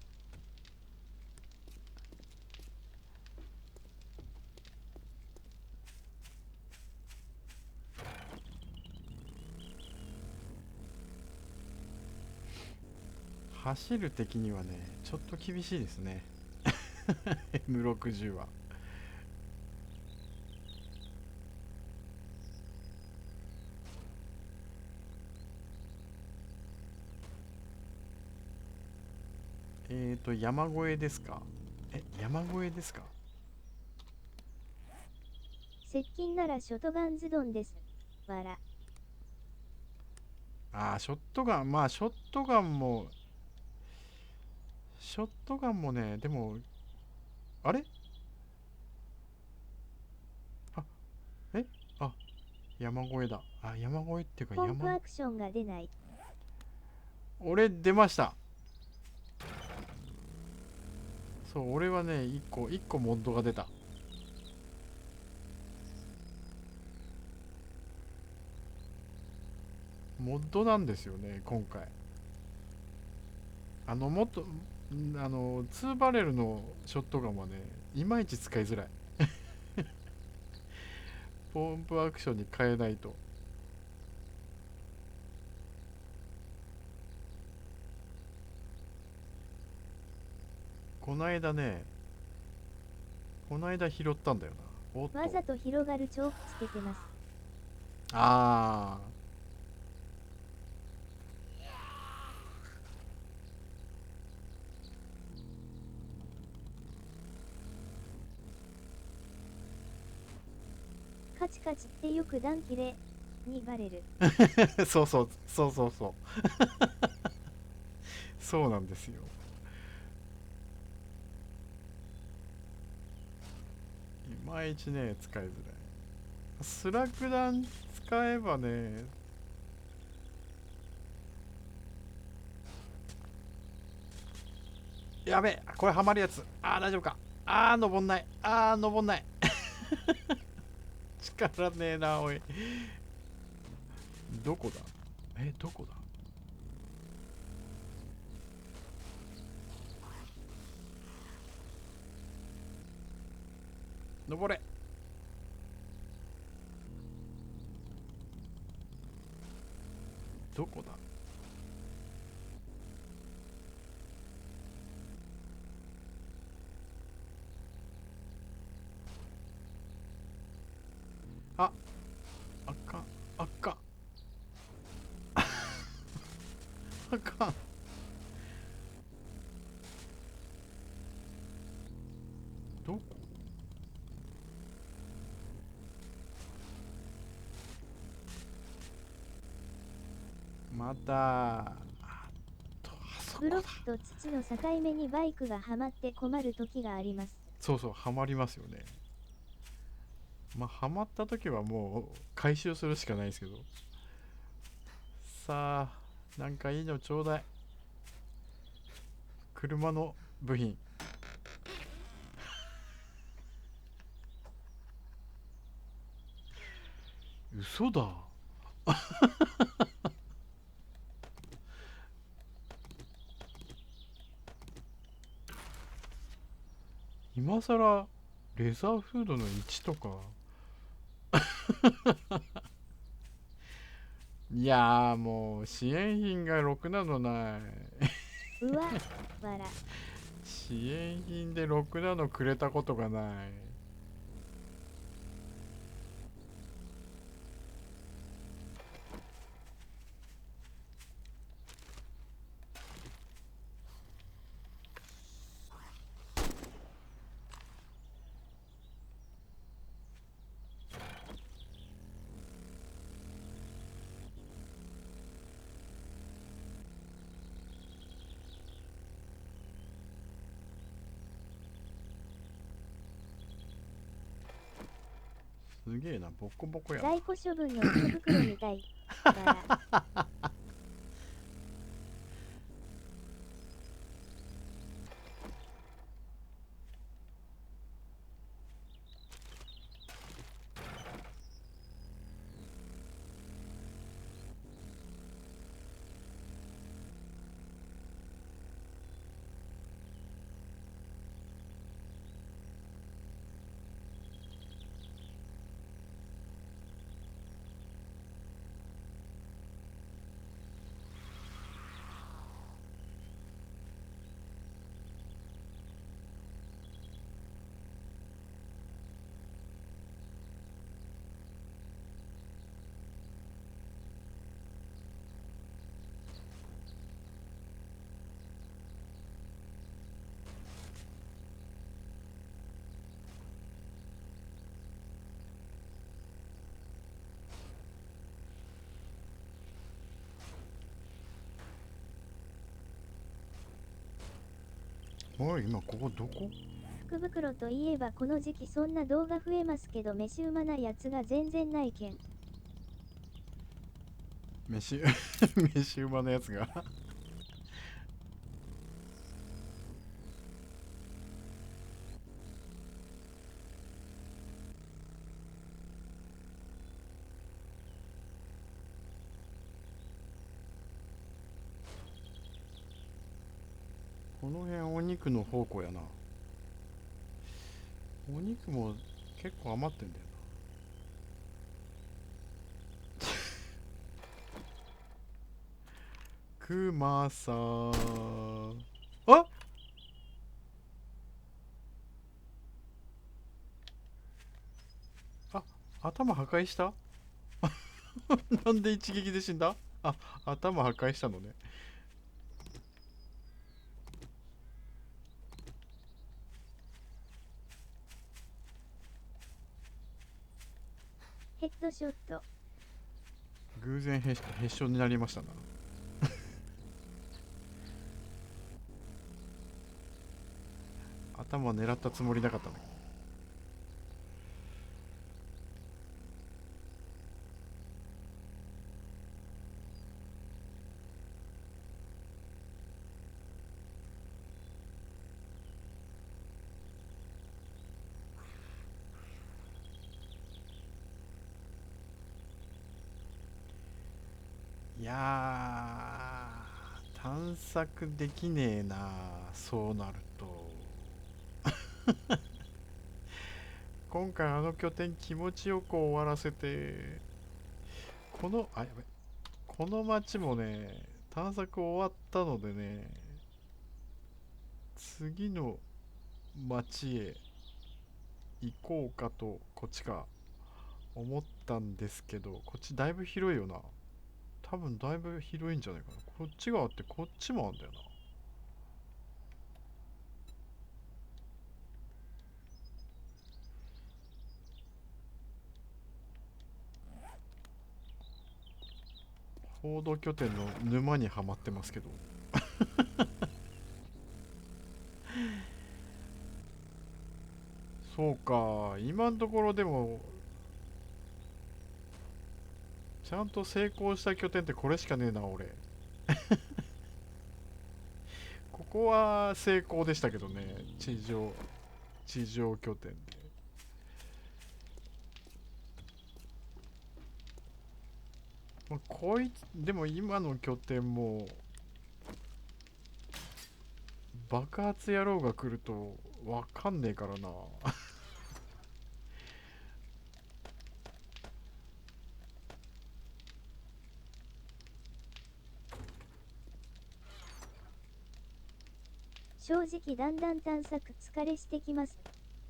走る敵にはねちょっと厳しいですね。M60 は。山越えですか？山越えですか？接近ならショトガンズドンです。わら。ああ、ショットガン、まあショットガンも、ショットガンもね、でも、あれあ、えあ、山越えだ。あ、山越えっていうかポンプアクションが出ない。俺出ました。そう、俺はね、一個モッドが出た。モッドなんですよね、今回。もっと、2バレルのショットガンはね、いまいち使いづらい。ポンプアクションに変えないと。こないだね、こないだ拾ったんだよな。おっと。わざと広がるチョークつけてます。あカチカチってよく弾切れにバレる。あ。そうそう、そうそうそう。そうなんですよ。いまいちね、使いづらい。スラクダン使えばね、やべえ、これハマるやつ。あー、大丈夫か。あー、登んない。あー、登んない。力ねえな、おい。どこだどこだ。登れ。どこだ。あ、あかん、あかん、あかん。どこ。また、あそこだ。ブロックと土の境目にバイクがはまって困る時があります。そうそう、ハマりますよね。まあ、ハマった時はもう回収するしかないですけど。さあ、なんかいいのちょうだい。車の部品。嘘だ。今さらレザーフードの1とか。いやー、もう支援品がろくなのない。うわ、わら。支援品でろくなのくれたことがない。すげえな、ボコボコやな。在庫処分の福袋みたい。わら。おい、今ここどこ？福袋といえばこの時期そんな動画増えますけど飯うまなやつが全然ないけん。飯飯うまのやつがこの辺お肉の宝庫やな。お肉も結構余ってんだよな。くまさん、あ、あ、頭破壊した。なんで一撃で死んだ？あ、頭破壊したのね。ヘッドショット。偶然へへっしょになりましたな。頭狙ったつもりなかったんだけど。いやー、探索できねえな、そうなると。今回あの拠点気持ちよく終わらせて、やべ、この町もね、探索終わったのでね、次の町へ行こうかと、こっちか、思ったんですけど、こっちだいぶ広いよな。多分だいぶ広いんじゃないかな。こっちがあってこっちもあんだよな。報道拠点の沼にはまってますけど。そうか、今のところでもちゃんと成功した拠点ってこれしかねえな俺。ここは成功でしたけどね。地上拠点で。まあ、こいつでも今の拠点も爆発野郎が来るとわかんねえからな。正直だんだん探索疲れしてきます。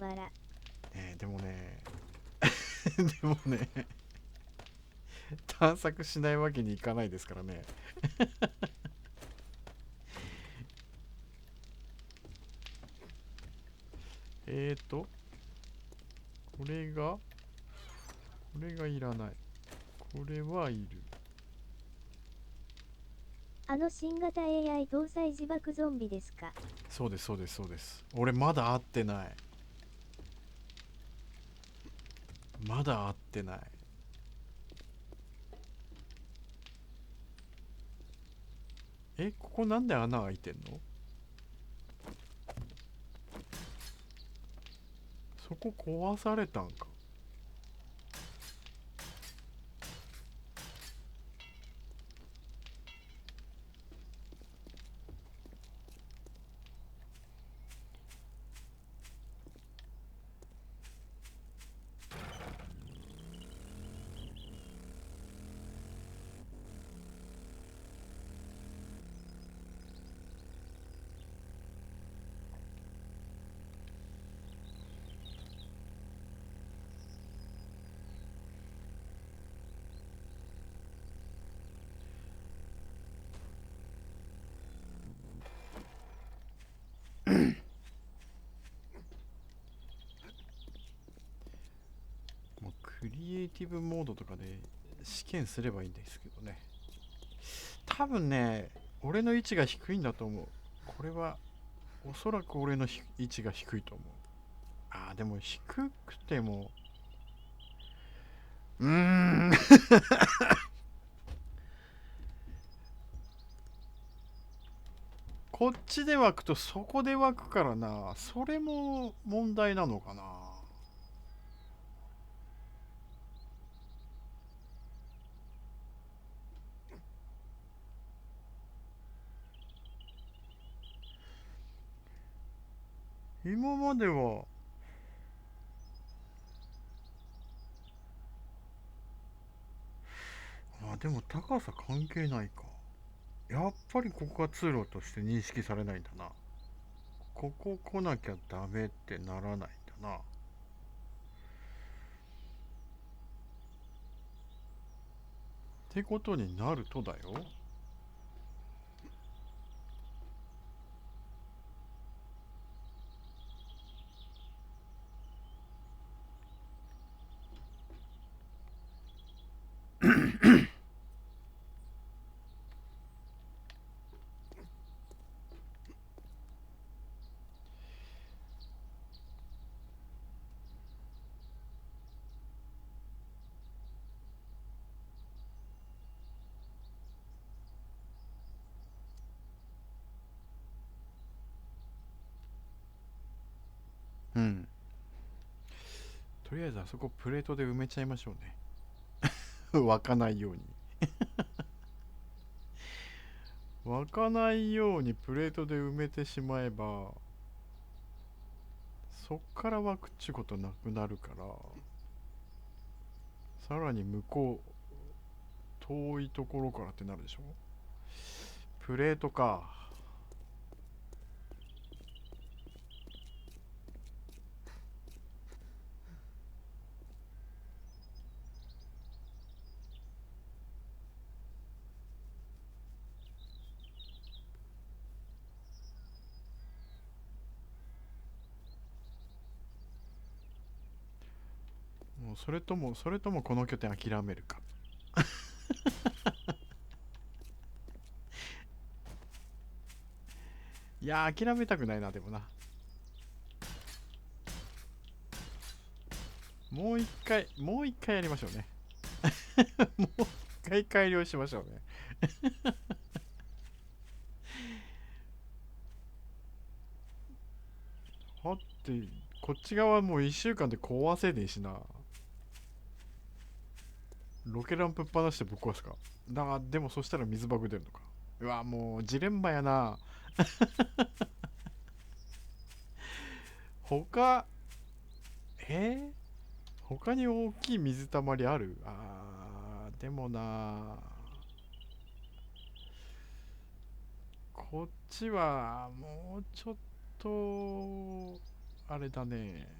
わら。でもねでもね、探索しないわけにいかないですからね。これがこれがいらない。これはいる。あの新型 AI 搭載自爆ゾンビですか。そうですそうですそうです。俺まだ会ってない。まだ会ってない。ここなんで穴開いてんの？そこ壊されたんか。もうクリエイティブモードとかで試験すればいいんですけどね。多分ね、俺の位置が低いんだと思う。これはおそらく俺の位置が低いと思う。あーでも低くてもこっちで湧くとそこで湧くからな。それも問題なのかな。今まではでも高さ関係ないか。やっぱりここが通路として認識されないんだな。ここ来なきゃダメってならないんだな。ってことになるとだよ。うん。とりあえずあそこプレートで埋めちゃいましょうね。湧かないように。湧かないようにプレートで埋めてしまえば、そっから湧くっちゅうことなくなるから、さらに向こう、遠いところからってなるでしょ。プレートか。もうそれともこの拠点諦めるか。いやー、諦めたくないな。でもな、もう一回やりましょうね。もう一回改良しましょうね。だってこっち側もう1週間で壊せねえしな。ロケランプっぱなしてぶっ壊すか。でもそしたら水バグ出るのか。うわもうジレンマやな。他他に大きい水たまりある？でもな、こっちはもうちょっとあれだね。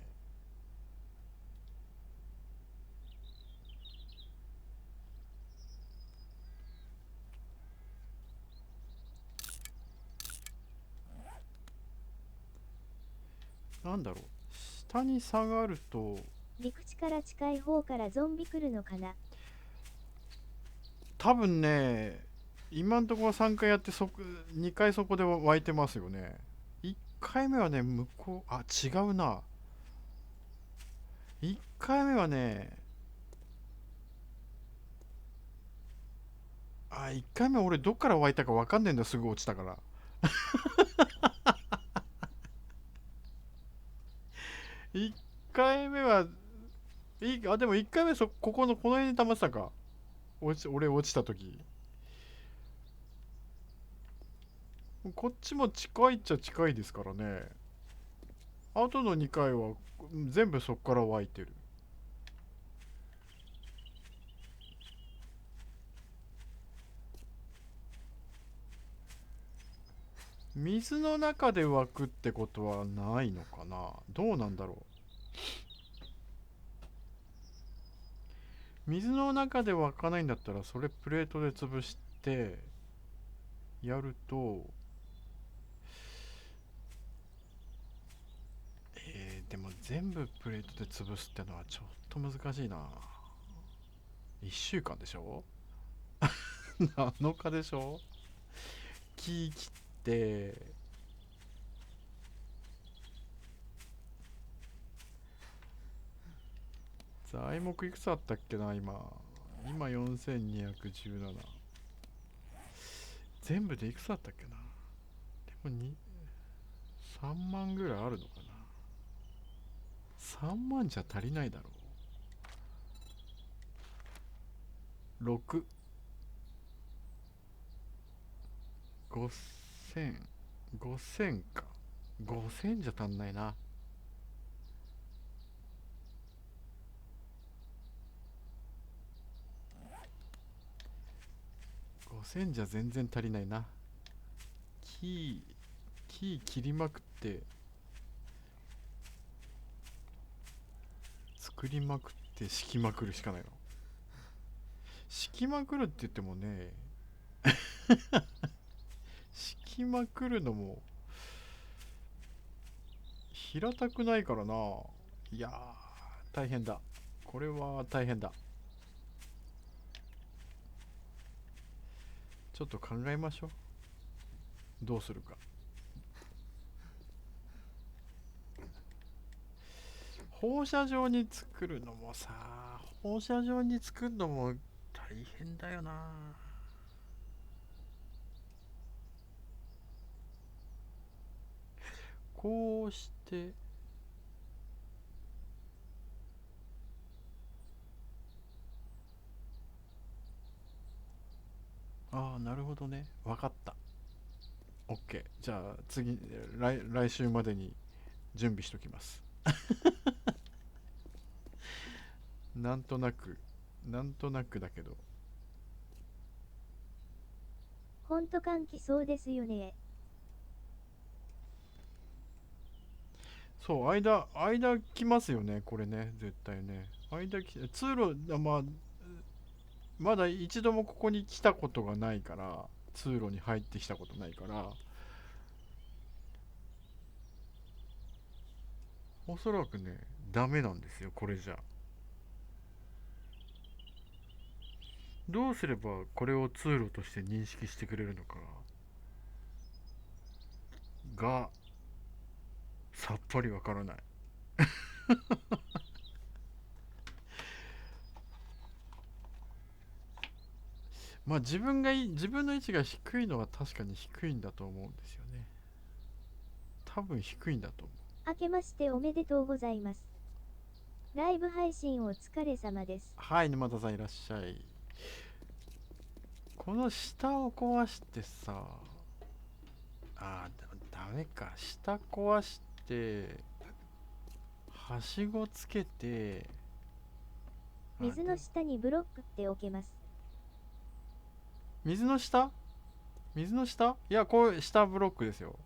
なんだろう、下に下がると陸地から近い方からゾンビ来るのかな。多分ね、今んところ3回やって2回そこで湧いてますよね。1回目はね、向こう、違うな。1回目はね、1回目俺どっから湧いたか分かんねえんだよ、すぐ落ちたから。1回目は、でも1回目この辺に溜まってたか。俺落ちた時。こっちも近いっちゃ近いですからね。あとの2回は全部そっから湧いてる。水の中で湧くってことはないのかな。どうなんだろう。水の中で湧かないんだったらそれプレートで潰してやると、でも全部プレートで潰すってのはちょっと難しいな。1週間でしょ。7日でしょ。木切って材木いくつあったっけな、今4217。全部でいくつあったっけな。でも3万ぐらいあるのかな。3万じゃ足りないだろう。6、5000、5000か。5000じゃ足んないな。5000じゃ全然足りないな。木、木切りまくって作りまくって敷きまくるしかないの。敷きまくるって言ってもね、敷きまくるのも平たくないからな。いやー、大変だ。これは大変だ。ちょっと考えましょう。どうするか。放射状に作るのもさ、放射状に作るのも大変だよな。こうして、ああ、なるほどね。わかった。OK。じゃあ次、来週までに準備しときます。なんとなく、なんとなくだけど。ほんと換気そうですよね。そう、間来ますよね、これね、絶対ね。通路、まだ一度もここに来たことがないから、通路に入ってきたことないから、おそらくね、ダメなんですよ、これじゃ。どうすればこれを通路として認識してくれるのかが、さっぱりわからない。まあ自分の位置が低いのは確かに低いんだと思うんですよね。多分低いんだと思う。明けましておめでとうございます。ライブ配信お疲れ様です。はい、沼田さんいらっしゃい。この下を壊してさ、ダメか。下壊して、はしごつけて、水の下にブロックって置けます。水の下水の下いや、こう、下ブロックですよ。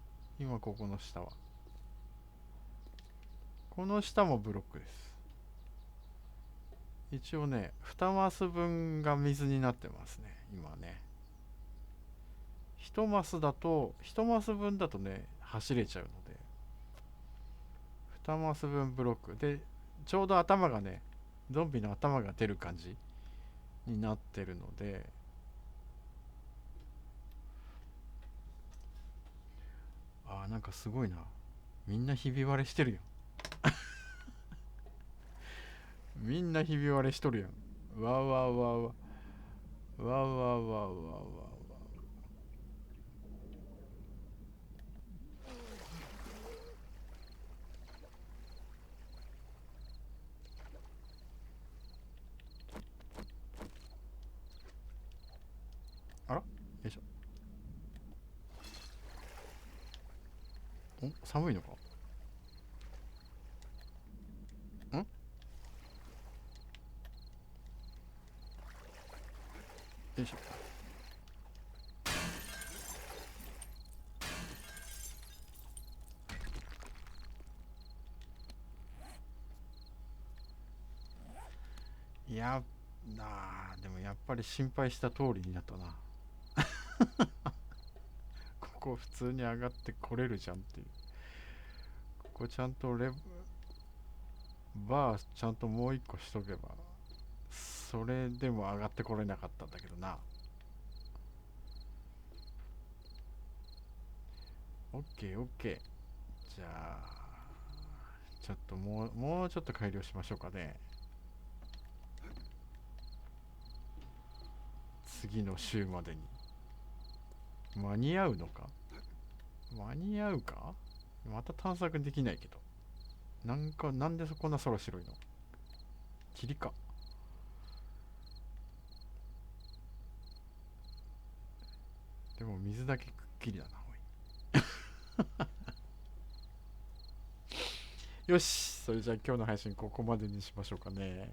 今ここの下は。この下もブロックです。一応ね、2マス分が水になってますね、今ね。1マスだと、1マス分だとね、走れちゃうので、2マス分ブロック。で、ちょうど頭がね、ゾンビの頭が出る感じになってるので、なんかすごいな。みんなひび割れしてるよ。みんなひび割れしとるやん。わわわわ。わわわわわわ。あらよいしょ。寒いのかんよいしょ。やでもやっぱり心配した通りになったな。ここ普通に上がってこれるじゃんっていう。ここちゃんとバーちゃんともう一個しとけば、それでも上がってこれなかったんだけどな。オッケーオッケー。じゃあちょっともうちょっと改良しましょうかね。次の週までに。間に合うのか？間に合うか？また探索できないけど。なんでこんな空白いの？霧か。でも水だけくっきりだな。よし、それじゃあ今日の配信ここまでにしましょうかね。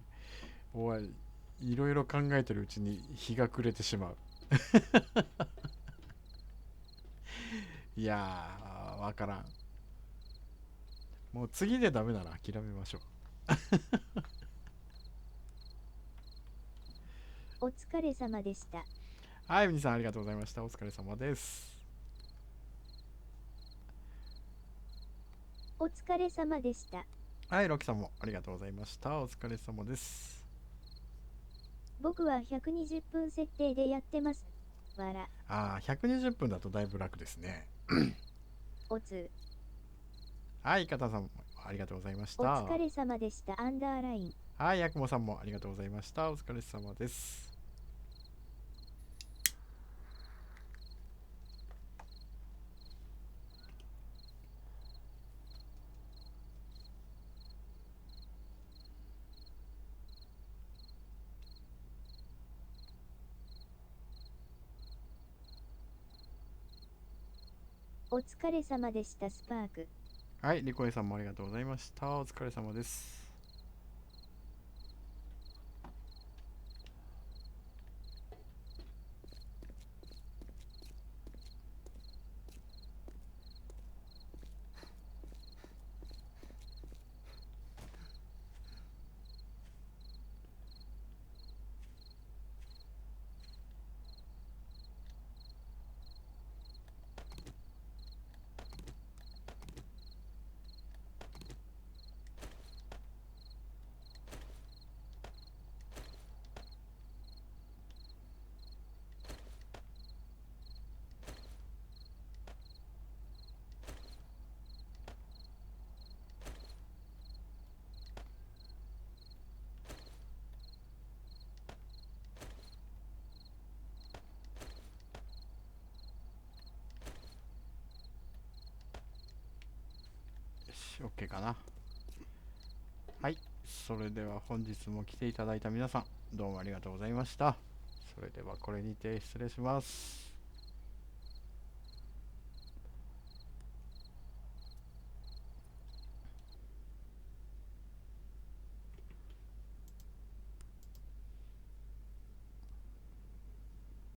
いろいろ考えてるうちに日が暮れてしまう。いやー、わからん。もう次でダメなら諦めましょう。お疲れ様でした。はい、皆さんありがとうございました。お疲れ様です。お疲れ様でした。はい、ロキさんもありがとうございました。お疲れ様です。僕は120分設定でやってます。わら。120分だとだいぶ楽ですね。おつ。はい、イカタさんもありがとうございましおた。疲れ様でした。アンダーライン。はい、ヤクモさんもありがとうございました。お疲れ様です。お疲れ様でした。スパーク。はい、リコエさんもありがとうございました。お疲れ様です。よし、OK かな。はい、それでは本日も来ていただいた皆さん、どうもありがとうございました。それではこれにて失礼します。